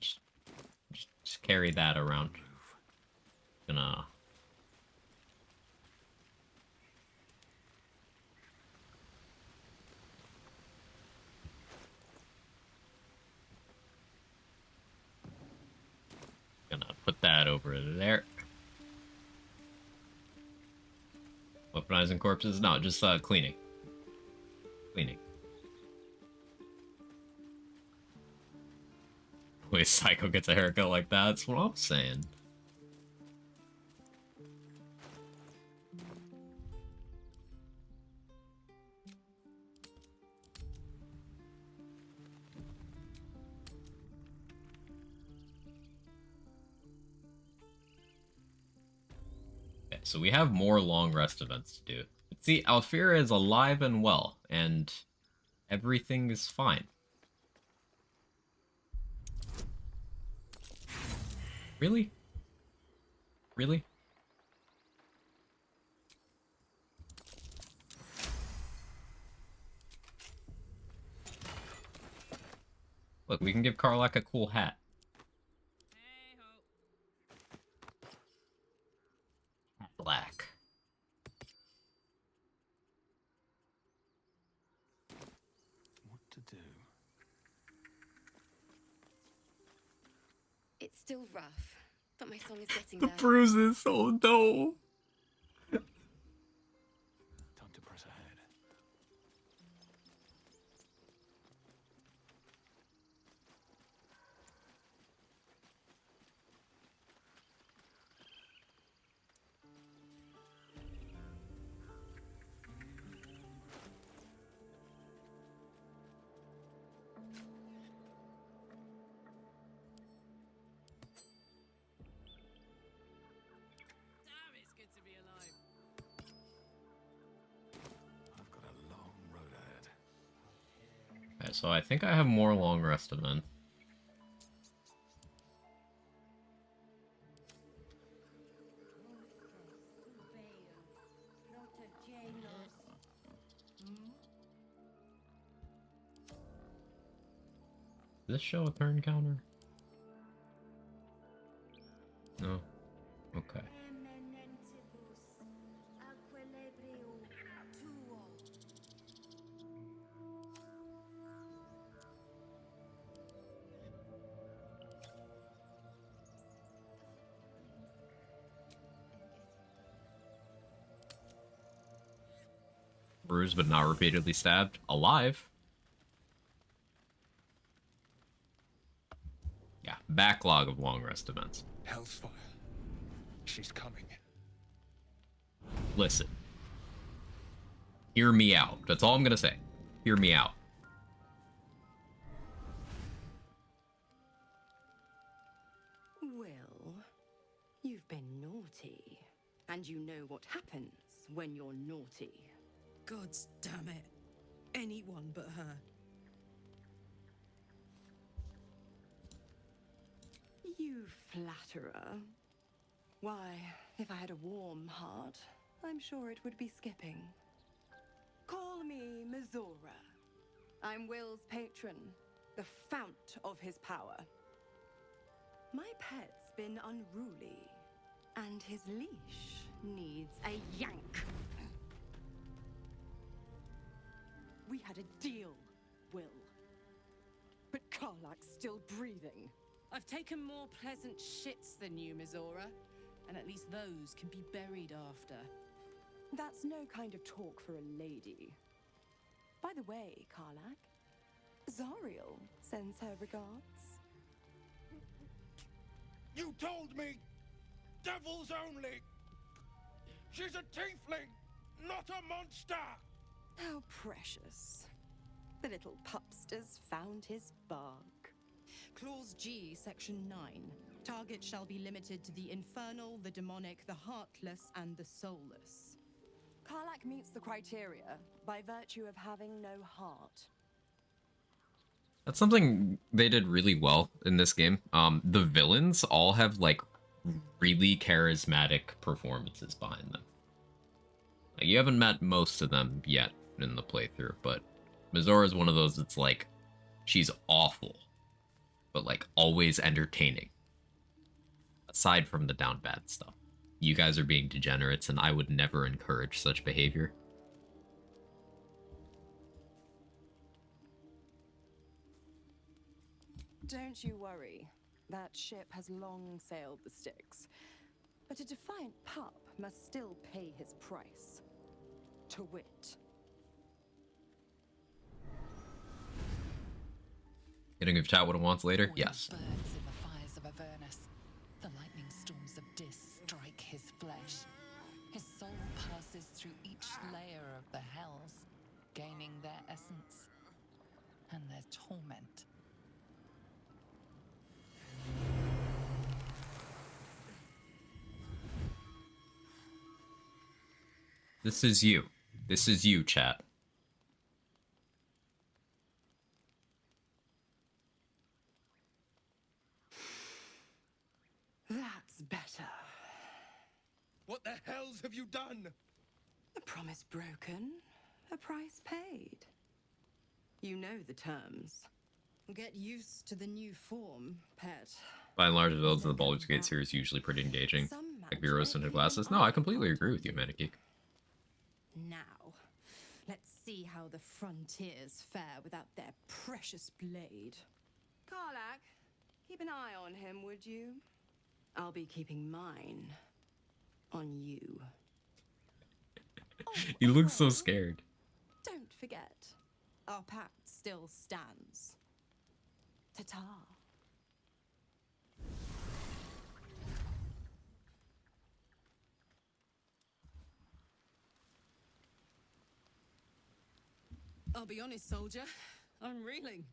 Speaker 1: Just carry that around. Gonna... Gonna put that over there. Weaponizing corpses? No, just cleaning. Cleaning. Wait, Psycho gets a haircut like that? That's what I'm saying. So we have more long rest events to do. But see, Alfira is alive and well, and everything is fine. Really? Really? Look, we can give Karlak a cool hat. Black.
Speaker 4: What to do?
Speaker 13: It's still rough, but my song is getting
Speaker 1: The
Speaker 13: there.
Speaker 1: bruises, oh no.
Speaker 4: Time to press ahead.
Speaker 1: Alright, so I think I have more long rest events. Does this show a turn counter? No. Okay. Bruised but not repeatedly stabbed. Alive. Yeah, backlog of long rest events.
Speaker 6: Hellfire. She's coming.
Speaker 1: Listen. Hear me out. That's all I'm gonna say. Hear me out.
Speaker 14: Will, you've been naughty. And you know what happens when you're naughty.
Speaker 2: Gods damn it. Anyone but her.
Speaker 14: You flatterer. Why, if I had a warm heart, I'm sure it would be skipping. Call me Mizora. I'm Will's patron, the fount of his power. My pet's been unruly, and his leash needs a yank. We had a deal, Will. But Karlak's still breathing.
Speaker 2: I've taken more pleasant shits than you, Mizora. And at least those can be buried after.
Speaker 14: That's no kind of talk for a lady. By the way, Karlak, Zariel sends her regards.
Speaker 11: You told me! Devils only! She's a tiefling, not a monster!
Speaker 14: How precious. The little pupster's found his bark.
Speaker 2: Clause G, Section 9. Target shall be limited to the infernal, the demonic, the heartless, and the soulless.
Speaker 14: Karlak meets the criteria by virtue of having no heart.
Speaker 1: That's something they did really well in this game. The villains all have, like, really charismatic performances behind them. Like, you haven't met most of them yet in the playthrough, but Mizora is one of those that's like, she's awful, but, like, always entertaining. Aside from the down bad stuff. You guys are being degenerates, and I would never encourage such behavior.
Speaker 14: Don't you worry. That ship has long sailed the Styx. But a defiant pup must still pay his price. To wit.
Speaker 1: Getting give chat what it wants later? Yes.
Speaker 3: Burns in the fires of Avernus. The lightning storms of Dis strike his flesh. His soul passes through each layer of the hells, gaining their essence and their torment.
Speaker 1: This is you. This is you, chat.
Speaker 14: That's better.
Speaker 6: What the hells have you done?
Speaker 14: A promise broken, a price paid. You know the terms.
Speaker 2: Get used to the new form, pet.
Speaker 1: By and large, the builds of the Baldur's Gate series is usually pretty engaging. Like Heroes Tinted Glasses. No, I completely agree with you, Manigeek.
Speaker 2: Now, let's see how the frontiers fare without their precious blade.
Speaker 14: Karlak, keep an eye on him, would you? I'll be keeping mine on you.
Speaker 1: He looks so scared.
Speaker 2: Don't forget, our pact still stands.
Speaker 14: Ta-ta.
Speaker 2: I'll be honest, soldier. I'm reeling.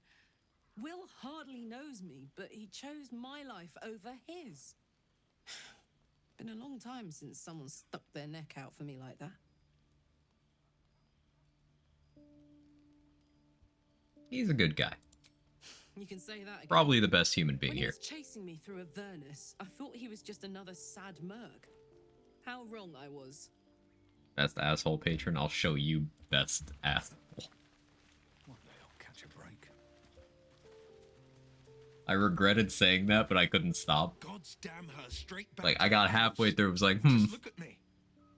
Speaker 2: Will hardly knows me, but he chose my life over his. Been a long time since someone stuck their neck out for me like that.
Speaker 1: He's a good guy.
Speaker 2: You can say that again.
Speaker 1: Probably the best human being
Speaker 2: When he
Speaker 1: here.
Speaker 2: was chasing me through Avernus, I thought he was just another sad merc. How wrong I was.
Speaker 1: Best asshole patron. I'll show you best asshole.
Speaker 4: One day I'll catch a break.
Speaker 1: I regretted saying that, but I couldn't stop.
Speaker 6: God's damn her straight back.
Speaker 1: Like, I got halfway through, it was like,
Speaker 6: Just look at me.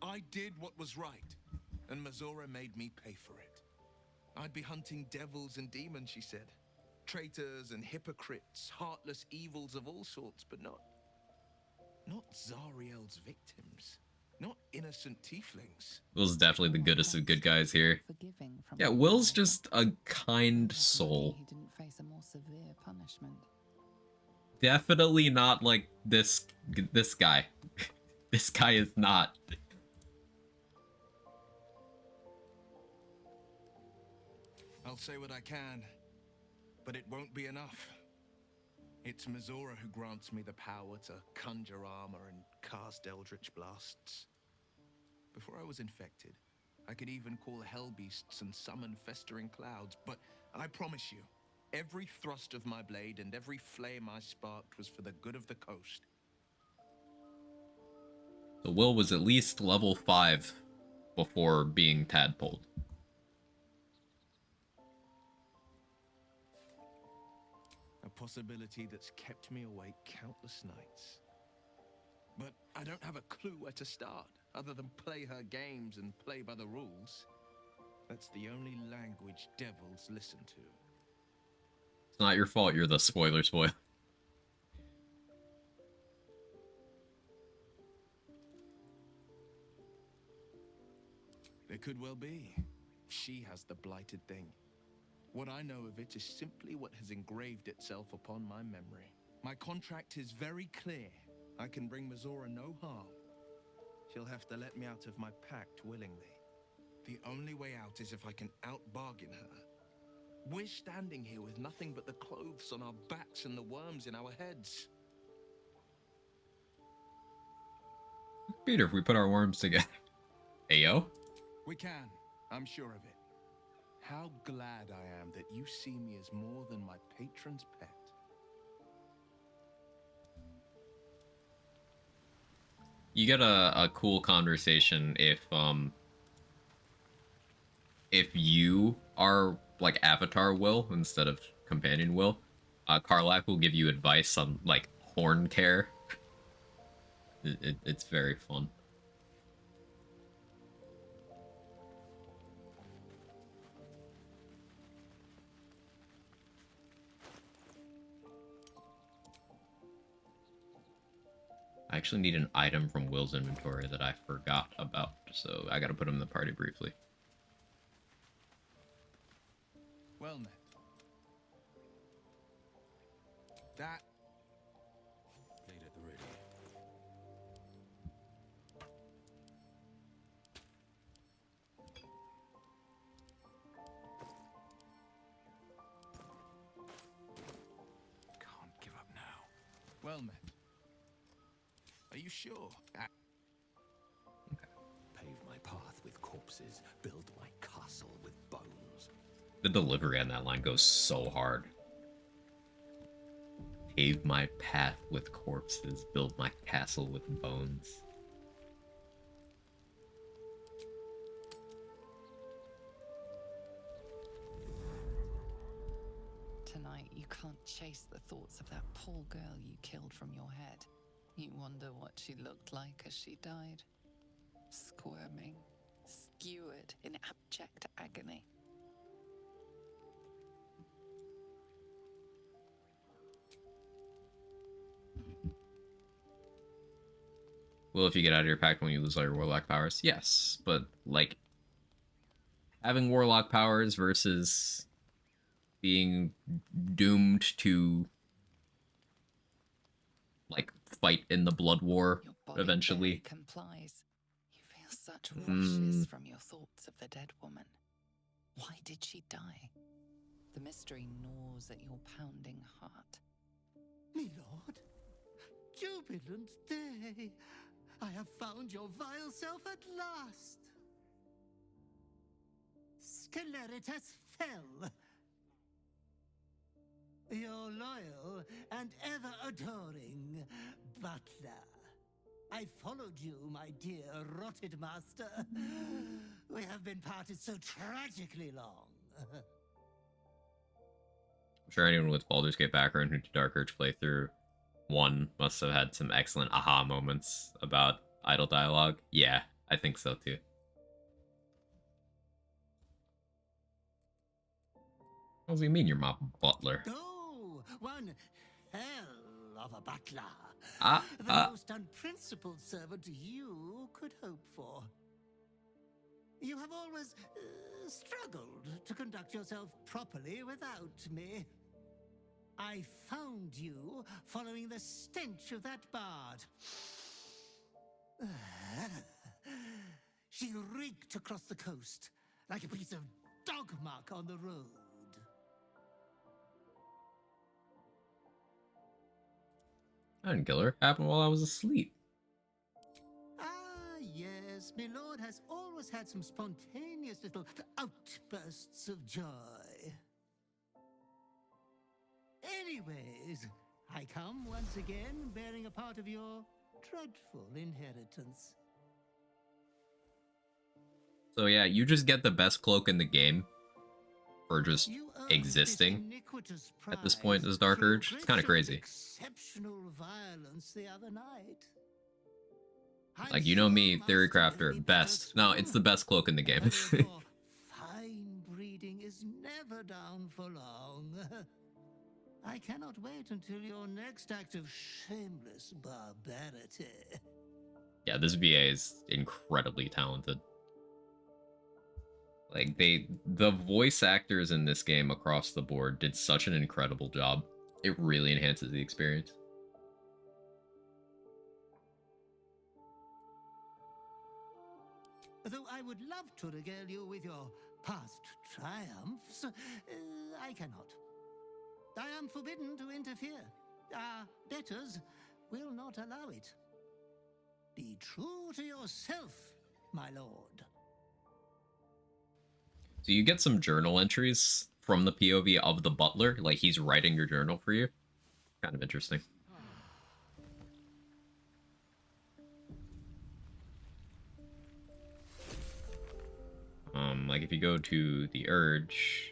Speaker 6: I did what was right, and Mazora made me pay for it. I'd be hunting devils and demons, she said. Traitors and hypocrites, heartless evils of all sorts, but not Zariel's victims. Not innocent tieflings.
Speaker 1: Will's definitely the goodest of good guys here. Yeah, Will's just a kind soul.
Speaker 3: He didn't face a more severe punishment.
Speaker 1: Definitely not like this guy. This guy is not.
Speaker 6: I'll say what I can, but it won't be enough. It's Mazora who grants me the power to conjure armor and cast eldritch blasts. Before I was infected, I could even call hell beasts and summon festering clouds, but I promise you, every thrust of my blade and every flame I sparked was for the good of the coast.
Speaker 1: So Will was at least level 5 before being tadpoled.
Speaker 6: A possibility that's kept me awake countless nights. But I don't have a clue where to start, other than play her games and play by the rules. That's the only language devils listen to.
Speaker 1: It's not your fault you're the spoiler.
Speaker 6: It could well be. She has the blighted thing. What I know of it is simply what has engraved itself upon my memory. My contract is very clear. I can bring Mazora no harm. She'll have to let me out of my pact willingly. The only way out is if I can out-bargain her. We're standing here with nothing but the clothes on our backs and the worms in our heads.
Speaker 1: Peter, if we put our worms together. Ayo?
Speaker 6: We can. I'm sure of it. How glad I am that you see me as more than my patron's pet.
Speaker 1: You get a cool conversation if you are like Avatar Will instead of Companion Will. Karlach will give you advice on like horn care. It's very fun. I actually need an item from Will's inventory that I forgot about, so I gotta put him in the party briefly.
Speaker 6: Well met. That...
Speaker 4: Blade at the ready. Can't give up now.
Speaker 6: Well met. Are you sure?
Speaker 4: Pave my path with corpses, build my castle with bones.
Speaker 1: The delivery on that line goes so hard. Pave my path with corpses, build my castle with bones.
Speaker 3: Tonight, you can't chase the thoughts of that poor girl you killed from your head. You wonder what she looked like as she died. Squirming, skewered in abject agony.
Speaker 1: Well, if you get out of your pact when you lose all your warlock powers, yes, but like having warlock powers versus being doomed to like fight in the blood war eventually.
Speaker 3: Complies. You feel such rushes from your thoughts of the dead woman. Why did she die? The mystery gnaws at your pounding heart.
Speaker 15: Me lord, jubilant day! I have found your vile self at last. Sceleritas fell. Your loyal and ever adoring butler. I followed you, my dear rotted master. We have been parted so tragically long.
Speaker 1: I'm sure anyone with Baldur's Gate background who did Dark Urge playthrough 1 must have had some excellent aha moments about idle dialogue. Yeah, I think so too. What do you mean you're my butler?
Speaker 15: Oh, one hell of a butler. The most unprincipled servant you could hope for. You have always struggled to conduct yourself properly without me. I found you following the stench of that bard. She reeked across the coast like a piece of dog muck on the road.
Speaker 1: I didn't kill her. Happened while I was asleep.
Speaker 15: Ah, yes, my lord has always had some spontaneous little outbursts of joy. Anyways, I come once again bearing a part of your dreadful inheritance.
Speaker 1: So yeah, you just get the best cloak in the game for just existing at this point as Dark Urge. It's kind of crazy.
Speaker 15: Exceptional violence the other night.
Speaker 1: Like, you know me, Theory Crafter, best. No, it's the best cloak in the game.
Speaker 15: Fine breeding is never down for long. I cannot wait until your next act of shameless barbarity.
Speaker 1: Yeah, this VA is incredibly talented. Like, the voice actors in this game across the board did such an incredible job. It really enhances the experience.
Speaker 15: Though I would love to regale you with your past triumphs, I cannot. I am forbidden to interfere. Our betters will not allow it. Be true to yourself, my lord.
Speaker 1: So you get some journal entries from the POV of the butler, like he's writing your journal for you. Kind of interesting. Like if you go to the Urge,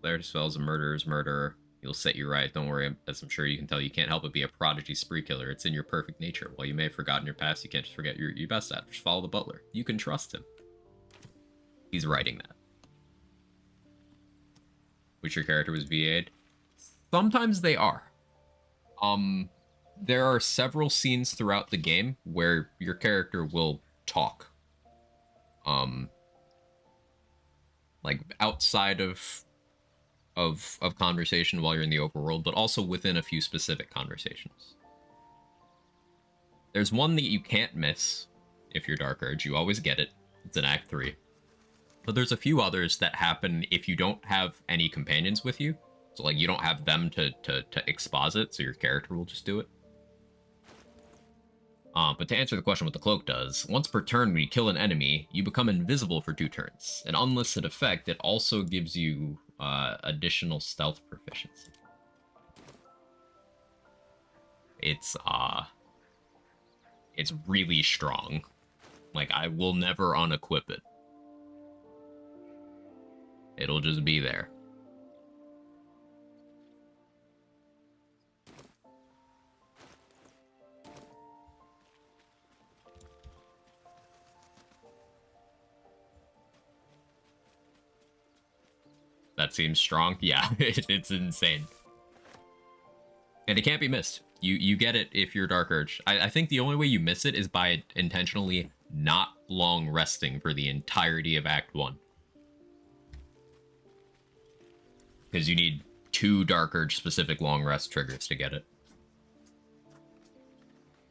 Speaker 1: Blair dispels a murderer's murderer. He'll set you right. Don't worry, as I'm sure you can tell, you can't help but be a prodigy spree killer. It's in your perfect nature. While you may have forgotten your past, you can't just forget your best at. Just follow the butler. You can trust him. He's writing that. Which your character was VA'd? Sometimes they are. There are several scenes throughout the game where your character will talk. Like outside of conversation while you're in the overworld, but also within a few specific conversations. There's one that you can't miss if you're Dark Urge. You always get it. It's in Act 3. But there's a few others that happen if you don't have any companions with you. So like you don't have them to exposit, so your character will just do it. But to answer the question what the cloak does, once per turn when you kill an enemy, you become invisible for 2 turns. An unlisted effect, it also gives you additional stealth proficiency. It's really strong. Like, I will never unequip it. It'll just be there. That seems strong. Yeah, it's insane. And it can't be missed. You get it if you're Dark Urge. I think the only way you miss it is by intentionally not long resting for the entirety of Act 1. Because you need 2 Dark Urge specific long rest triggers to get it.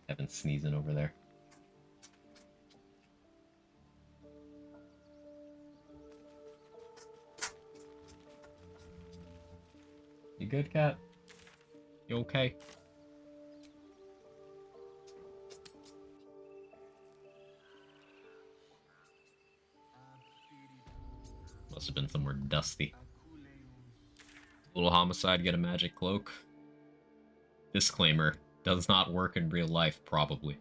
Speaker 1: Evan's sneezing over there. You good, cat? You okay? Must have been somewhere dusty. Little homicide, get a magic cloak. Disclaimer, does not work in real life, probably.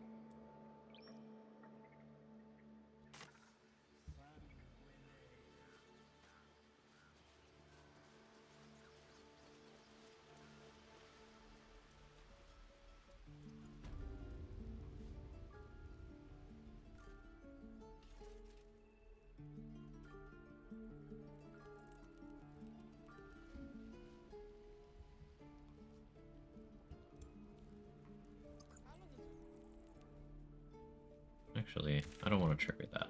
Speaker 1: Actually, I don't want to trigger that.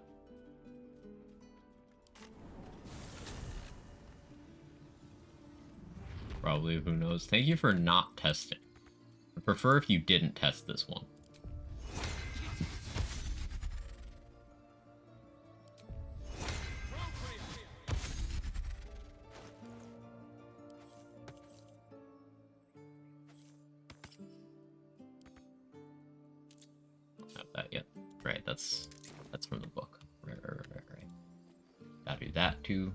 Speaker 1: Probably, who knows. Thank you for not testing. I prefer if you didn't test this one. Don't have that yet. Right, that's from the book. Right. Gotta do that too.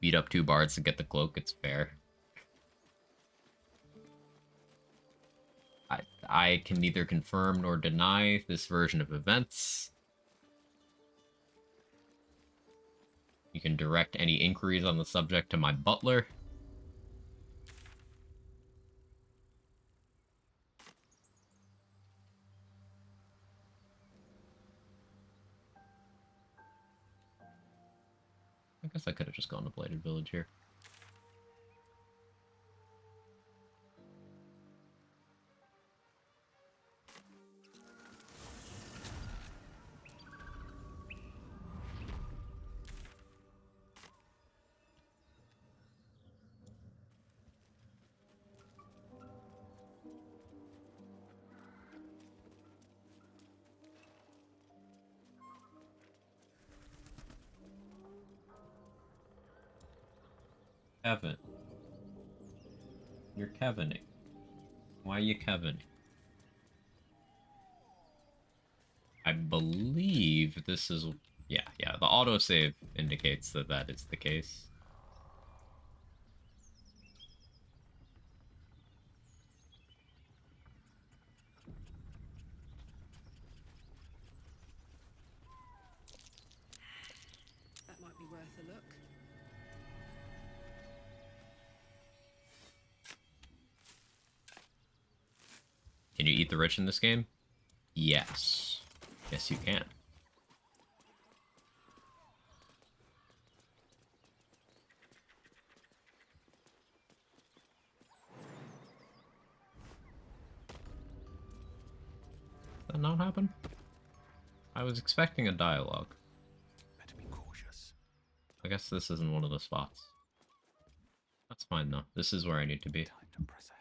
Speaker 1: Beat up 2 bards to get the cloak, it's fair. I can neither confirm nor deny this version of events. You can direct any inquiries on the subject to my butler. I guess I could have just gone to Blighted Village here. Kevin. You're Kevining. Why are you Kevining? I believe this is... Yeah, the autosave indicates that that is the case.
Speaker 2: That might be worth a look.
Speaker 1: Can you eat the rich in this game? Yes. Yes, you can. Did that not happen? I was expecting a dialogue.
Speaker 4: Better be cautious.
Speaker 1: I guess this isn't one of the spots. That's fine though. This is where I need to be.
Speaker 4: Time to press ahead.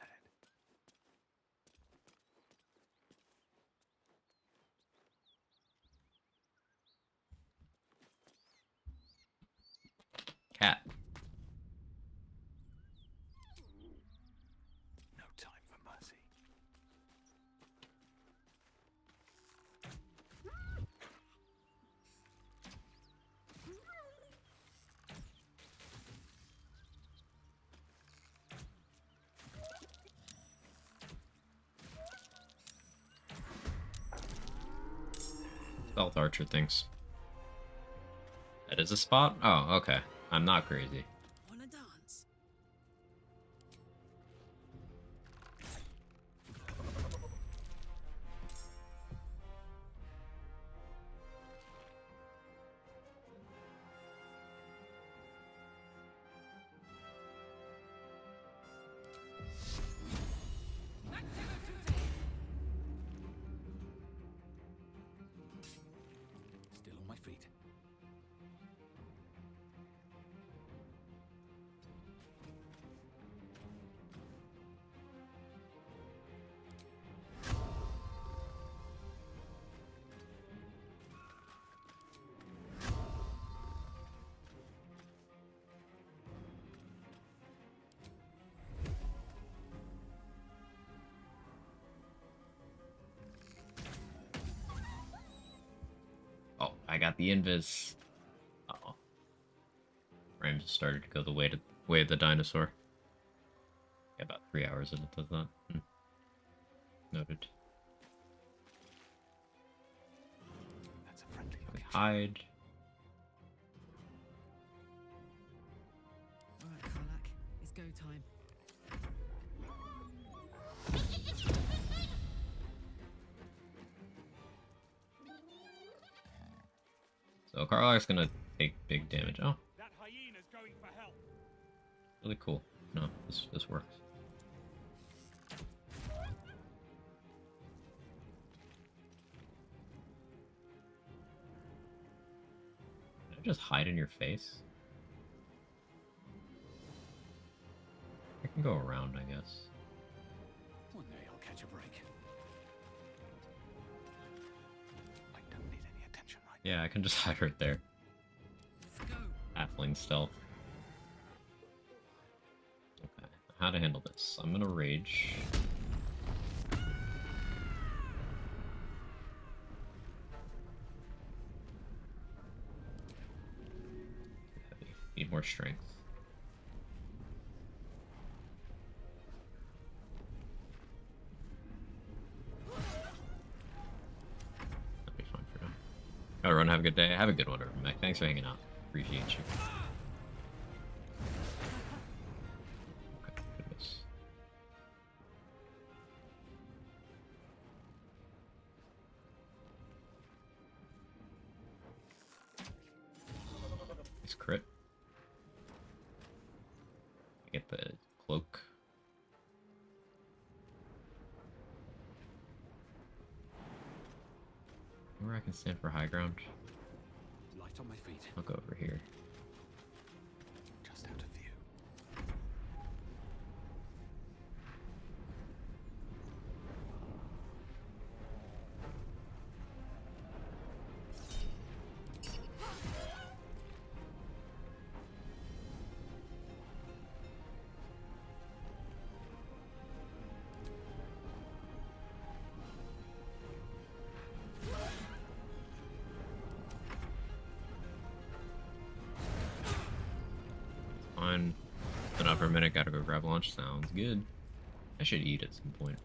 Speaker 1: Cat.
Speaker 4: No time for mercy.
Speaker 1: Stealth archer things. That is a spot? Oh, okay. I'm not crazy.
Speaker 2: Wanna dance?
Speaker 4: Still on my feet.
Speaker 1: Oh, I got the invis. Uh-oh. Frame just started to go the way of the dinosaur. Yeah, about 3 hours and it does that. Noted.
Speaker 4: That's a friendly
Speaker 1: We hide.
Speaker 2: Alright, Karlak, it's go time.
Speaker 1: So Karlak's gonna take big damage. Oh,
Speaker 4: That hyena's going for help.
Speaker 1: really cool. No, this works. Can I just hide in your face? I can go around, I guess.
Speaker 4: One day I'll catch a break. I don't need any attention right
Speaker 1: Yeah, I can just hide right there.
Speaker 2: Let's go.
Speaker 1: Halfling stealth. Okay, how to handle this? I'm gonna rage. Heavy. Need more strength. That'll be fine for now. Everyone, have a good day. Have a good one, Mac. Thanks for hanging out. Appreciate you. Okay, goodness. Nice crit. I get the cloak. Where I can stand for high ground.
Speaker 4: Light on my feet.
Speaker 1: I'll go over here.
Speaker 4: Just out of view.
Speaker 1: Fine. Been up for a minute, gotta go grab lunch. Sounds good. I should eat at some point.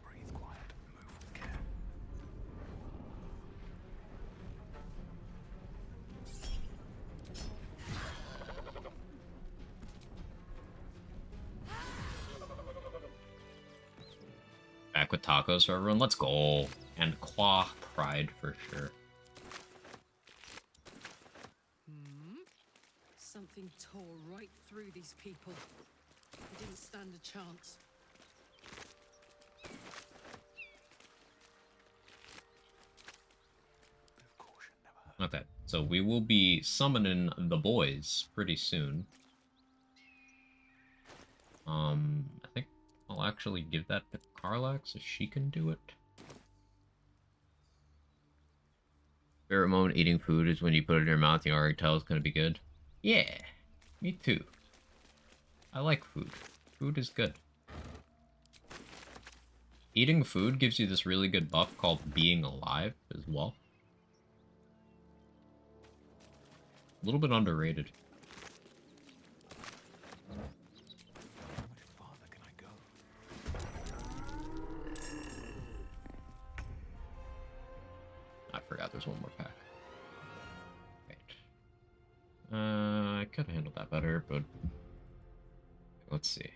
Speaker 4: Breathe quiet. Move with care.
Speaker 1: Back with tacos for everyone. Let's go. And Qua Pride for sure.
Speaker 2: Something tore right through these people. They didn't stand a chance.
Speaker 1: Okay, so we will be summoning the boys pretty soon. I think I'll actually give that to Karlak so she can do it. Favorite moment eating food is when you put it in your mouth and you already tell it's gonna be good. Yeah, me too. I like food. Food is good. Eating food gives you this really good buff called being alive as well. A little bit underrated. I forgot there's one more pack. Right. I could have handled that better, but let's see.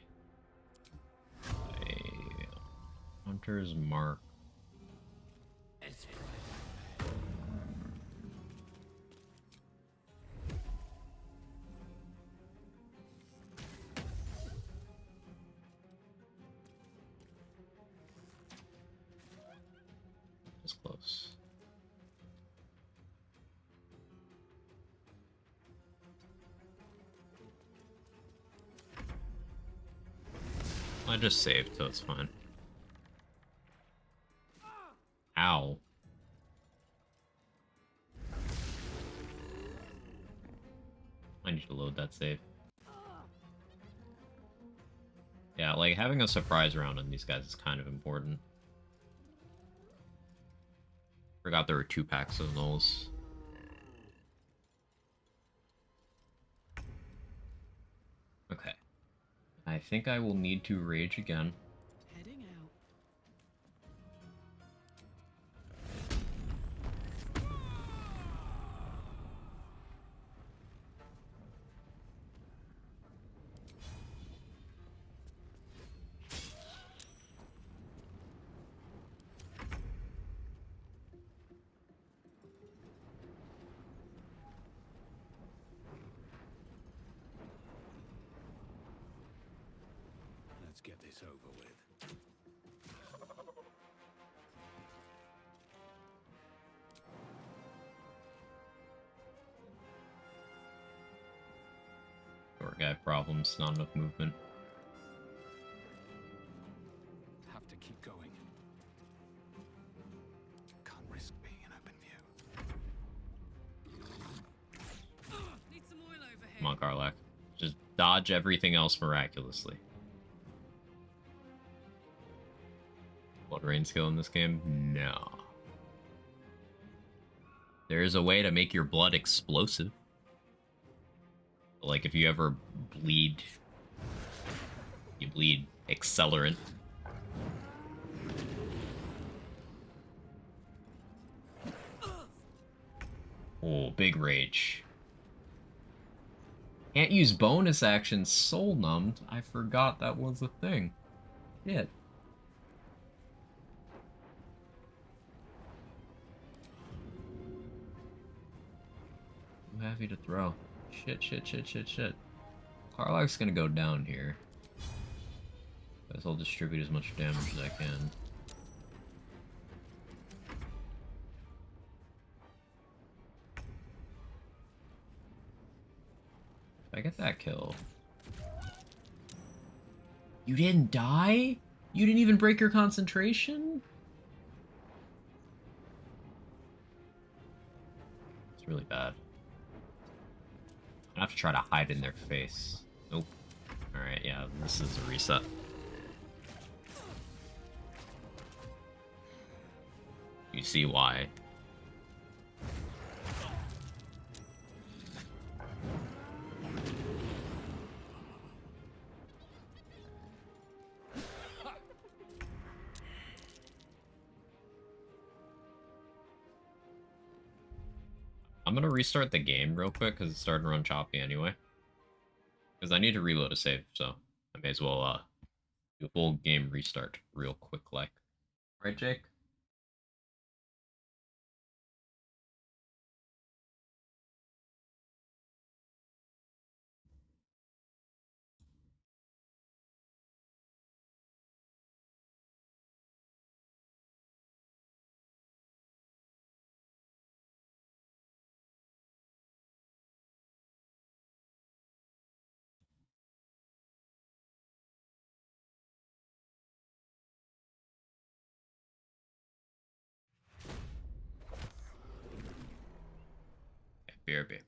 Speaker 1: Hunter's Mark. Just close. I just saved, so it's fine. Ow. I need to load that save. Yeah, like having a surprise round on these guys is kind of important. Forgot there were 2 packs of those. Okay. I think I will need to rage again.
Speaker 2: Heading out.
Speaker 4: Let's get this over with.
Speaker 1: Short guy problems, not enough movement.
Speaker 4: Have to keep going. Can't risk being in open view.
Speaker 2: Need some oil over here.
Speaker 1: Come on, Karlach. Just dodge everything else miraculously. Blood rain skill in this game? No. There is a way to make your blood explosive. Like if you ever bleed, you bleed accelerant. Oh, big rage. Can't use bonus actions soul numbed. I forgot that was a thing. Shit. Too heavy to throw. Shit. Karlach's gonna go down here. Guess I'll distribute as much damage as I can. If I get that kill. You didn't die? You didn't even break your concentration? It's really bad. I have to try to hide in their face. Nope. Alright, yeah, this is a reset. You see why. I'm gonna restart the game real quick because it's starting to run choppy anyway. Because I need to reload a save, so I may as well do a full game restart real quick like. Right, Jake? Okay, BRB.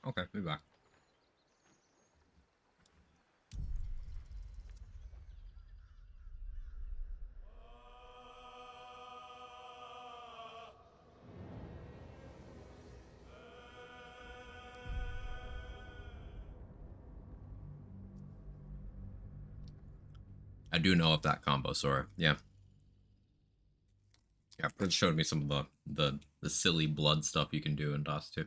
Speaker 1: Okay, be back. I do know of that combo, Sora. Yeah. Yeah, Prince showed me some of the silly blood stuff you can do in DOS 2.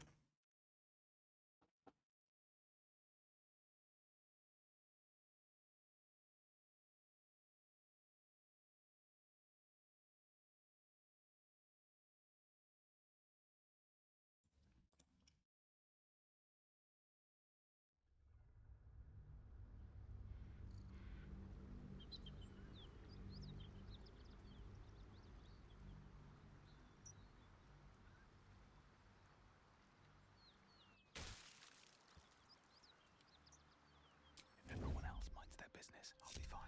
Speaker 4: If everyone else minds their business, I'll be fine.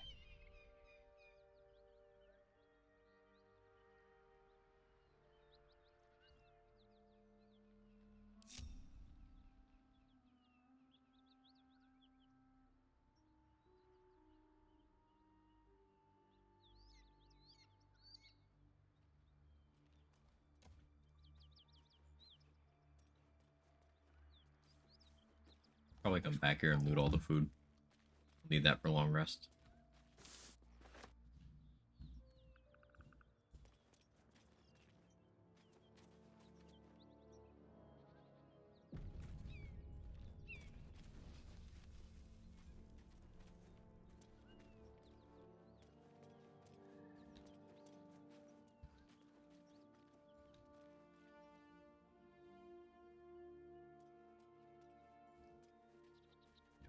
Speaker 1: Probably come back here and loot all the food. Need that for long rest.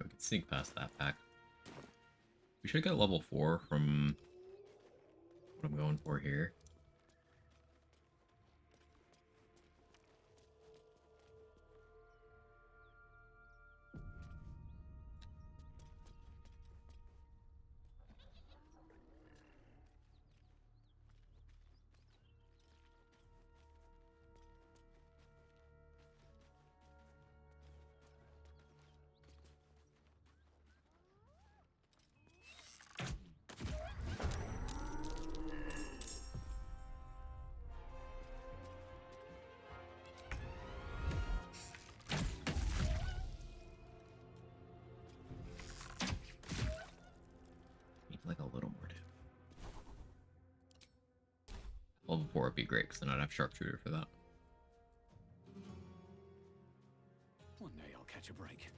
Speaker 1: We can sneak past that pack. We should get level 4 from what I'm going for here. Like a little more damage. Level 4 would be great, because then I'd have sharpshooter for that.
Speaker 4: One day I'll catch a break.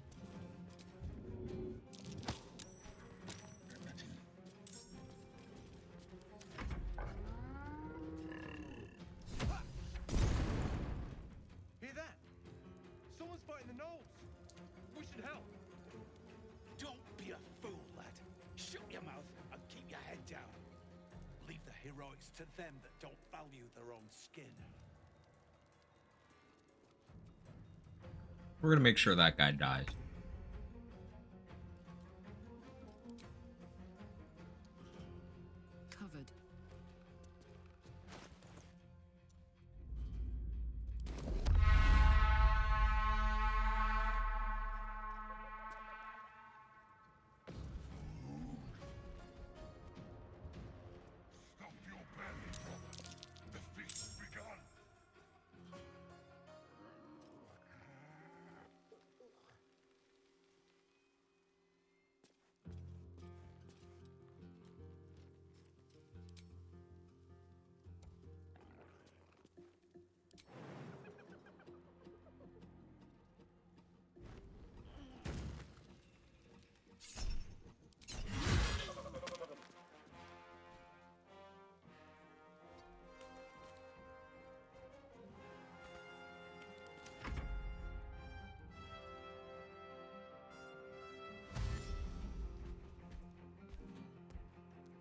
Speaker 7: Hear that? Someone's fighting the gnolls. We should help.
Speaker 10: Don't be a fool, lad. Shut your mouth and keep your head down. Leave the heroics to them that don't value their own skin.
Speaker 1: We're gonna make sure that guy dies.
Speaker 2: Covered.
Speaker 11: Stop your bandit, brother. The feast has begun.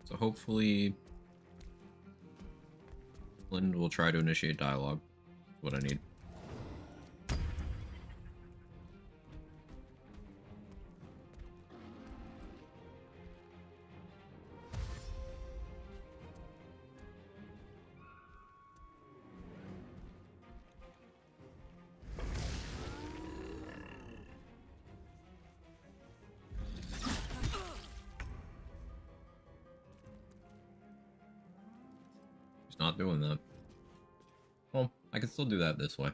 Speaker 1: So hopefully Lind will try to initiate dialogue. That's what I need. not doing that. Well, I can still do that this way.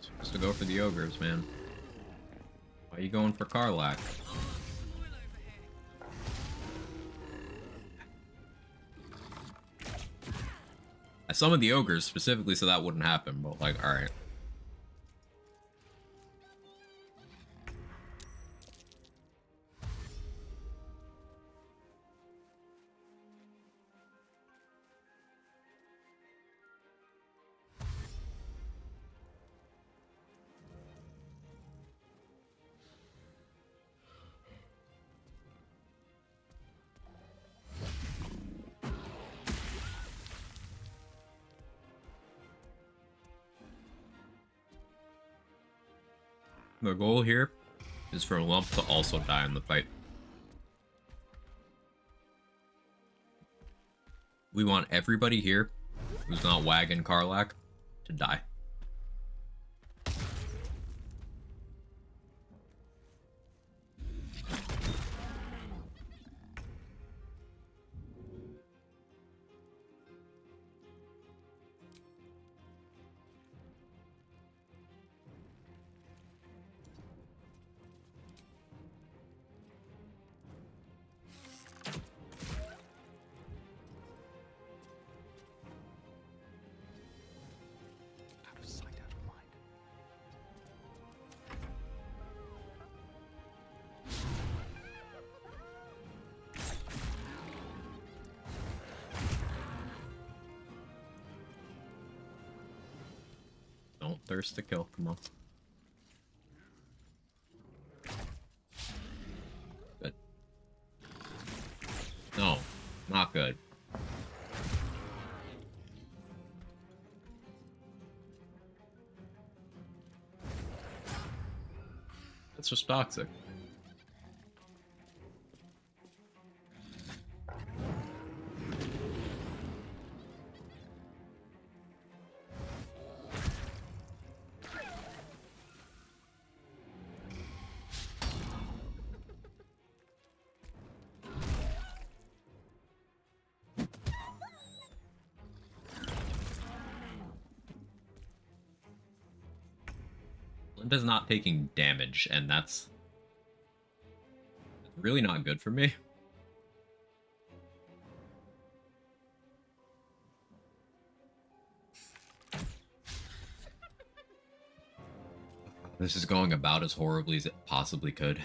Speaker 1: Supposed to go for the ogres, man. Why are you going for Karlach? I summoned the ogres specifically so that wouldn't happen, but like, alright. The goal here is for Lump to also die in the fight. We want everybody here who's not wagging Karlach to die. Don't thirst to kill, come on. Good. No, not good. That's just toxic. Linda's not taking damage, and that's really not good for me. This is going about as horribly as it possibly could.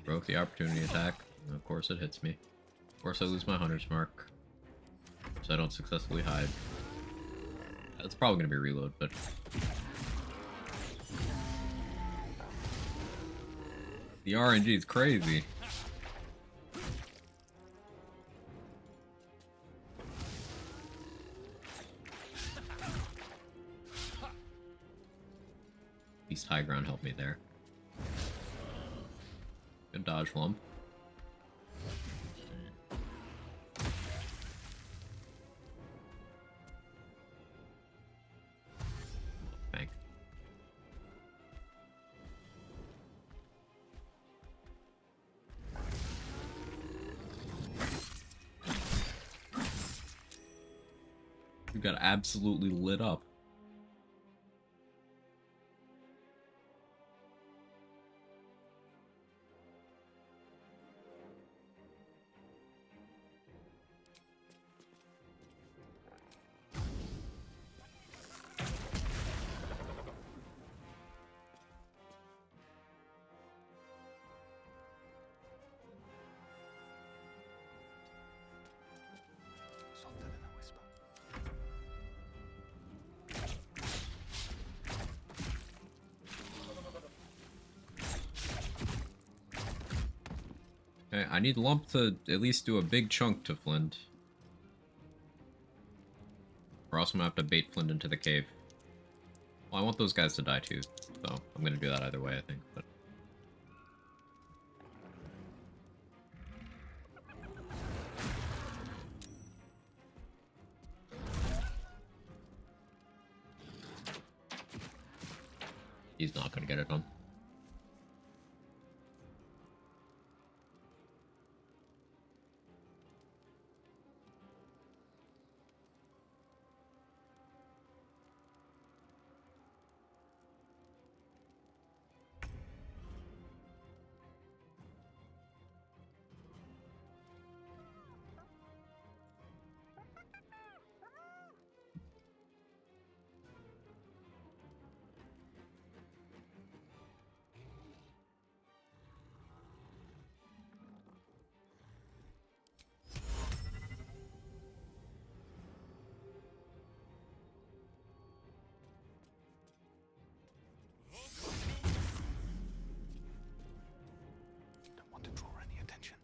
Speaker 1: Broke the opportunity attack. And of course it hits me. Of course I lose my hunter's mark. So I don't successfully hide. That's probably going to be reload, but... The RNG is crazy. Beast High Ground helped me there. Good dodge, Lump. Bank. You got absolutely lit up. Okay, I need Lump to at least do a big chunk to Flint. Or else I'm gonna have to bait Flint into the cave. Well, I want those guys to die too, so I'm gonna do that either way, I think. But he's not gonna get it done.
Speaker 4: Don't want to draw any attention.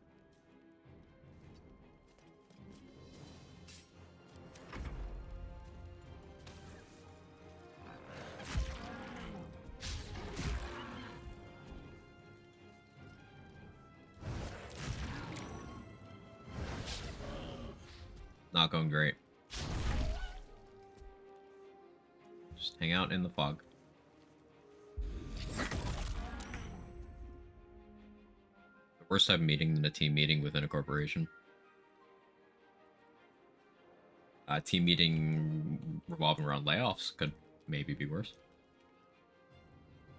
Speaker 1: Not going great. Just hang out in the fog. The worst type of meeting than a team meeting within a corporation. Team meeting revolving around layoffs could maybe be worse.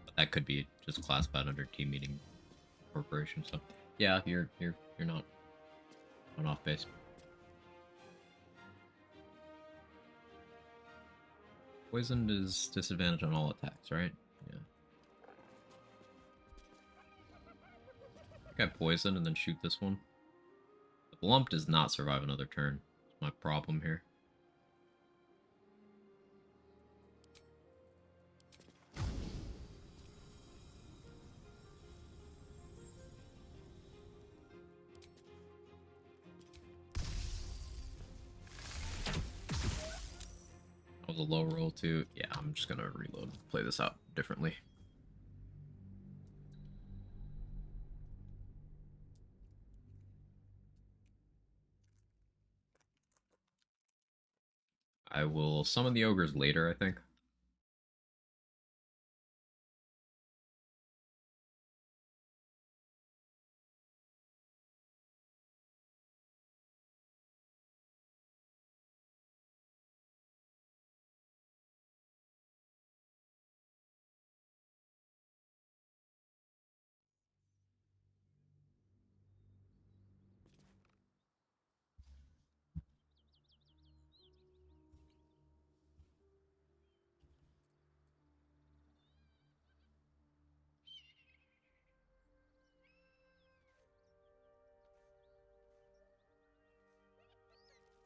Speaker 1: But that could be just classified under team meeting corporation. So yeah, you're not off base. Poisoned is disadvantage on all attacks, right? Yeah. I think I poison and then shoot this one. The lump does not survive another turn. That's my problem here. That was a low roll too. Yeah, I'm just gonna reload, play this out differently. I will summon the ogres later, I think.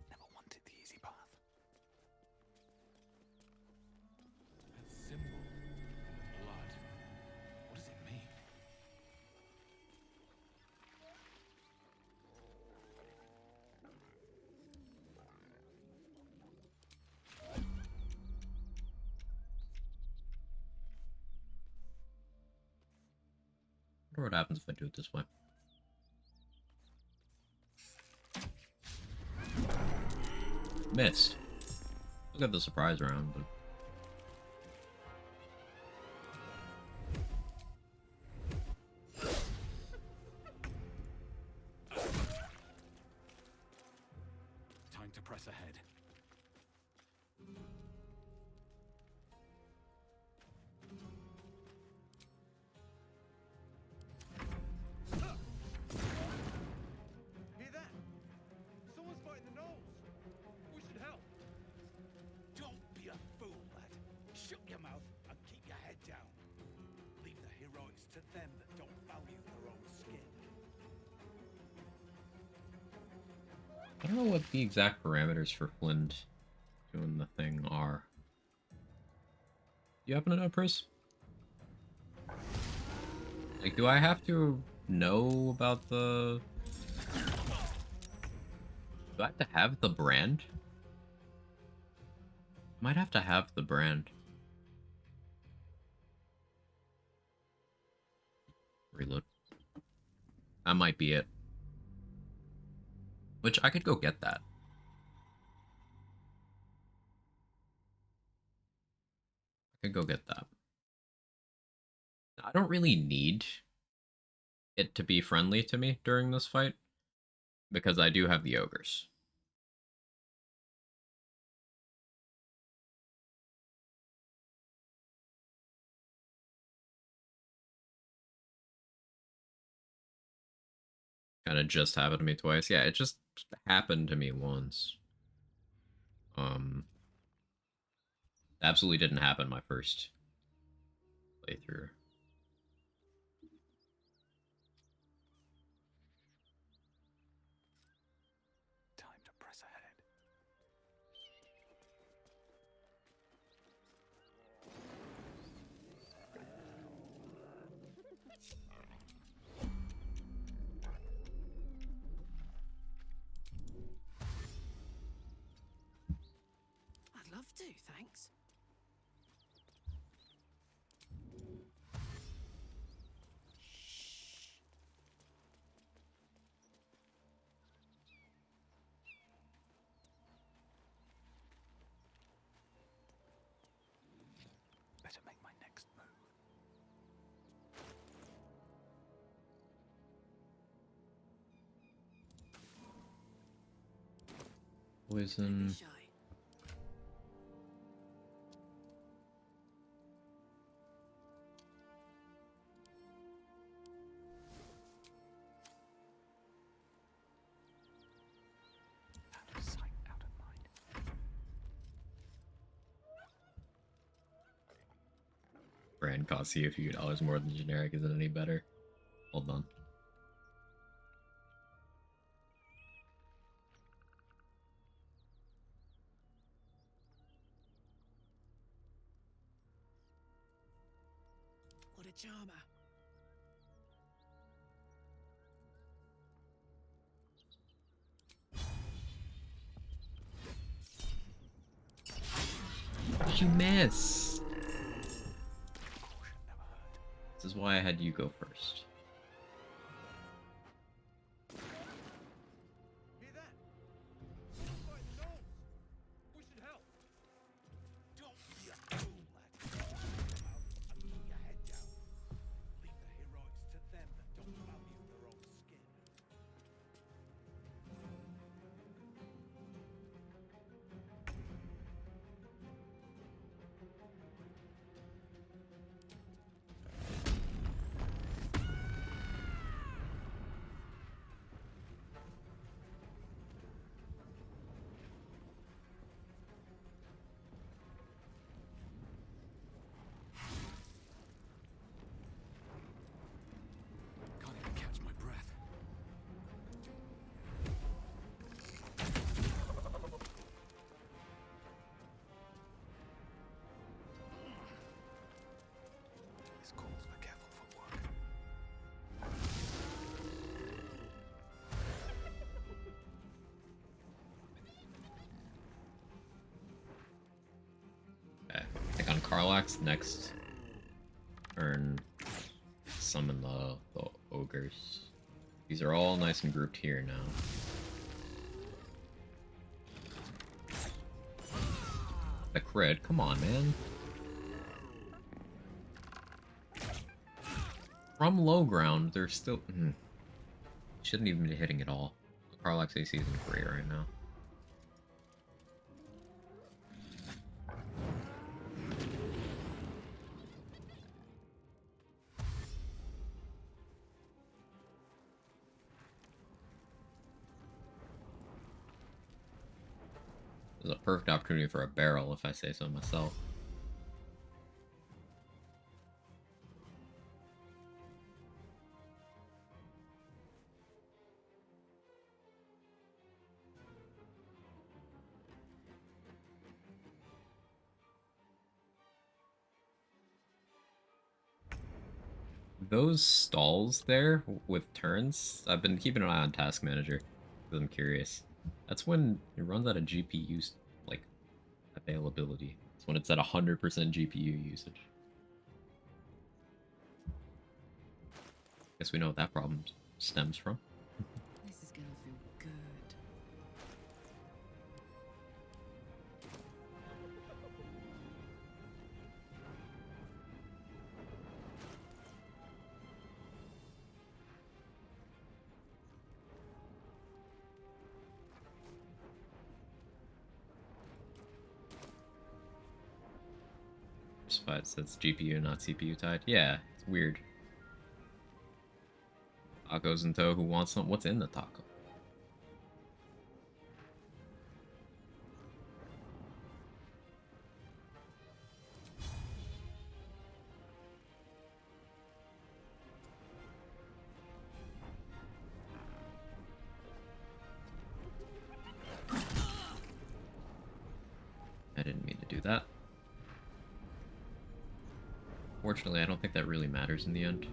Speaker 4: Never wanted the easy path. That symbol and the blood. What does it mean?
Speaker 1: I wonder what happens if I do it this way. Missed. Look at the surprise round, but
Speaker 4: Time to press ahead.
Speaker 7: Hear that? Someone's fighting the gnolls. We should help.
Speaker 10: Don't be a fool, lad. Shut your mouth and keep your head down. Leave the heroics to them that don't value their own skin.
Speaker 1: I don't know what the exact parameters for Flint doing the thing are. You happen to know, Pris? Like, do I have to know about the Do I have to have the brand? Might have to have the brand. Reload. That might be it. Which I could go get that. I could go get that. I don't really need it to be friendly to me during this fight, because I do have the ogres. Kind of just happened to me twice. Yeah, it just happened to me once. Absolutely didn't happen my first playthrough.
Speaker 4: Time to press ahead.
Speaker 2: I'd love to, thanks.
Speaker 4: Better make my next move.
Speaker 1: Poison.
Speaker 4: Out of sight, out of mind.
Speaker 1: Brand costs you a few dollars more than generic. Is it any better? Hold on.
Speaker 2: What a charmer.
Speaker 1: Did you miss? This is why I had you go first.
Speaker 7: Hear that? Someone's fighting the gnolls. We should help.
Speaker 11: Don't be a fool, lad. And put your head down. Leave the heroics to them that don't value their own skin.
Speaker 4: Can't even catch my breath. This calls for careful footwork.
Speaker 1: Okay. I think on Karlach's next turn, summon the ogres. These are all nice and grouped here now. The crit, come on, man. From low ground, they're still... Shouldn't even be hitting at all. Karlach's AC isn't great right now. This is a perfect opportunity for a barrel, if I say so myself. Those stalls there with turns, I've been keeping an eye on Task Manager because I'm curious. That's when it runs out of GPU like availability. It's when it's at 100% GPU usage. Guess we know what that problem stems from.
Speaker 2: This is gonna feel good.
Speaker 1: But it says GPU, not CPU tied. Yeah, it's weird. Tacos in tow. Who wants some? What's in the taco? I didn't mean to do that. Fortunately, I don't think that really matters in the end.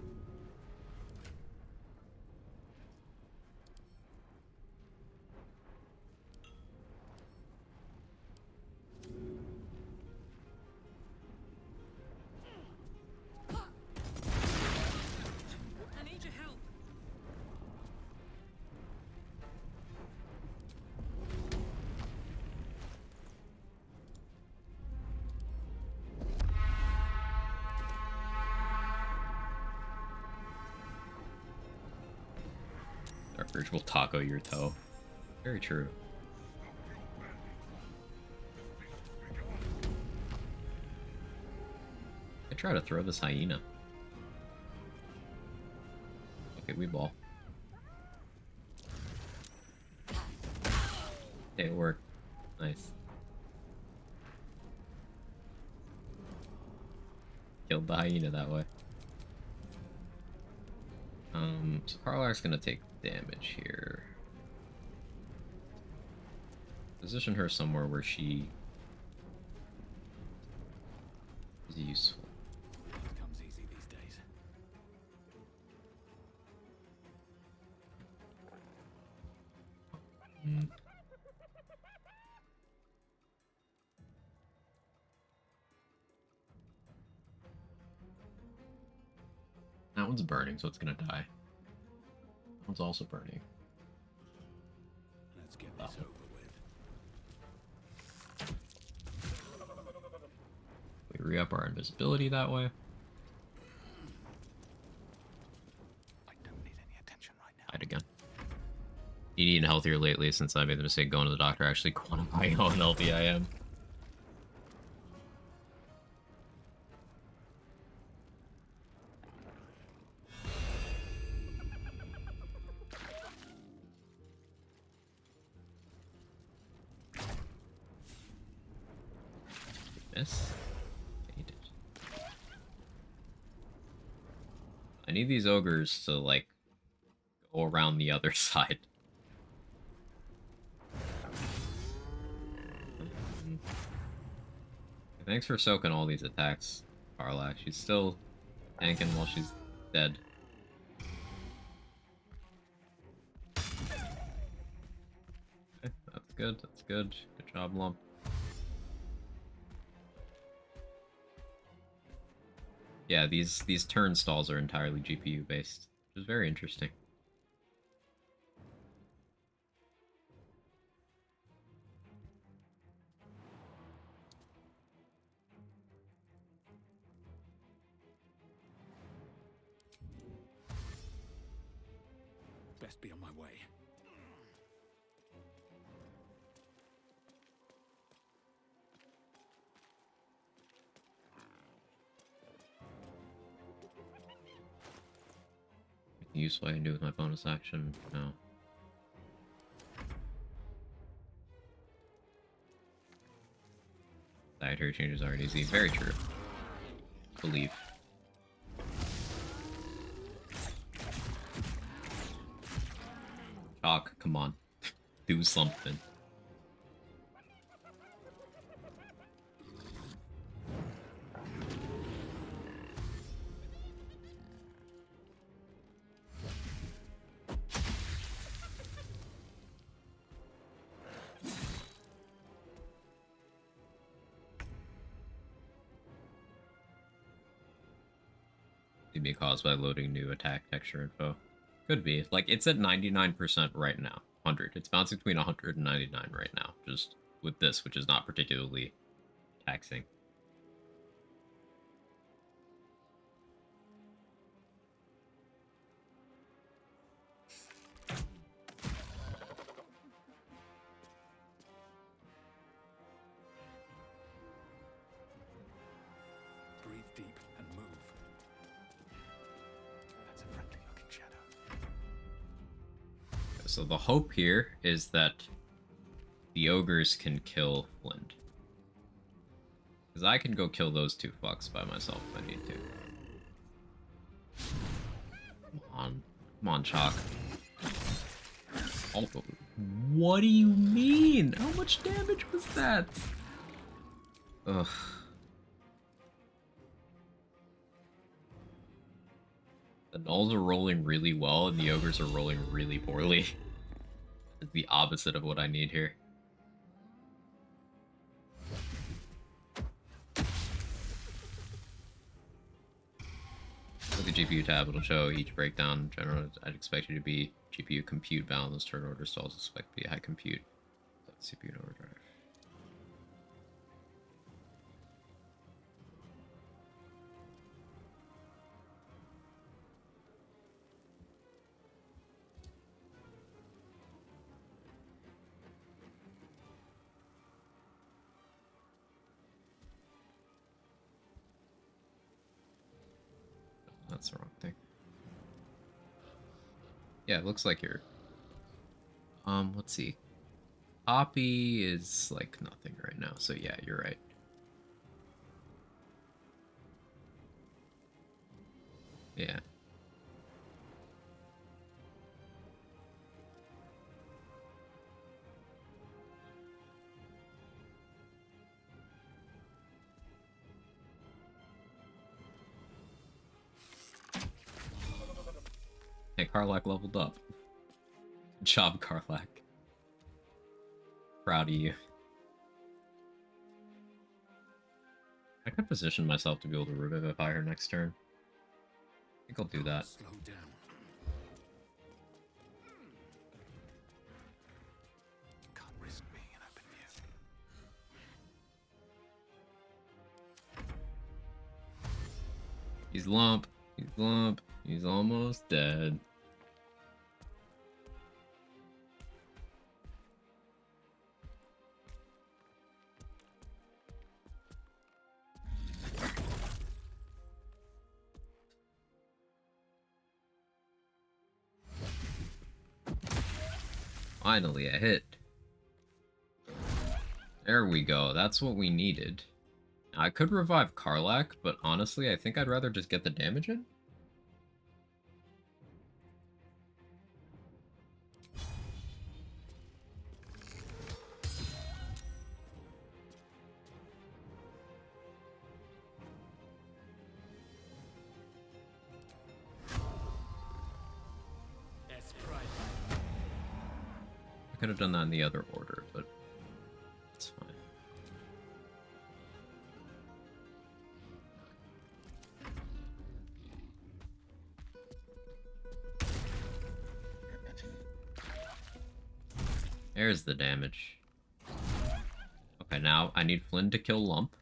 Speaker 2: I need your help.
Speaker 1: Our bridge will taco your toe. Very true. I try to throw this hyena. Okay, we ball. Okay, it worked. Nice. Killed the hyena that way. So Carlar's gonna take damage here. Position her somewhere where she is useful.
Speaker 4: Comes easy these days.
Speaker 1: That one's burning, so it's gonna die. That one's also burning.
Speaker 4: Let's get this over with.
Speaker 1: We re-up our invisibility that way.
Speaker 4: I don't need any attention right now.
Speaker 1: Hide again. Been eating healthier lately since I made the mistake going to the doctor, actually quantifying how unhealthy I am. Miss. Hate it. I need these ogres to, like, go around the other side. Thanks for soaking all these attacks, Carla. She's still tanking while she's dead. Okay, that's good, that's good. Good job, Lump. Yeah, these turnstalls are entirely GPU based, which is very interesting.
Speaker 4: Best be on my way.
Speaker 1: Use what I can do with my bonus action. No. Dietary changes aren't easy. Very true. Believe. Chalk, come on. Do something. Could be caused by loading new attack texture info. Could be. Like, it's at 99% right now. 100. It's bouncing between 100 and 99 right now. Just with this, which is not particularly taxing.
Speaker 4: Breathe deep and move. That's a friendly looking shadow.
Speaker 1: So the hope here is that the ogres can kill Flint. Because I can go kill those two fucks by myself if I need to. Come on. Come on, Chalk. Oh, what do you mean? How much damage was that? Ugh. The gnolls are rolling really well and the ogres are rolling really poorly. It's the opposite of what I need here. Look at GPU tab, it'll show each breakdown. In general, I'd expect you to be GPU compute balanced. Turn order stalls expect to be high compute. CPU and overdrive. That's the wrong thing. Yeah, it looks like you're... let's see. Poppy is, like, nothing right now, so yeah, you're right. Yeah. Hey, Karlak leveled up. Good job, Karlak. Proud of you. I could position myself to be able to Revivify her next turn. I think I'll do that.
Speaker 4: Slow down. Can't risk being in open view.
Speaker 1: He's lump. He's lump. He's almost dead. Finally, a hit. There we go. That's what we needed. I could revive Karlak, but honestly, I think I'd rather just get the damage in. I could have done that in the other order, but it's fine. There's the damage. Okay, now I need Flynn to kill Lump.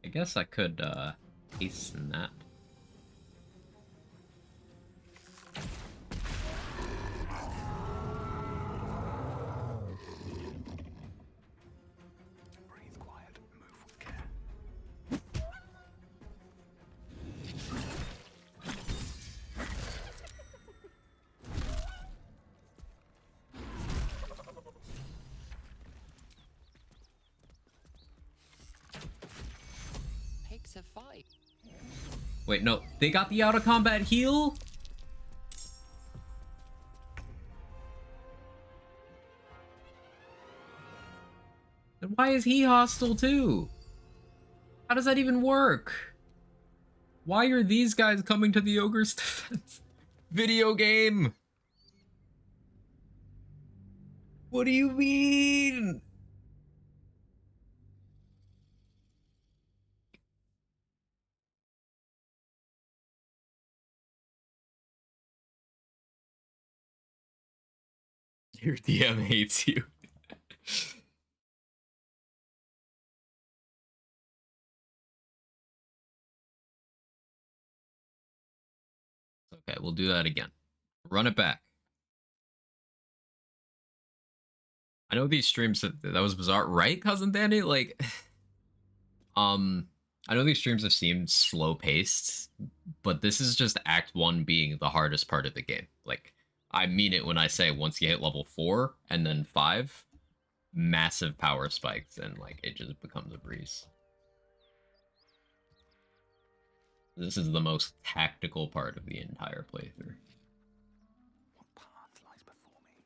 Speaker 1: I guess I could hasten that.
Speaker 4: Breathe quiet, move with care.
Speaker 2: Picks a fight.
Speaker 1: Wait, no, they got the out of combat heal? Then why is he hostile too? How does that even work? Why are these guys coming to the ogre's defense? Video game! What do you mean? Your DM hates you. Okay, we'll do that again. Run it back. I know these streams that was bizarre, right, cousin Danny? Like, I know these streams have seemed slow paced, but this is just Act 1 being the hardest part of the game. Like, I mean it when I say once you hit level 4 and then 5, massive power spikes and like it just becomes a breeze. This is the most tactical part of the entire playthrough.
Speaker 4: What path lies before me?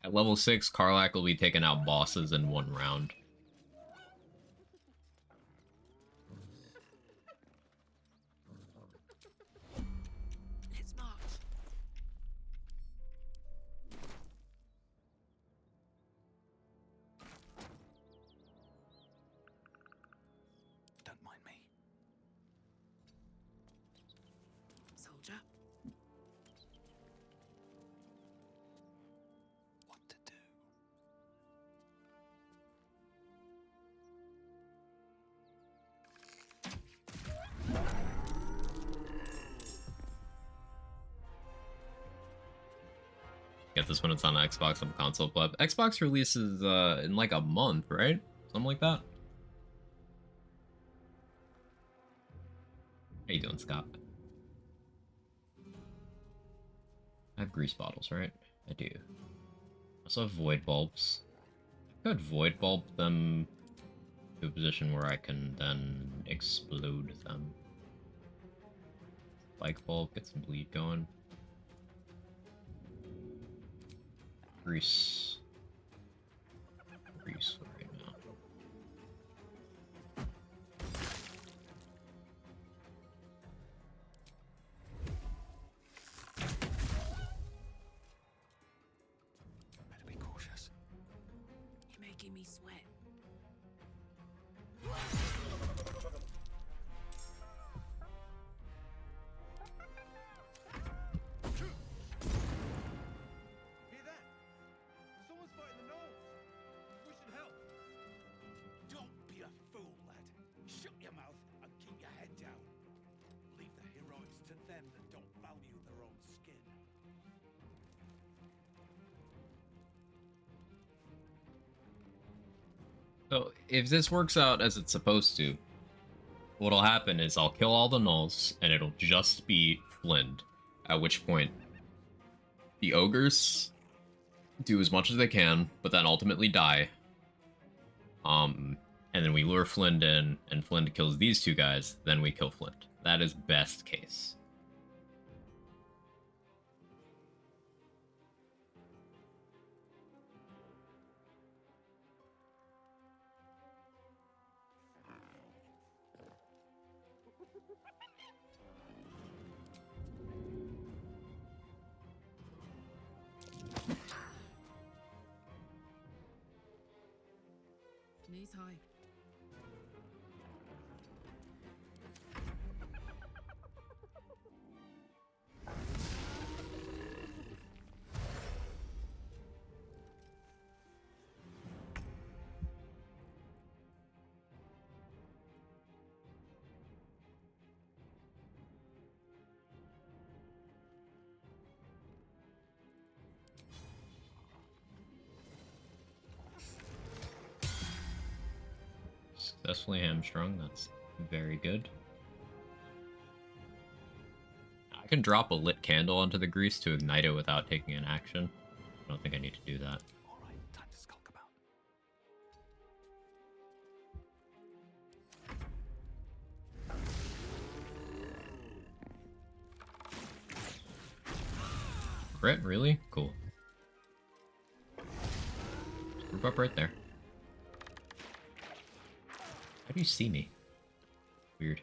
Speaker 1: At level 6, Karlach will be taking out bosses in 1 round.
Speaker 2: Let's march.
Speaker 4: Don't mind me.
Speaker 2: Soldier.
Speaker 4: What to do?
Speaker 1: Get this when it's on Xbox and console pleb. Xbox releases in like a month, right? Something like that. How you doing, Scott? I have grease bottles, right? I do. I also have void bulbs. I could void bulb them to a position where I can then explode them. Spike bulb, get some bleed going. Grease. Grease right now.
Speaker 4: Better be cautious.
Speaker 2: You're making me sweat.
Speaker 7: Hear that? Someone's fighting the gnolls. We should help.
Speaker 10: Don't be a fool, lad. Shut your mouth and keep your head down. Leave the heroics to them that don't value their own skin.
Speaker 1: So, if this works out as it's supposed to, what'll happen is I'll kill all the gnolls, and it'll just be Flind. At which point, the ogres do as much as they can, but then ultimately die. And then we lure Flind in, and Flind kills these 2 guys, then we kill Flind. That is best case.
Speaker 2: Knees high.
Speaker 1: Successfully hamstrung, that's very good. I can drop a lit candle onto the grease to ignite it without taking an action. I don't think I need to do that.
Speaker 4: Alright, time to skulk about.
Speaker 1: Crit, really? Cool. Just group up right there. How do you see me? Weird.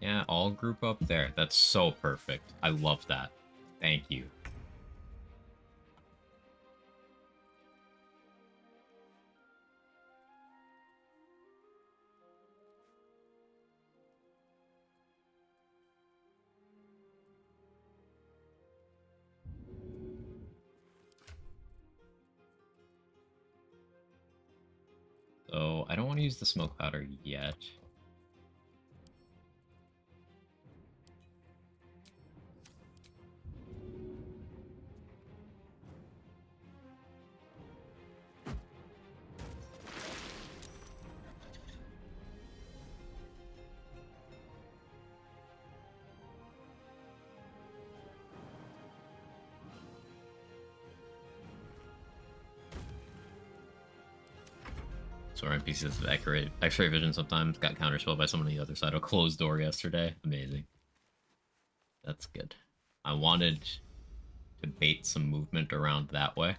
Speaker 1: Yeah, all group up there. That's so perfect. I love that. Thank you. So I don't want to use the smoke powder yet. So our NPCs have X-ray vision sometimes. Got counterspelled by someone on the other side of a closed door yesterday. Amazing. That's good. I wanted to bait some movement around that way.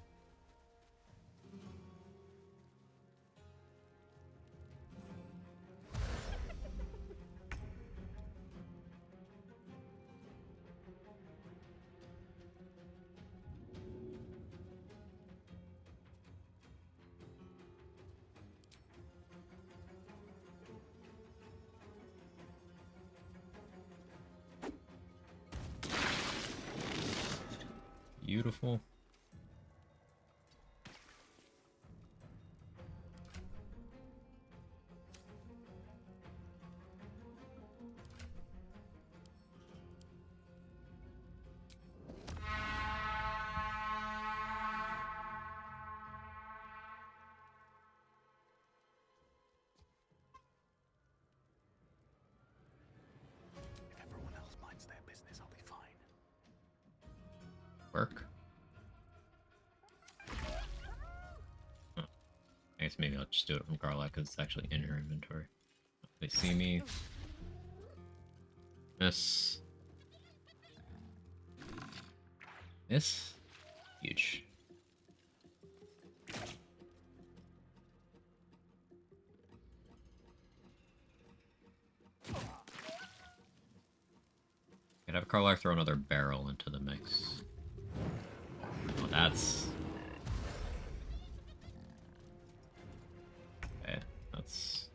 Speaker 1: Beautiful.
Speaker 4: If everyone else minds their business, I'll be fine.
Speaker 1: Work. I guess maybe I'll just do it from Carla because it's actually in her inventory. They see me. Miss. Miss. Huge. Could have Carla throw another barrel into the mix. Oh, that's... Okay, that's...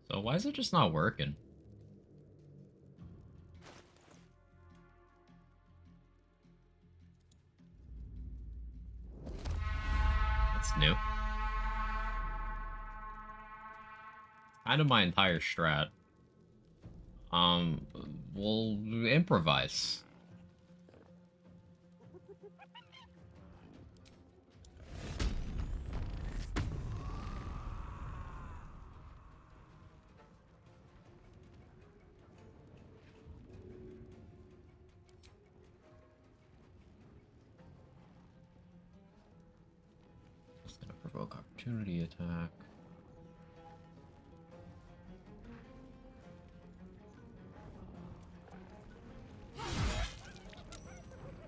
Speaker 1: So why is it just not working? That's new. Kind of my entire strat. We'll improvise. It's gonna provoke opportunity attack.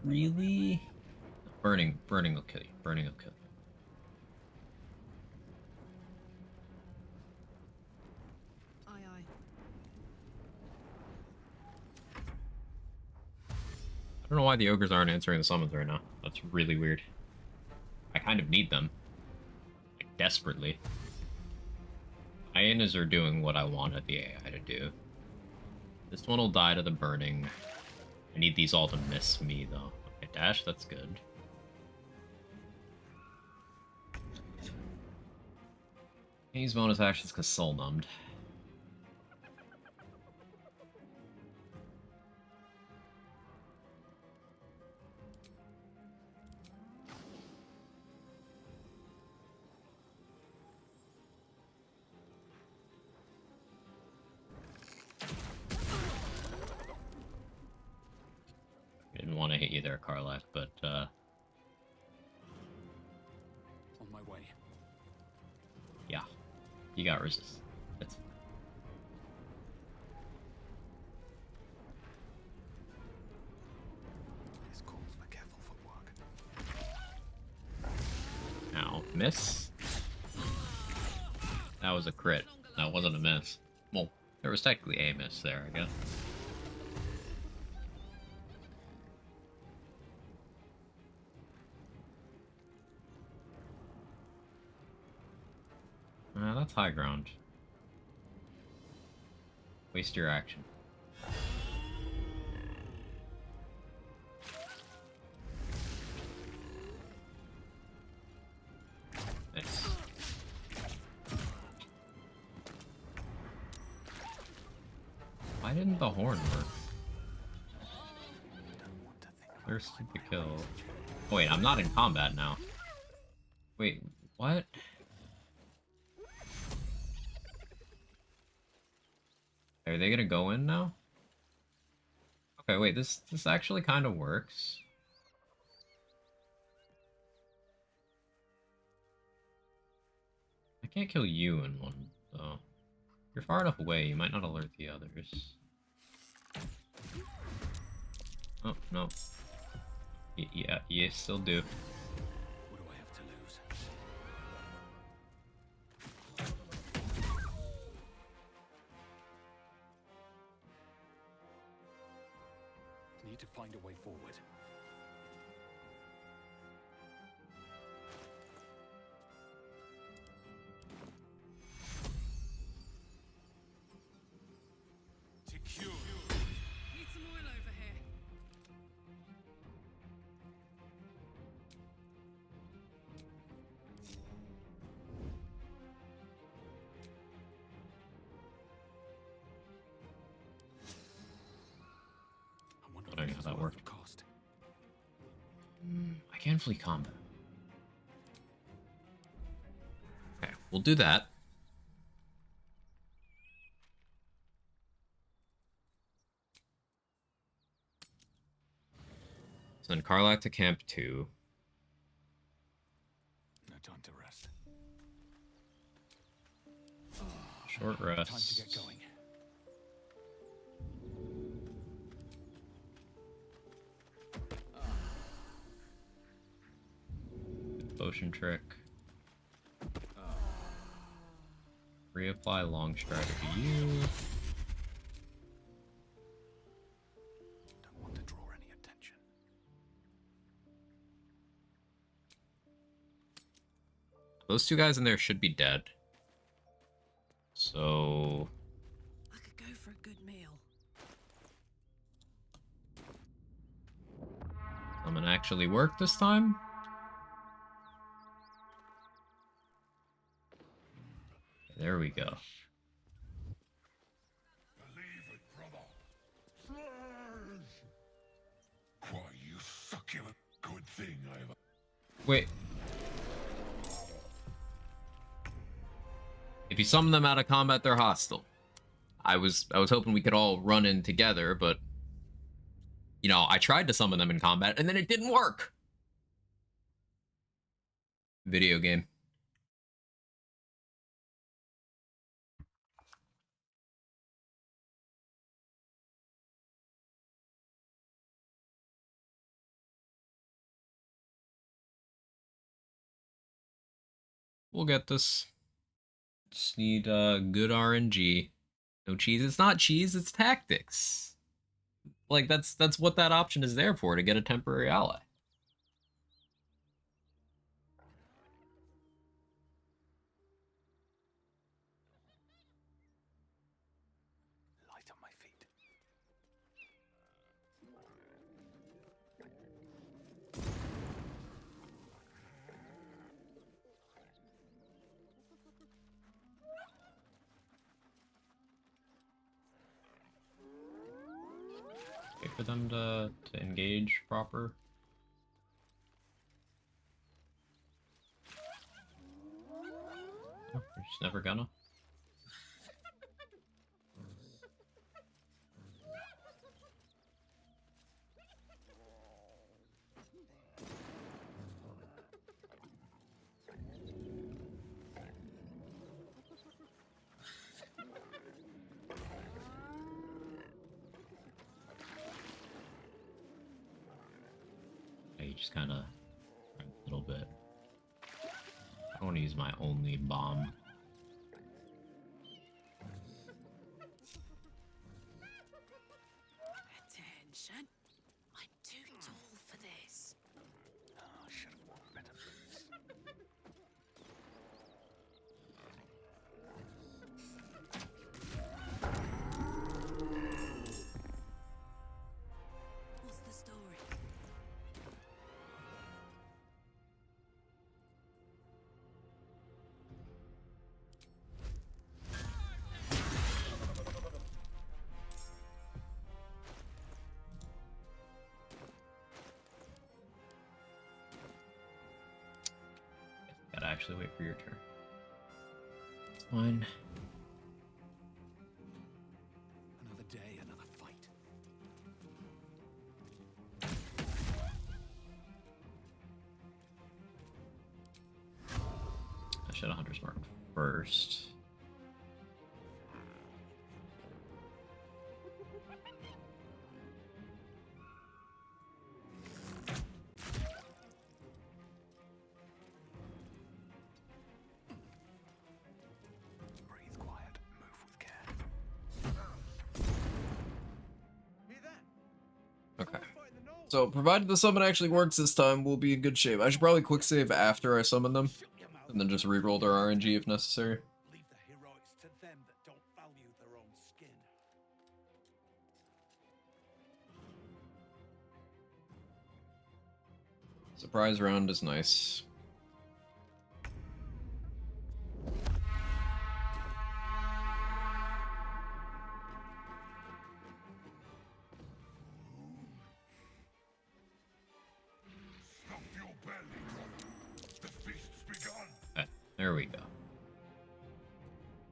Speaker 1: Really? Burning will kill you. Burning will kill you.
Speaker 2: Aye, aye.
Speaker 1: I don't know why the ogres aren't answering the summons right now. That's really weird. I kind of need them. Like, desperately. Hyenas are doing what I wanted the AI to do. This one will die to the burning. I need these all to miss me, though. Okay, dash, that's good. Can't use bonus actions because soul numbed. Didn't want to hit you there, Karlak, but
Speaker 4: On my way.
Speaker 1: yeah, you got resist. That's
Speaker 4: This calls for careful footwork.
Speaker 1: Ow, miss. That was a crit. That wasn't a miss. Well, there was technically a miss there, I guess. That's high ground. Waste your action. Nice. Why didn't the horn work? Thirsted to kill. Oh, wait, I'm not in combat now. Wait, what? Are they gonna go in now? Okay, wait, this actually kind of works. I can't kill you in one, though. You're far enough away, you might not alert the others. Oh, no. Yeah, you still do.
Speaker 4: What do I have to lose? Need to find a way forward.
Speaker 2: Need some oil over here.
Speaker 1: I don't know how that worked. I can flee combat. Okay, we'll do that. Send Karlak to Camp 2.
Speaker 4: No time to rest.
Speaker 1: Short rest.
Speaker 4: Time to get going.
Speaker 1: Potion trick. Reapply long stride to you.
Speaker 4: Don't want to draw any attention.
Speaker 1: Those two guys in there should be dead. So
Speaker 2: I could go for a good meal.
Speaker 1: I'm gonna actually work this time. There we go.
Speaker 11: Believe it, brother. Why, you succulent good thing I ever...
Speaker 1: Wait. If you summon them out of combat, they're hostile. I was hoping we could all run in together, but you know, I tried to summon them in combat and then it didn't work. Video game. We'll get this. Just need good RNG. No cheese. It's not cheese, it's tactics. Like that's what that option is there for, to get a temporary ally.
Speaker 4: Light on my feet.
Speaker 1: Wait for them to engage proper. Oh, they're just never gonna. You just kind of a little bit. I don't want to use my only bomb.
Speaker 2: Attention. I'm too tall for this.
Speaker 4: Oh, I should have worn better boots.
Speaker 1: actually wait for your turn. It's fine.
Speaker 4: Another day, another fight.
Speaker 1: I should have Hunter's Mark first.
Speaker 4: Breathe quiet, move with care.
Speaker 16: Okay. So, provided the summon actually works this time, we'll be in good shape. I should probably quick save after I summon them, and then just reroll their RNG if necessary.
Speaker 4: Leave the heroics to them that don't value their own skin.
Speaker 16: Surprise round is nice.
Speaker 11: Stuff your belly, brother. The feast's begun.
Speaker 1: Okay, there we go.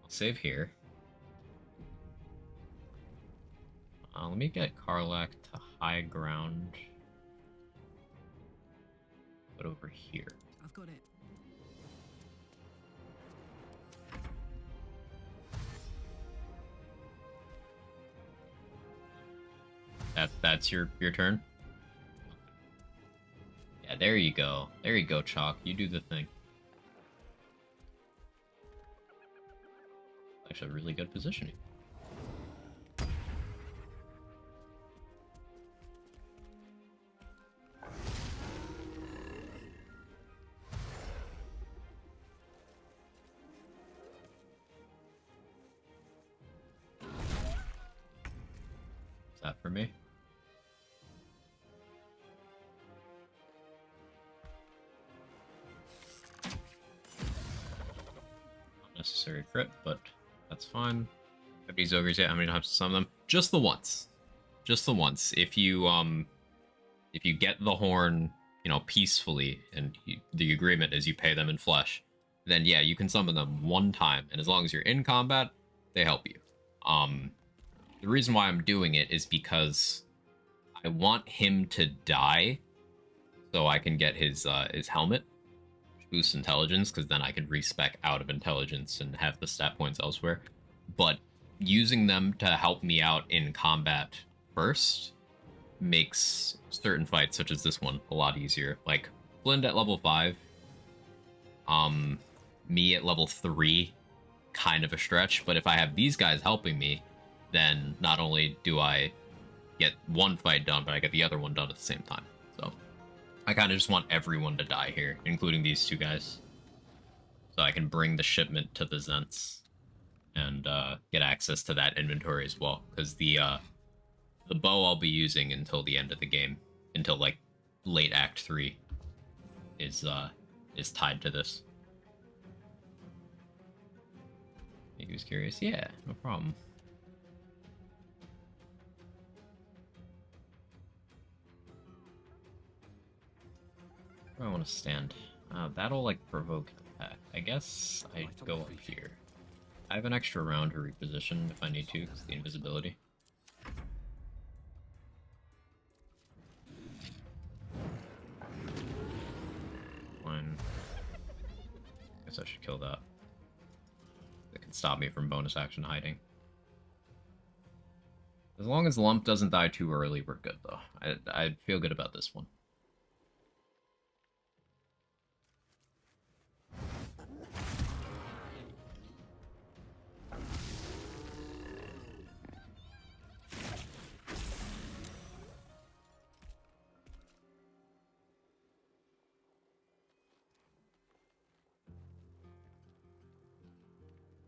Speaker 1: I'll save here. Let me get Karlak to high ground. Put over here.
Speaker 2: I've got it.
Speaker 1: That's your turn? Yeah, there you go. There you go, Chalk. You do the thing. Actually, really good positioning. Is that for me? Unnecessary crit, but that's fine. Have these ogres yet? How many times to summon them? Just the once. Just the once. If you get the horn, you know, peacefully, and the agreement is you pay them in flesh, then yeah, you can summon them one time, and as long as you're in combat, they help you. The reason why I'm doing it is because I want him to die so I can get his helmet, which boosts intelligence, because then I can respec out of intelligence and have the stat points elsewhere. But using them to help me out in combat first makes certain fights, such as this one, a lot easier. Like, Blend at level 5, me at level 3, kind of a stretch, but if I have these guys helping me, then not only do I get one fight done, but I get the other one done at the same time. So I kind of just want everyone to die here, including these two guys, so I can bring the shipment to the Zents and get access to that inventory as well, because the bow I'll be using until the end of the game, until like late Act 3, is tied to this. He was curious. Yeah, no problem. Where do I want to stand? That'll like provoke an attack. I guess I go up here. I have an extra round to reposition if I need to, because the invisibility. Fine. Guess I should kill that. That can stop me from bonus action hiding. As long as Lump doesn't die too early, we're good though. I feel good about this one.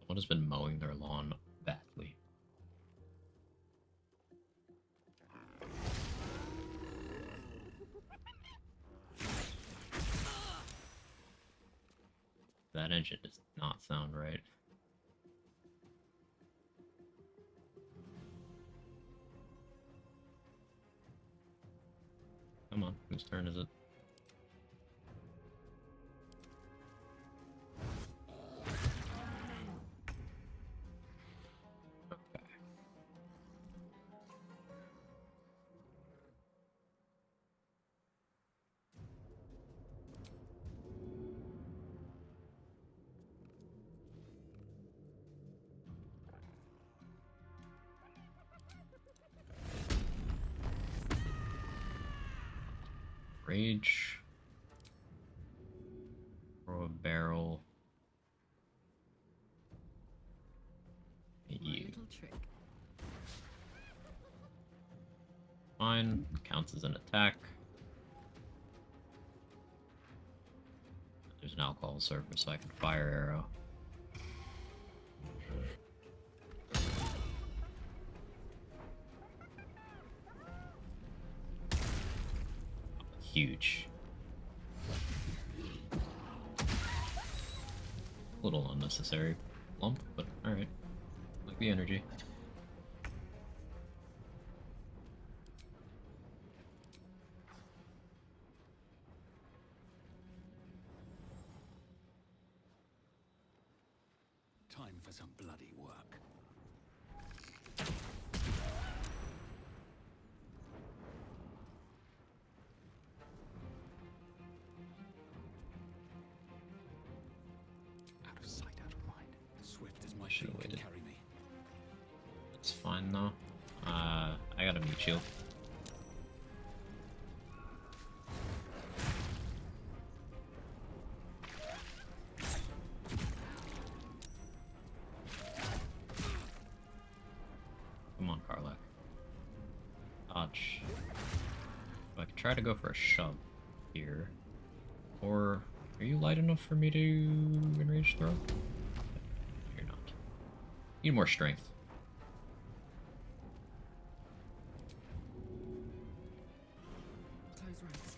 Speaker 1: Someone has been mowing their lawn badly. That engine does not sound right. Come on, whose turn is it? Rage. Throw a barrel. You.
Speaker 2: Little trick.
Speaker 1: Fine. Counts as an attack. There's an alcohol surface, so I can fire arrow. Huge. A little unnecessary lump, but alright. Like the energy.
Speaker 4: Time for some bloody work. Out of sight, out of mind. Swift as my feet can carry me.
Speaker 1: It's fine though. I got a meat shield. Come on, Karlak. Dodge. I could try to go for a shove here. Or are you light enough for me to enrage throw? You're not. Need more strength.
Speaker 2: Close ranks.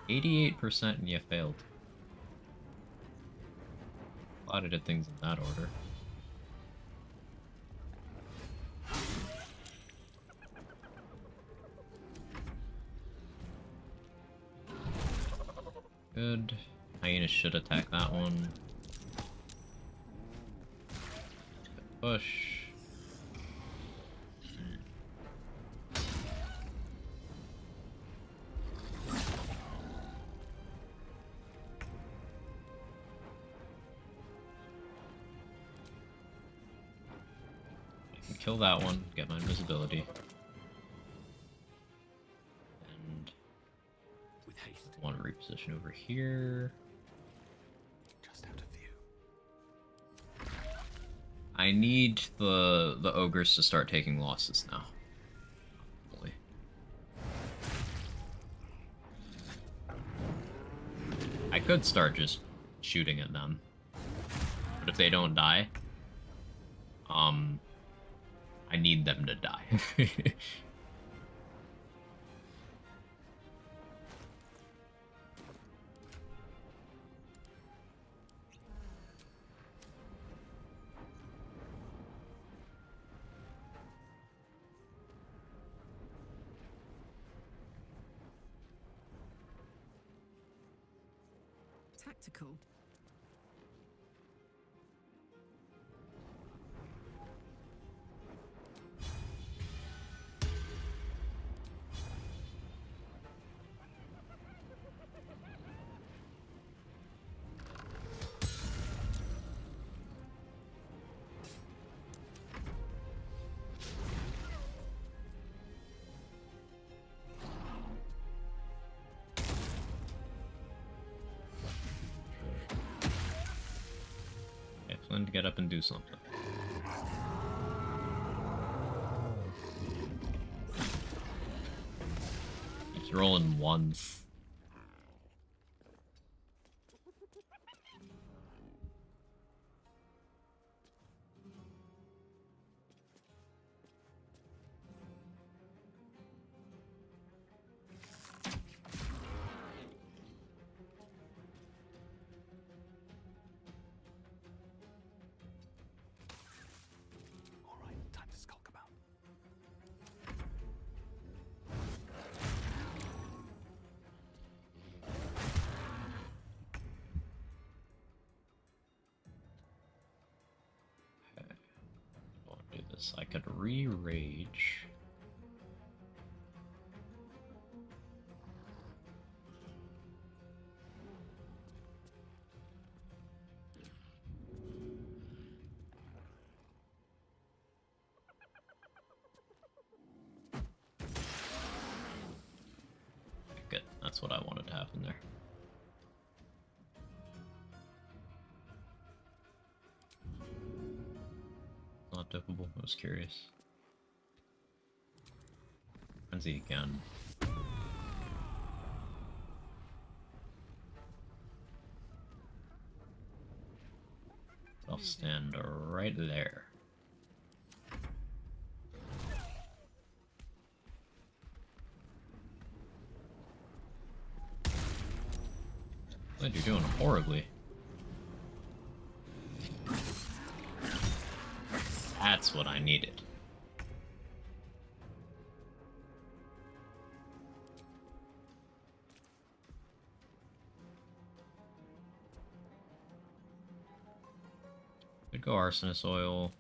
Speaker 1: 88% and you failed. A lot of good things in that order. Good. Hyena should attack that one. Good push. I can kill that one, get my invisibility. Want to reposition over here.
Speaker 4: Just out of view.
Speaker 1: I need the ogres to start taking losses now. Hopefully. I could start just shooting at them. But if they don't die, I need them to die.
Speaker 2: Tactical.
Speaker 1: To get up and do something. He's rolling ones. I could re-rage. in there. Not dippable. I was curious. Frenzy again. I'll stand right there. Glad you're doing horribly. That's what I needed. Could go arsonist oil.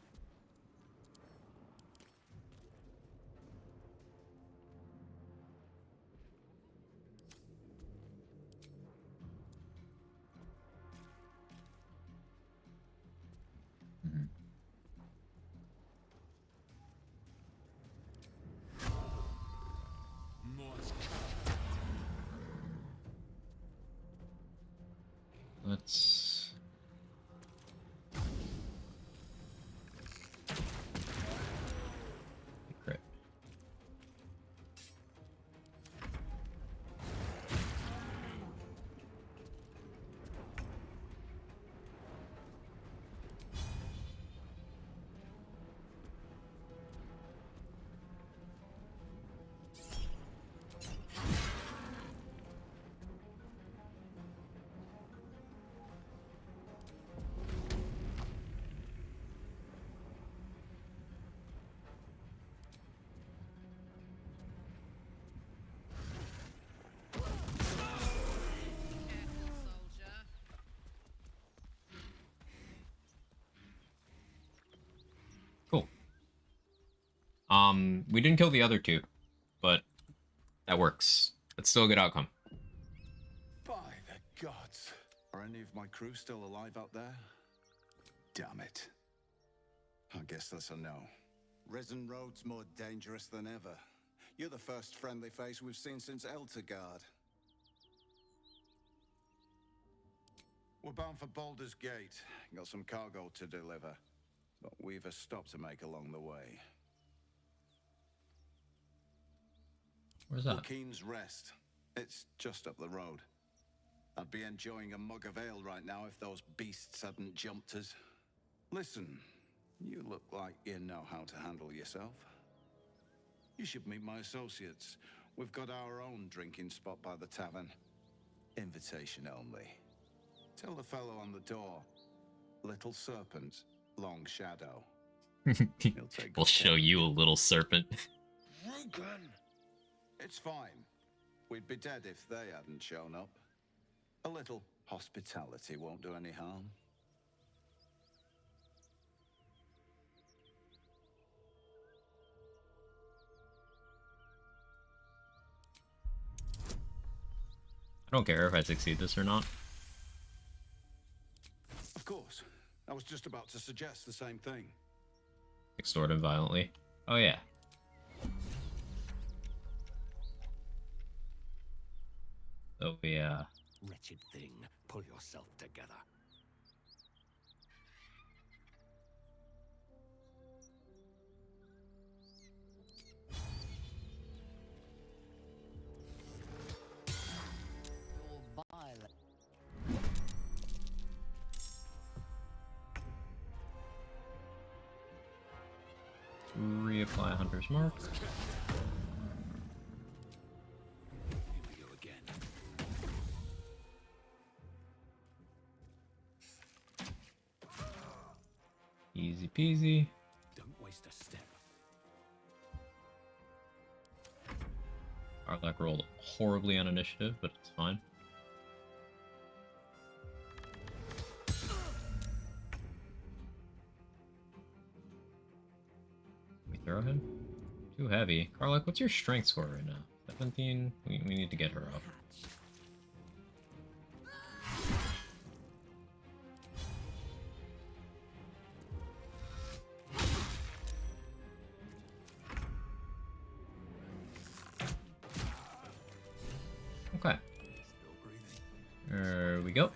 Speaker 1: Let's... crit. Cool. We didn't kill the other two, but that works. That's still a good outcome.
Speaker 6: By the gods. Are any of my crew still alive out there? Damn it. I guess that's a no. Risen Road's more dangerous than ever. You're the first friendly face we've seen since Eltergard. We're bound for Baldur's Gate. Got some cargo to deliver. But we've a stop to make along the way.
Speaker 1: Where's that?
Speaker 6: Keen's Rest. It's just up the road. I'd be enjoying a mug of ale right now if those beasts hadn't jumped us. Listen, you look like you know how to handle yourself. You should meet my associates. We've got our own drinking spot by the tavern. Invitation only. Tell the fellow on the door. Little serpent, long shadow.
Speaker 1: We'll show you a little serpent.
Speaker 6: It's fine. We'd be dead if they hadn't shown up. A little hospitality won't do any harm.
Speaker 1: I don't care if I succeed this or not.
Speaker 6: Of course. I was just about to suggest the same thing.
Speaker 1: Extort him violently. Oh yeah. Oh yeah.
Speaker 4: Wretched thing, pull yourself together.
Speaker 3: You're violent.
Speaker 1: Reapply Hunter's Mark. Easy peasy.
Speaker 4: Don't waste a step.
Speaker 1: Arlak rolled horribly on initiative, but it's fine. We throw him? Too heavy. Karlak, what's your strength score right now? 17? We need to get her up. Okay. There we go.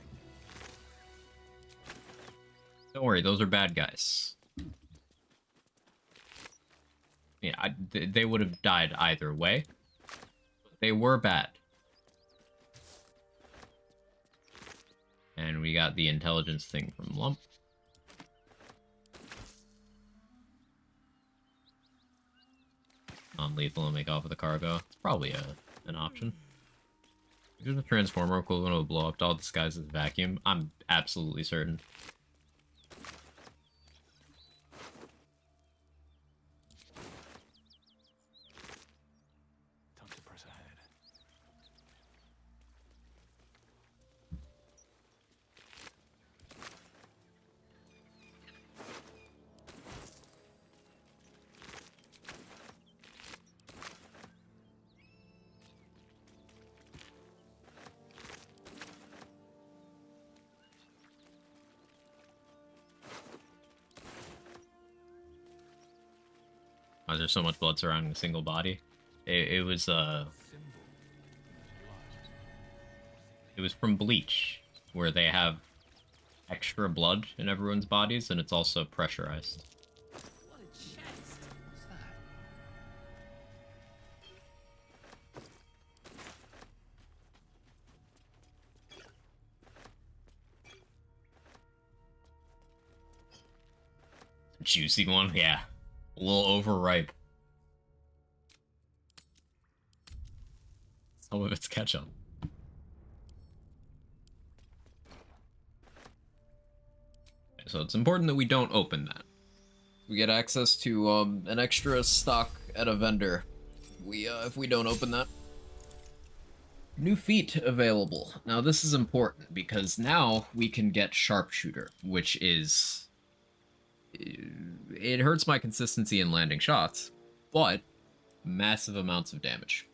Speaker 1: Don't worry, those are bad guys. Yeah, they would have died either way. They were bad. And we got the intelligence thing from Lump. Non-lethal and make off with the cargo. It's probably an option. Here's a transformer equivalent of a blow-up doll disguised as a vacuum. I'm absolutely certain.
Speaker 4: Time to press ahead.
Speaker 1: Why is there so much blood surrounding a single body? It was from Bleach, where they have extra blood in everyone's bodies, and it's also pressurized.
Speaker 3: What a chest! What's that?
Speaker 1: Juicy one, yeah. A little overripe. Some of it's ketchup. So it's important that we don't open that.
Speaker 16: We get access to an extra stock at a vendor. If we don't open that. New feat available. Now this is important because now we can get sharpshooter, which is... It hurts my consistency in landing shots, but massive amounts of damage.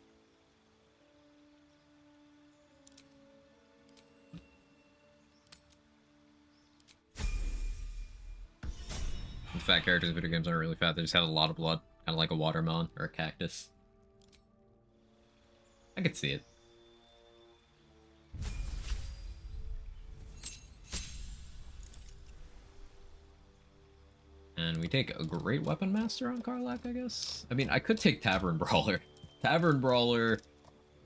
Speaker 16: Fat characters in video games aren't really fat, they just have a lot of blood, kind of like a watermelon or a cactus. I could see it. And we take a great weapon master on Karlach, I guess? I mean, I could take Tavern Brawler. Tavern Brawler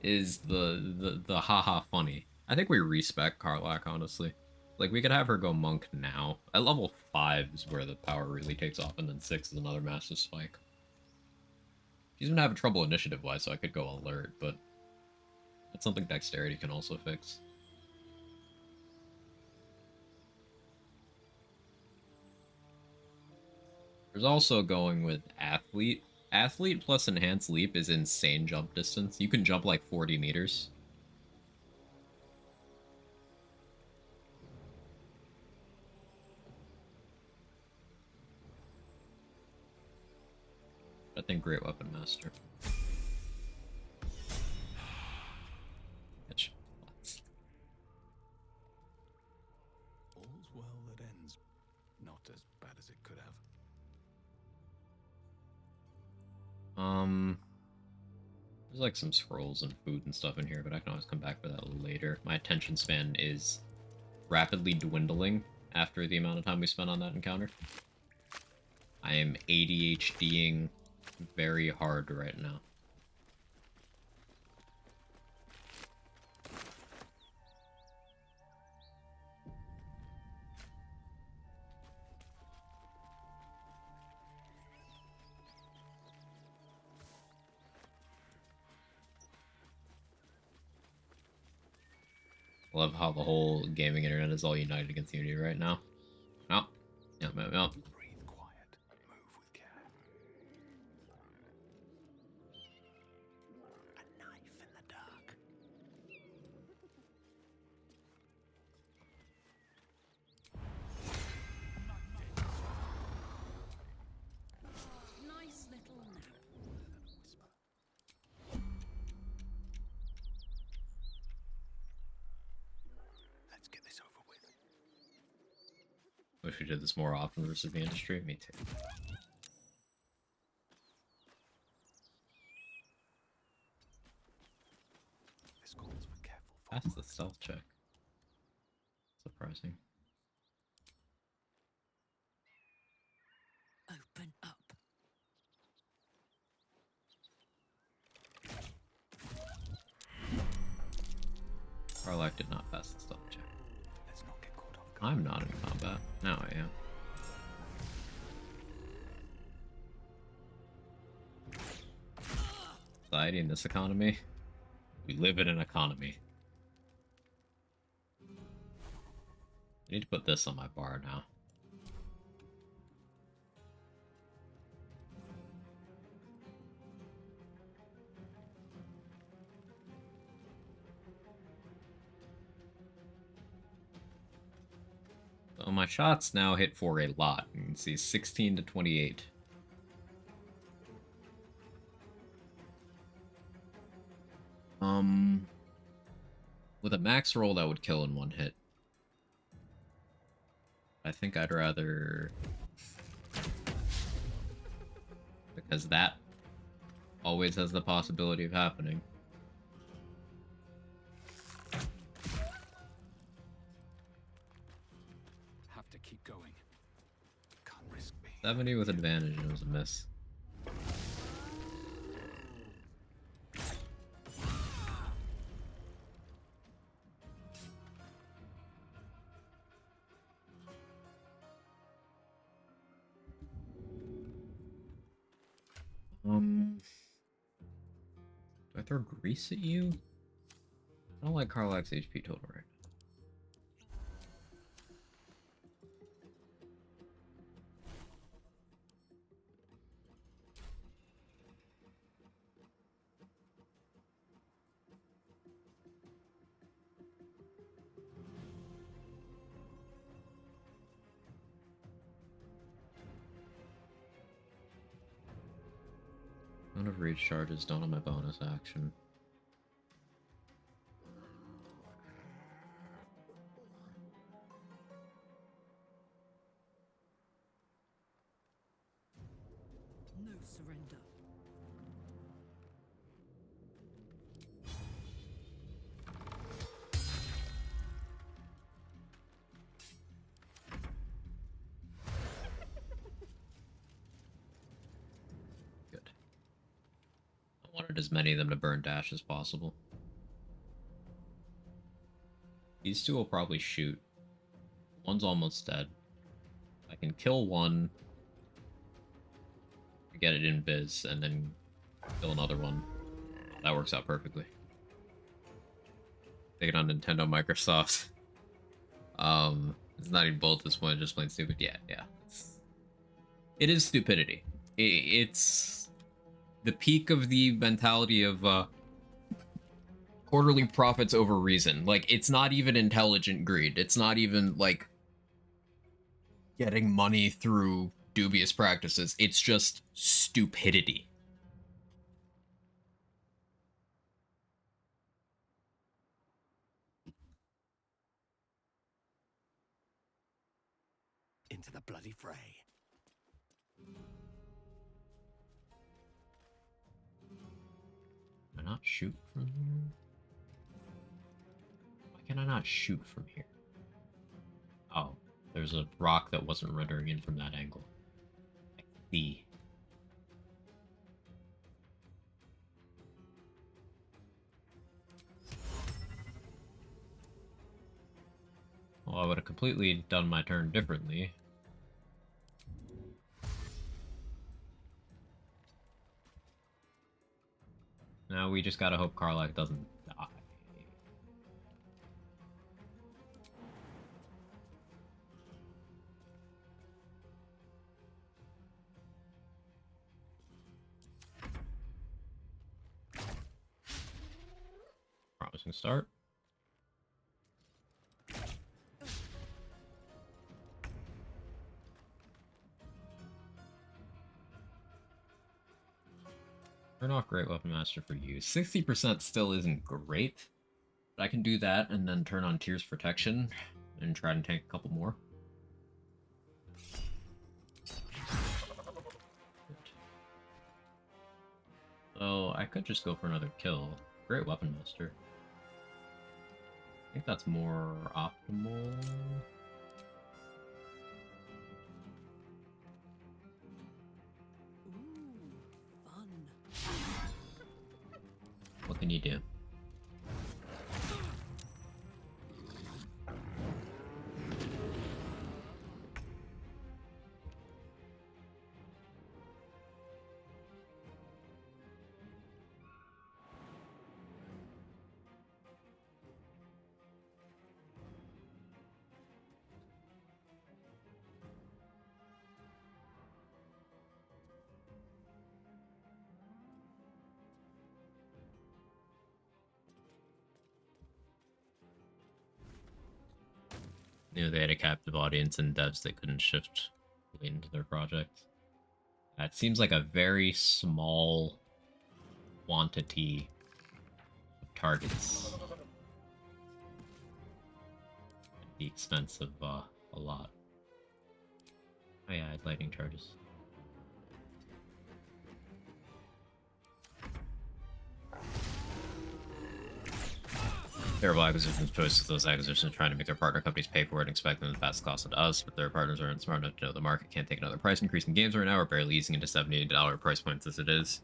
Speaker 16: is the haha funny. I think we respec Karlach, honestly. Like, we could have her go monk now. At level 5 is where the power really takes off, and then 6 is another massive spike. She's been having trouble initiative-wise, so I could go alert, but that's something dexterity can also fix. There's also going with athlete. Athlete plus enhanced leap is insane jump distance. You can jump like 40 meters. I think great weapon master. Bitch.
Speaker 4: All's well that ends. Not as bad as it could have.
Speaker 1: There's like some scrolls and food and stuff in here, but I can always come back for that later. My attention span is rapidly dwindling after the amount of time we spent on that encounter. I am ADHDing very hard right now. I love how the whole gaming internet is all united against Unity right now. No. Yep.
Speaker 4: Breathe quiet. Move with care. A knife in the dark.
Speaker 9: Nice little nap.
Speaker 4: Let's get this over with.
Speaker 1: Wish we did this more often versus the industry. Me too.
Speaker 4: This calls for careful
Speaker 1: That's the stealth check.
Speaker 16: depressing.
Speaker 2: Open up.
Speaker 16: Karlach did not pass the stealth check. I'm not in combat. Now I am. Society in this economy. We live in an economy. I need to put this on my bar now. So my shots now hit for a lot. You can see 16 to 28. With a max roll, that would kill in one hit. I think I'd rather... because that always has the possibility of happening.
Speaker 4: Have to keep going. Can't risk being
Speaker 16: 70 with advantage, and it was a miss. Do I throw grease at you? I don't like Karlach's HP total right now. None of reach charges, don't have my bonus action.
Speaker 2: No surrender.
Speaker 16: Good. I wanted as many of them to burn dash as possible. These two will probably shoot. One's almost dead. I can kill one, get it in biz, and then kill another one. That works out perfectly. Take it on Nintendo, Microsoft. It's not even both at this point, just plain stupid. Yeah. It is stupidity. It's the peak of the mentality of quarterly profits over reason. Like, it's not even intelligent greed. It's not even, like, getting money through dubious practices. It's just stupidity.
Speaker 15: Into the bloody fray.
Speaker 16: Can I not shoot from here? Why can I not shoot from here? Oh, there's a rock that wasn't rendering in from that angle. I see. Well, I would have completely done my turn differently. Now we just gotta hope Karlach doesn't die. Promising start. Turn off Great Weapon Master for use. 60% still isn't great, but I can do that and then turn on Tears Protection and try and tank a couple more. Good. So I could just go for another kill. Great Weapon Master. I think that's more optimal. you do. Knew they had a captive audience and devs that couldn't shift weight into their project. That seems like a very small quantity of targets at the expense of a lot. Oh yeah, I had lightning charges. Terrible acquisition choices. Those acquisitions trying to make their partner companies pay for it and expect them to pass the cost on to us, but their partners aren't smart enough to know the market can't take another price increase in games right now. We're barely easing into $70 price points as it is.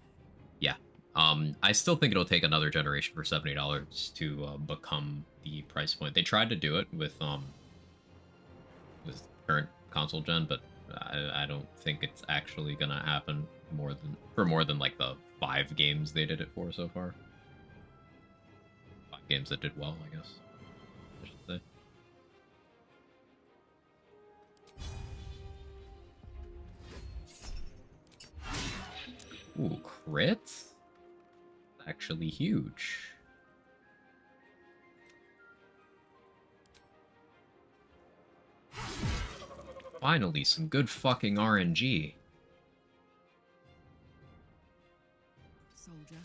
Speaker 16: Yeah. I still think it'll take another generation for $70 to become the price point. They tried to do it with current console gen, but I don't think it's actually gonna happen for more than like the 5 games they did it for so far. Games that did well, I guess I should say. Ooh, crit? Actually huge. Finally, some good fucking RNG.
Speaker 2: Soldier.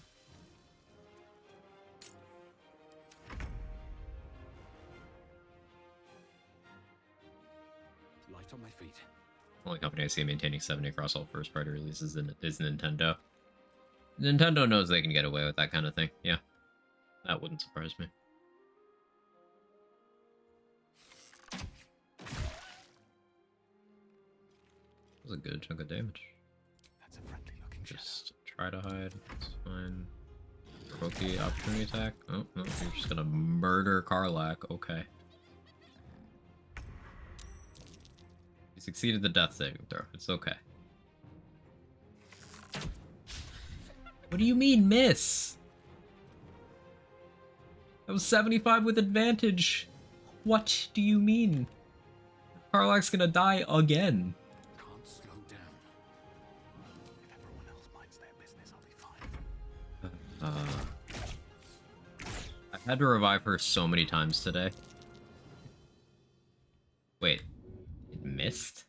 Speaker 4: Light on my feet.
Speaker 16: Only company I see maintaining 70 across all first-party releases is Nintendo. Nintendo knows they can get away with that kind of thing. Yeah, that wouldn't surprise me. That was a good chunk of damage.
Speaker 4: That's a friendly looking
Speaker 16: Just try to hide. It's fine. Provoke the opportunity attack. Oh no, you're just gonna murder Karlak. Okay. You succeeded the death saving throw. It's okay. What do you mean, miss? That was 75 with advantage. What do you mean? Karlak's gonna die again.
Speaker 4: Can't slow down. If everyone else minds their business, I'll be fine.
Speaker 16: I've had to revive her so many times today. Wait, it missed?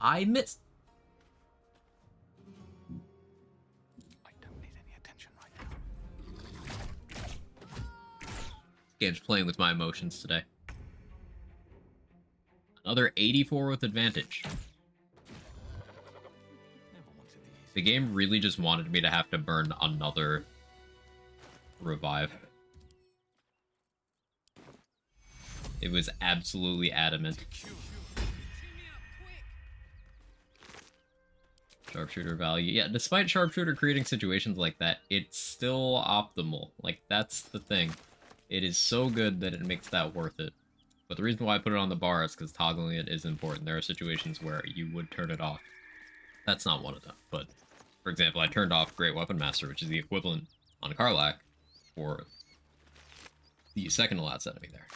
Speaker 16: I missed.
Speaker 4: I don't need any attention right now.
Speaker 16: Game's playing with my emotions today. Another 84 with advantage. The game really just wanted me to have to burn another revive. It was absolutely adamant. Sharpshooter value. Yeah, despite Sharpshooter creating situations like that, it's still optimal. Like, that's the thing. It is so good that it makes that worth it. But the reason why I put it on the bar is because toggling it is important. There are situations where you would turn it off. That's not one of them. But, for example, I turned off Great Weapon Master, which is the equivalent on Karlak for the second to last enemy there.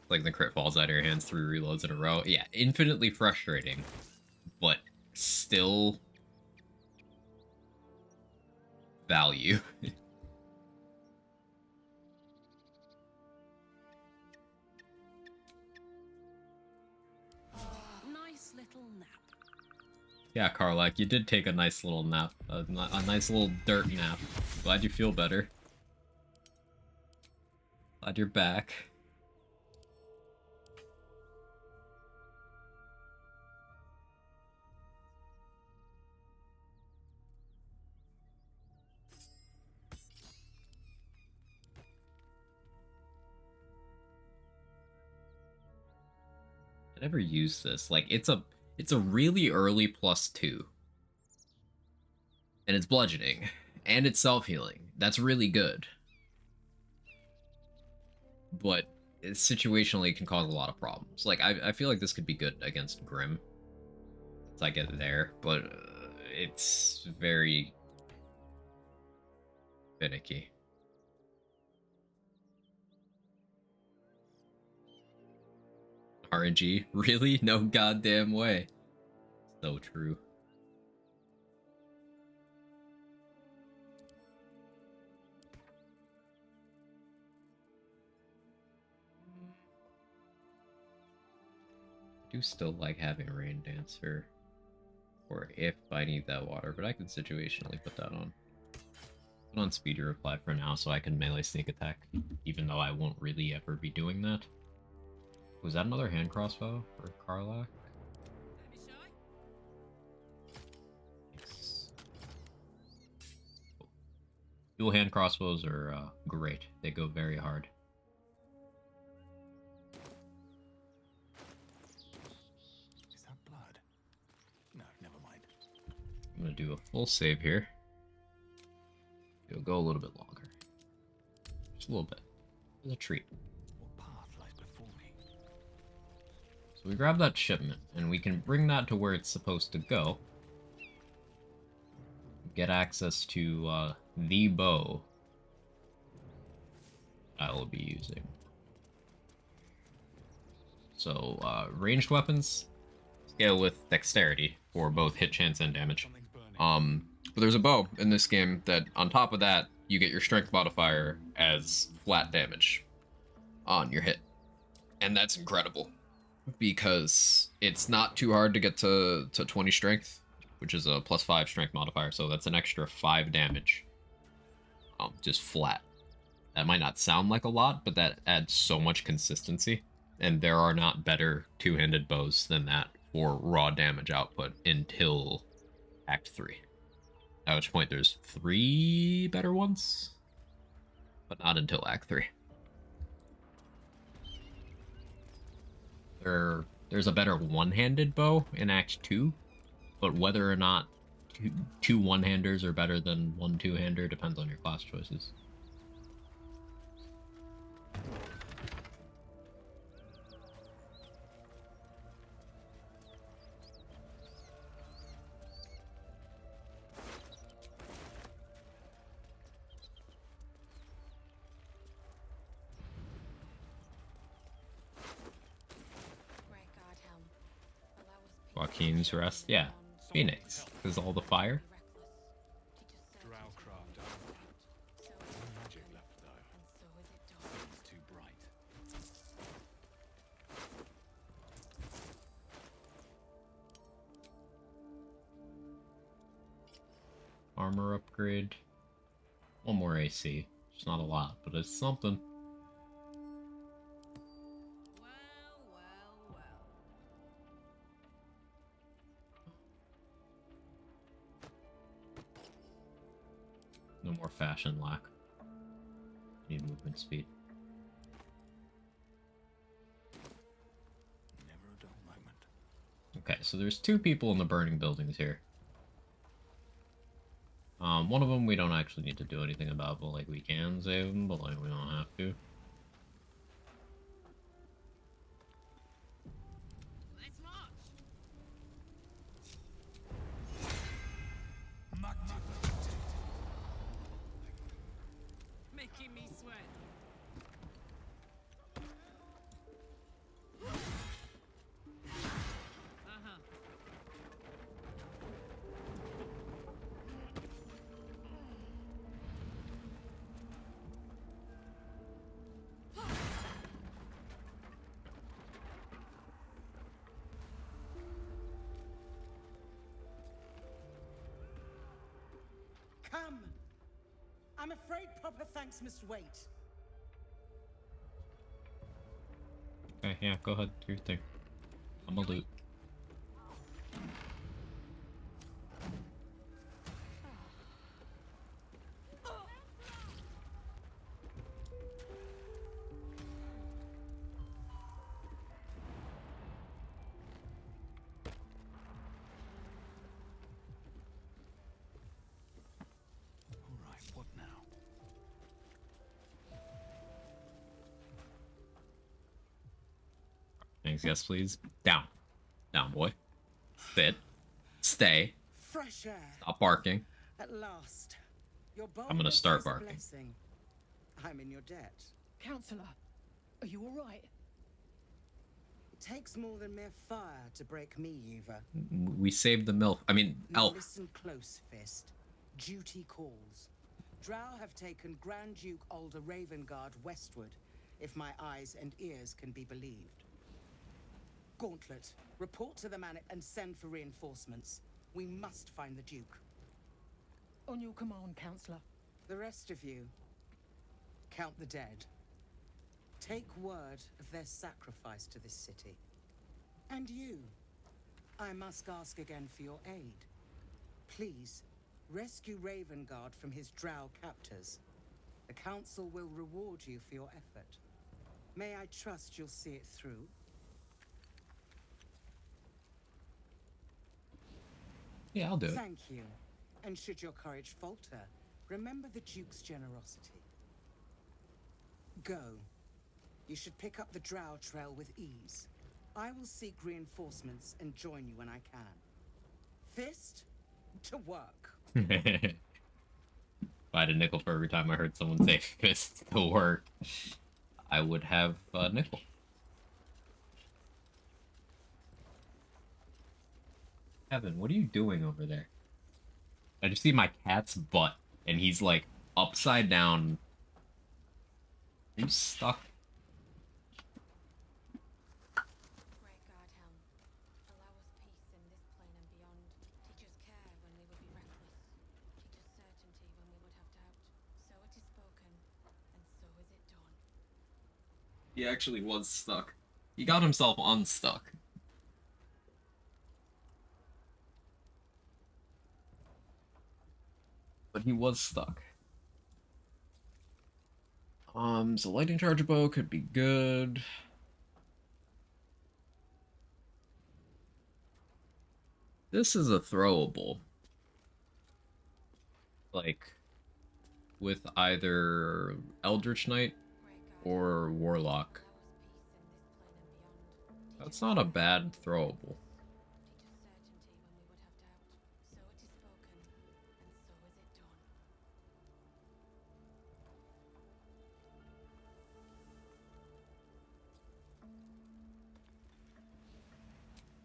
Speaker 16: Like the crit falls out of your hands 3 reloads in a row. Yeah, infinitely frustrating, but still value.
Speaker 2: Nice little nap.
Speaker 16: Yeah, Karlak, you did take a nice little nap. A nice little dirt nap. Glad you feel better. Glad you're back. I never used this. Like, it's a really early +2. And it's bludgeoning. And it's self-healing. That's really good. But it situationally can cause a lot of problems. Like, I feel like this could be good against Grim. Once I get there. But it's very finicky. RNG? Really? No goddamn way. So true. I do still like having Rain Dancer. Or if I need that water, but I can situationally put that on. Put on speedy reply for now so I can melee sneak attack, even though I won't really ever be doing that. Was that another hand crossbow for Karlach? Nice. Cool. Dual hand crossbows are great. They go very hard.
Speaker 4: Is that blood? No, never mind.
Speaker 16: I'm gonna do a full save here. It'll go a little bit longer. Just a little bit. It's a treat.
Speaker 4: What path lies before me?
Speaker 16: So we grab that shipment, and we can bring that to where it's supposed to go. Get access to the bow I will be using. So, ranged weapons scale with dexterity for both hit chance and damage. But there's a bow in this game that, on top of that, you get your strength modifier as flat damage on your hit. And that's incredible, because it's not too hard to get to 20 strength, which is a +5 strength modifier, so that's an extra 5 damage. Just flat. That might not sound like a lot, but that adds so much consistency, and there are not better two-handed bows than that for raw damage output until Act 3. At which point there's 3 better ones, but not until Act 3. There's a better one-handed bow in Act 2, but whether or not two one-handers are better than one two-hander depends on your class choices. Joaquin's Rest, yeah. Phoenix, because all the fire.
Speaker 4: Drowcraft armor. No magic left though. It's too bright.
Speaker 16: Armor upgrade. One more AC. It's not a lot, but it's something. No more fashion lack. Need movement speed.
Speaker 4: Never a dull moment.
Speaker 16: Okay, so there's 2 people in the burning buildings here. One of them we don't actually need to do anything about, but like we can save them, but like we don't have to.
Speaker 2: Making me sweat.
Speaker 17: Come! I'm afraid proper thanks must wait.
Speaker 16: Okay, yeah, go ahead, do your thing. I'm a loot. things. Yes, please. Down. Down, boy. Sit. Stay.
Speaker 17: Fresh air.
Speaker 16: Stop barking.
Speaker 17: At last. Your
Speaker 16: I'm gonna start
Speaker 17: boldness is a
Speaker 16: barking.
Speaker 17: blessing. I'm in your debt.
Speaker 2: Counselor, are you all right?
Speaker 17: It takes more than mere fire to break me, Yuva.
Speaker 16: We saved the MILF. I mean,
Speaker 17: Now
Speaker 16: elf.
Speaker 17: listen close, Fist. Duty calls. Drow have taken Grand Duke Alder Ravengard westward, if my eyes and ears can be believed. Gauntlet, report to the man and send for reinforcements. We must find the Duke.
Speaker 2: On your command, Counselor.
Speaker 17: The rest of you, count the dead. Take word of their sacrifice to this city. And you, I must ask again for your aid. Please, rescue Ravengard from his drow captors. The council will reward you for your effort. May I trust you'll see it through?
Speaker 16: Yeah, I'll do it.
Speaker 17: Thank you. And should your courage falter, remember the Duke's generosity. Go. You should pick up the Drow trail with ease. I will seek reinforcements and join you when I can. Fist, to work.
Speaker 16: If I had a nickel for every time I heard someone say fist to work, I would have a nickel. Evan, what are you doing over there? I just see my cat's butt, and he's like upside down. Are you stuck?
Speaker 12: Great God, Helm. Allow us peace in this plane and beyond. Teach us care when we would be reckless. Teach us certainty when we would have doubt. So it is spoken, and so is it done.
Speaker 16: He actually was stuck. He got himself unstuck. But he was stuck. So lightning charge bow could be good. This is a throwable. Like, with either Eldritch Knight or Warlock. That's not a bad throwable.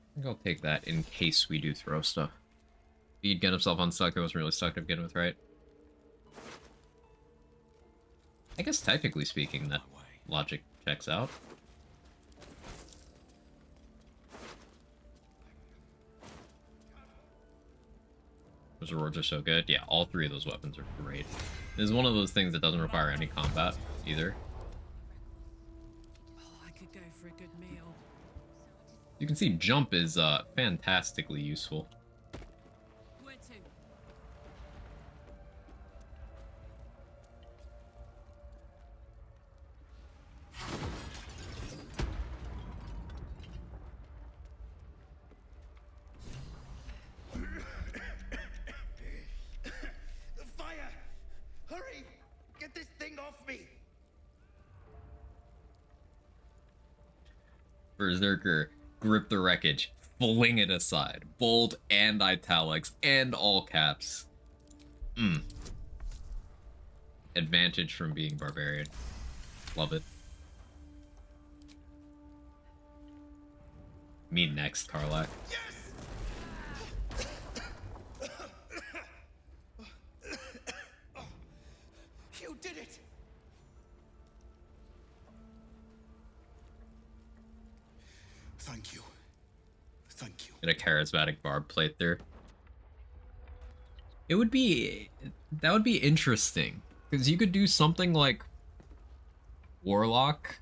Speaker 16: I think I'll take that in case we do throw stuff. He'd get himself unstuck. I wasn't really stuck to begin with, right? I guess technically speaking, that logic checks out. Those rewards are so good. Yeah, all three of those weapons are great. This is one of those things that doesn't require any combat either.
Speaker 2: Oh, I could go for a good meal.
Speaker 16: You can see jump is fantastically useful.
Speaker 2: Where to?
Speaker 7: Fire! Hurry! Get this thing off me!
Speaker 16: Berserker, grip the wreckage, fling it aside. Bold and italics and all caps. Advantage from being barbarian. Love it. Me next, Karlak.
Speaker 7: You did it! Thank you. Thank you.
Speaker 16: Get a charismatic barb playthrough. It would be... that would be interesting. Because you could do something like Warlock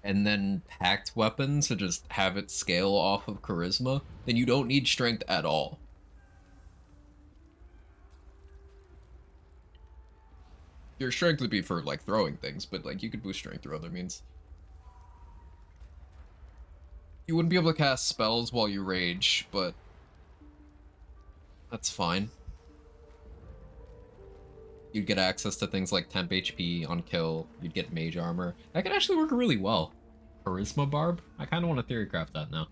Speaker 16: and then packed weapons to just have it scale off of charisma. Then you don't need strength at all. Your strength would be for like throwing things, but like you could boost strength through other means. You wouldn't be able to cast spells while you rage, but that's fine. You'd get access to things like temp HP on kill. You'd get mage armor. That could actually work really well. Charisma Barb? I kind of want to theory craft that now.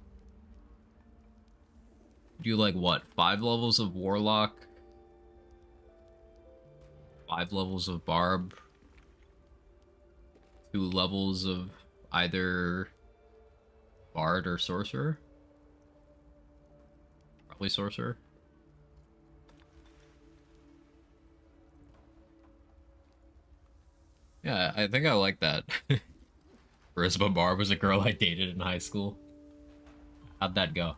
Speaker 16: Do like what? 5 levels of Warlock? 5 levels of Barb? 2 levels of either Bard or Sorcerer? Probably Sorcerer. Yeah, I think I like that. Charisma Barb was a girl I dated in high school. How'd that go?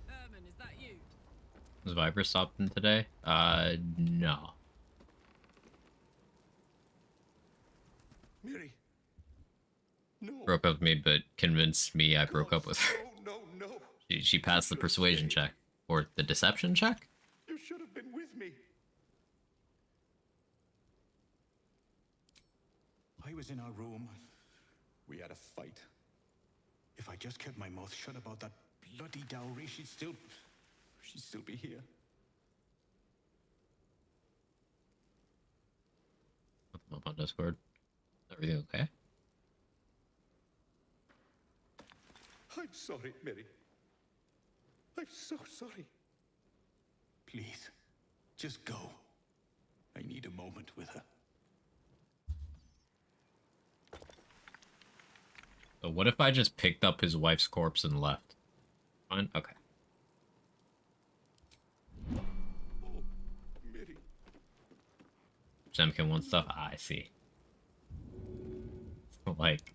Speaker 2: Herman, is that you?
Speaker 16: Was Viper stopped in today? No.
Speaker 6: Miri. No.
Speaker 16: Broke up with me, but convinced me I broke up with her.
Speaker 6: No, no, no.
Speaker 16: She passed the persuasion check. Or the deception check?
Speaker 6: You should have been with me. I was in our room. We had a fight. If I just kept my mouth shut about that bloody dowry, she'd still be here.
Speaker 16: I'm up on Discord. Everything okay?
Speaker 6: I'm sorry, Mary. I'm so sorry. Please, just go. I need a moment with her.
Speaker 16: So what if I just picked up his wife's corpse and left? Fine? Okay. Zemkin wants stuff? Ah, I see. Like...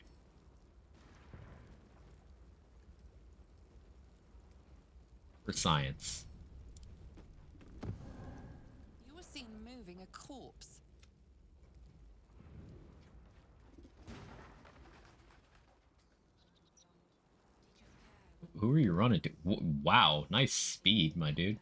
Speaker 16: for science.
Speaker 2: You were seen moving a corpse.
Speaker 16: Who are you running to? Wow, nice speed, my dude.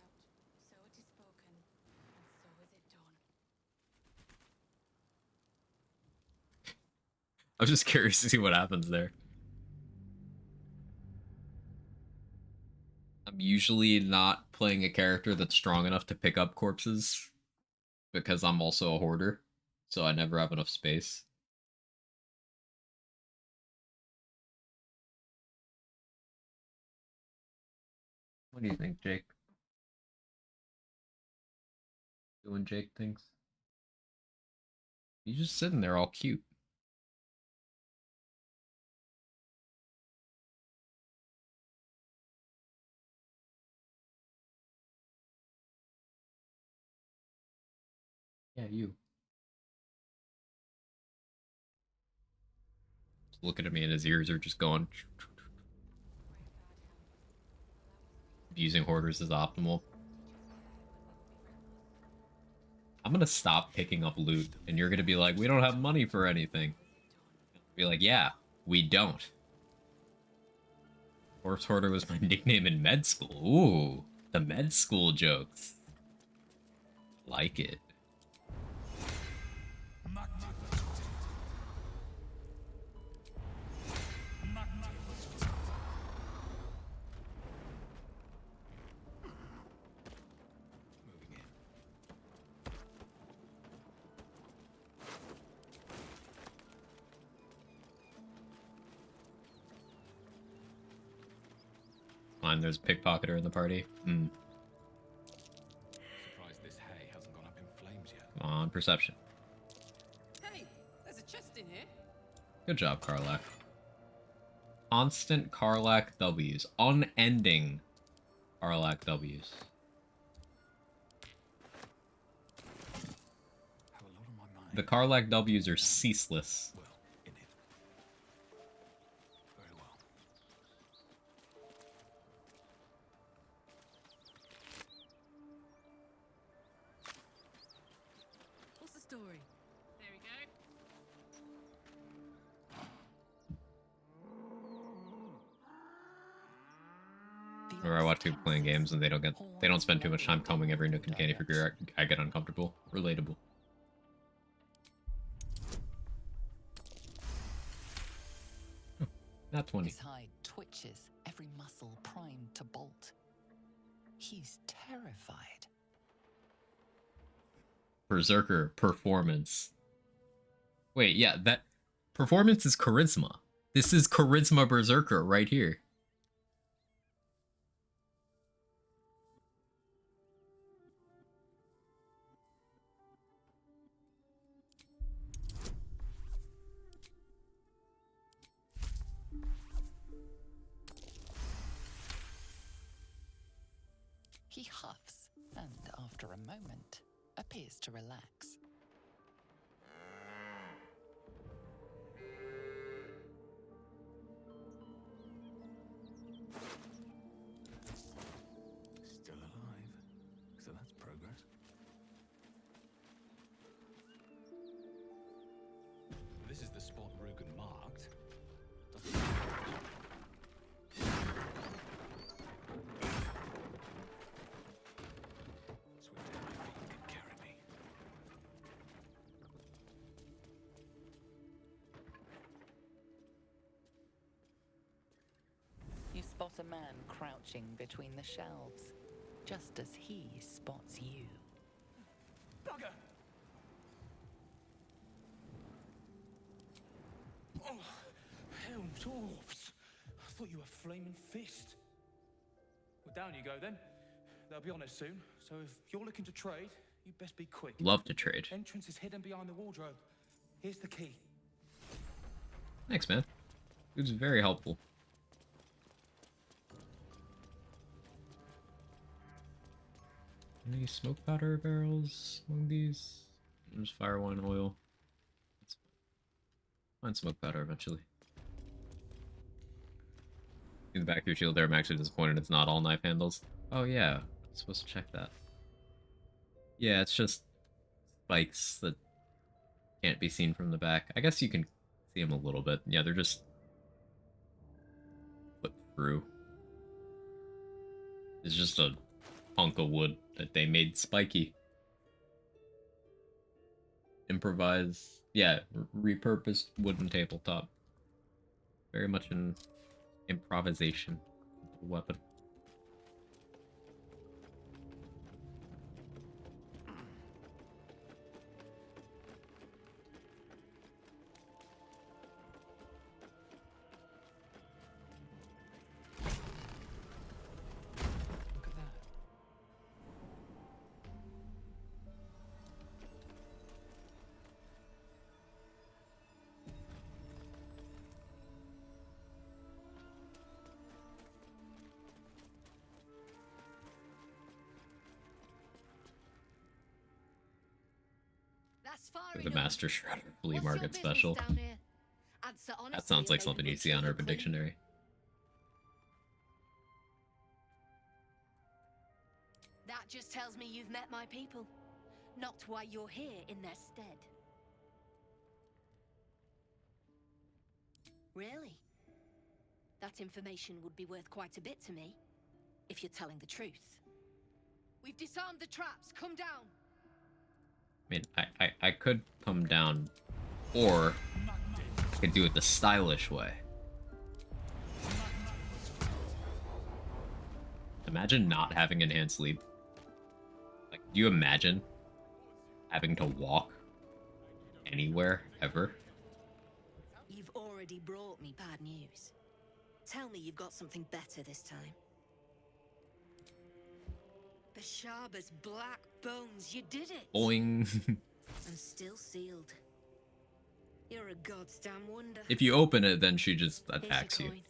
Speaker 16: I was just curious to see what happens there. I'm usually not playing a character that's strong enough to pick up corpses because I'm also a hoarder, so I never have enough space. What do you think, Jake? Doing Jake things? He's just sitting there all cute. Yeah, you. Just looking at me and his ears are just going. Using hoarders is optimal. I'm gonna stop picking up loot, and you're gonna be like, we don't have money for anything. Be like, yeah, we don't. Corpse Hoarder was my nickname in med school. Ooh, the med school jokes. Like it. Fine, there's a pickpocketer in the party.
Speaker 4: Surprised this hay hasn't gone up in flames yet.
Speaker 16: Come on, perception.
Speaker 2: Hey, there's a chest in here.
Speaker 16: Good job, Karlak. Constant Karlak W's. Unending Karlak W's.
Speaker 4: Have a lot on my mind.
Speaker 16: The Karlak W's are ceaseless.
Speaker 4: Well, in it. Very well.
Speaker 2: What's the story? There we go.
Speaker 16: Or I watch people playing games and they don't spend too much time combing every nook and cranny for gear. I get uncomfortable. Relatable. Not 20.
Speaker 3: His hide twitches, every muscle primed to bolt. He's terrified.
Speaker 16: Berserker performance. Wait, yeah, that performance is charisma. This is charisma Berserker right here.
Speaker 3: He huffs, and after a moment, appears to relax.
Speaker 4: Still alive. So that's progress. This is the spot Rugen marked. Doesn't Swift as my feet can carry me.
Speaker 3: You spot a man crouching between the shelves, just as he spots you.
Speaker 7: Bugger! Oh, hell, dwarfs! I thought you were Flaming Fist. Well, down you go then. They'll be on us soon, so if you're looking to trade, you best be quick.
Speaker 16: Love to trade.
Speaker 7: Entrance is hidden behind the wardrobe. Here's the key.
Speaker 16: Thanks, man. It was very helpful. Any smoke powder barrels among these? There's fire wine oil. Find smoke powder eventually. In the back of your shield there, I'm actually disappointed it's not all knife handles. Oh yeah, I'm supposed to check that. Yeah, it's just spikes that can't be seen from the back. I guess you can see them a little bit. Yeah, they're just put through. It's just a hunk of wood that they made spiky. Improvise. Yeah, repurposed wooden tabletop. Very much an improvisation weapon. The Master Shredder Flea Market Special. That sounds like something you'd see on Urban Dictionary.
Speaker 18: That just tells me you've met my people, not why you're here in their stead. Really? That information would be worth quite a bit to me, if you're telling the truth. We've disarmed the traps. Come down.
Speaker 16: I mean, I could come down, or I could do it the stylish way. Imagine not having enhanced leap. Like, do you imagine having to walk anywhere, ever?
Speaker 18: You've already brought me bad news. Tell me you've got something better this time. Bashaba's black bones, you did it!
Speaker 16: Boing.
Speaker 18: And still sealed. You're a goddamn wonder.
Speaker 16: If you open it, then she just
Speaker 18: Here's your
Speaker 16: attacks you.
Speaker 18: coin.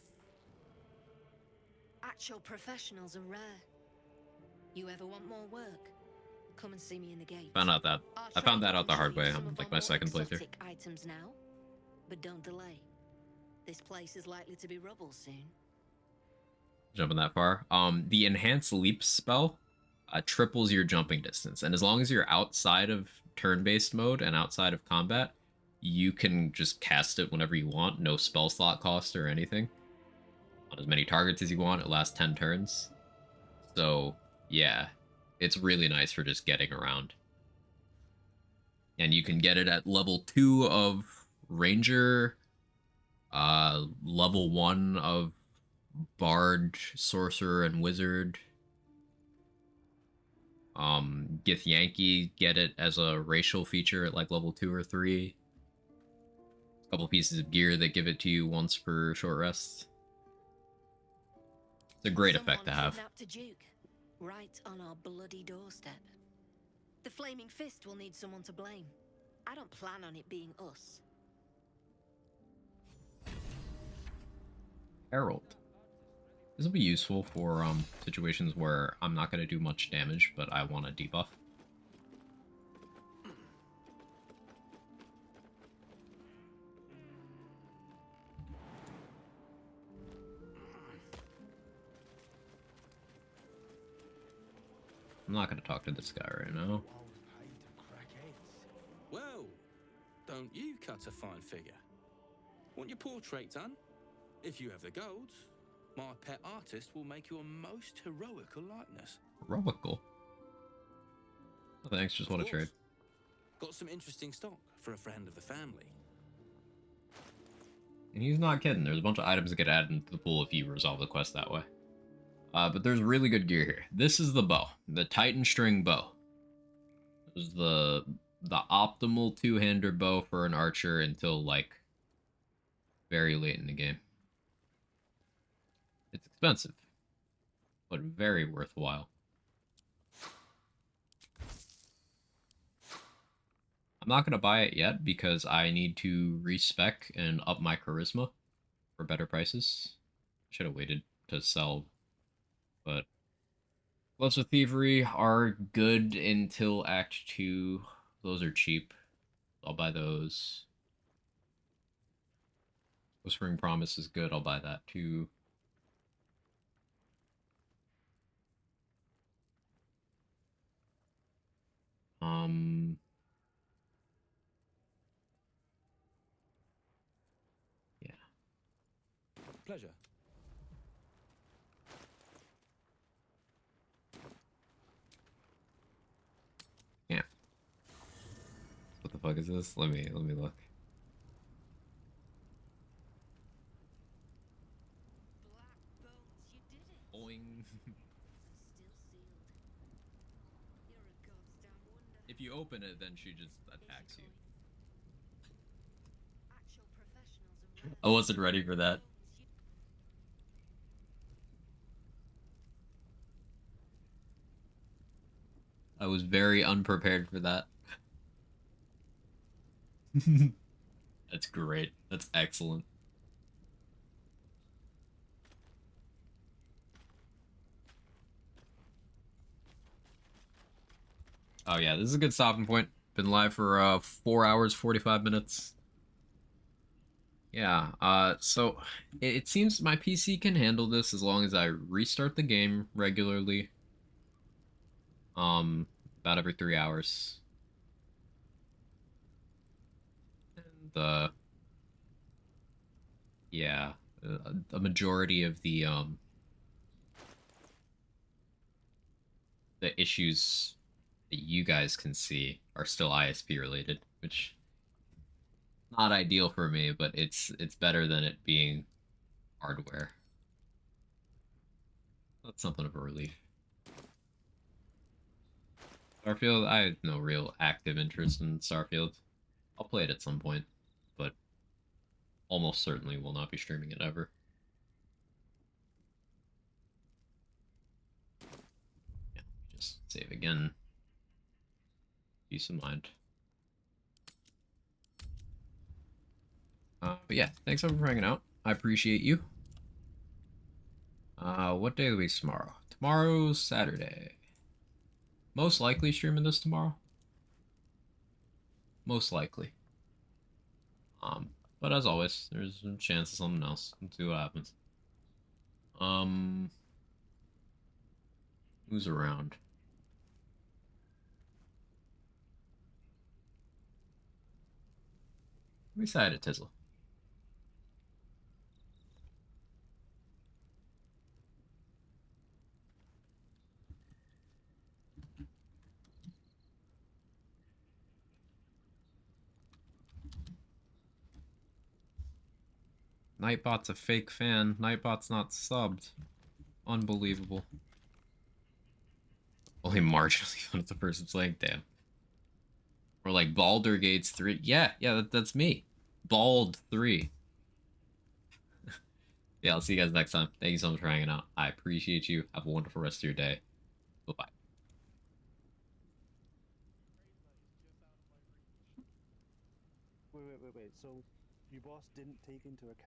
Speaker 18: Actual professionals are rare. You ever want more work? Come and see me in the gate.
Speaker 16: I found that out the hard way on like my second playthrough.
Speaker 18: Exotic items now, but don't delay. This place is likely to be rubble soon.
Speaker 16: Jumping that far. The enhanced leap spell triples your jumping distance, and as long as you're outside of turn-based mode and outside of combat, you can just cast it whenever you want, no spell slot cost or anything. On as many targets as you want, it lasts 10 turns. So, yeah, it's really nice for just getting around. And you can get it at level 2 of Ranger, level 1 of Bard, Sorcerer, and Wizard. Githyanki, get it as a racial feature at like level 2 or 3. A couple pieces of gear that give it to you once per short rest. It's a great effect to have.
Speaker 18: Kidnapped a Duke, right on our bloody doorstep. The Flaming Fist will need someone to blame. I don't plan on it being us.
Speaker 16: Herald. This will be useful for situations where I'm not going to do much damage, but I want a debuff. I'm not going to talk to this guy right now.
Speaker 10: Well, don't you cut a fine figure? Want your portrait done? If you have the gold, my pet artist will make you a most heroical likeness.
Speaker 16: Heroical? Oh, thanks, just want to trade.
Speaker 10: Got some interesting stock for a friend of the family.
Speaker 16: And he's not kidding. There's a bunch of items that get added into the pool if you resolve the quest that way. But there's really good gear here. This is the bow. The Titan String Bow. This is the optimal two-hander bow for an archer until, like, very late in the game. It's expensive, but very worthwhile. I'm not going to buy it yet because I need to respec and up my charisma for better prices. Should have waited to sell, but Gloves of Thievery are good until Act 2. Those are cheap. I'll buy those. Whispering Promise is good. I'll buy that too. Yeah.
Speaker 10: Pleasure.
Speaker 16: Yeah. What the fuck is this? Let me look. Boing. If you open it, then she just attacks you. I wasn't ready for that. I was very unprepared for that. That's great. That's excellent. Oh yeah, this is a good stopping point. Been live for 4 hours, 45 minutes. Yeah, so it seems my PC can handle this as long as I restart the game regularly. About every 3 hours. And, yeah, a majority of the issues that you guys can see are still ISP related, which not ideal for me, but it's better than it being hardware. That's something of a relief. Starfield, I have no real active interest in Starfield. I'll play it at some point, but almost certainly will not be streaming it ever. Yeah, just save again. Peace of mind. But yeah, thanks everyone for hanging out. I appreciate you. What day of the week's tomorrow? Tomorrow's Saturday. Most likely streaming this tomorrow. Most likely. But as always, there's a chance of something else. Let's see what happens. Who's around? We side at Tizzle. Nightbot's a fake fan. Nightbot's not subbed. Unbelievable. Only marginally fun of the person playing, damn. Or like Baldur Gates 3. Yeah, that's me. Bald 3. Yeah, I'll see you guys next time. Thank you so much for hanging out. I appreciate you. Have a wonderful rest of your day. Bye-bye.
Speaker 19: Wait. So, your boss didn't take into account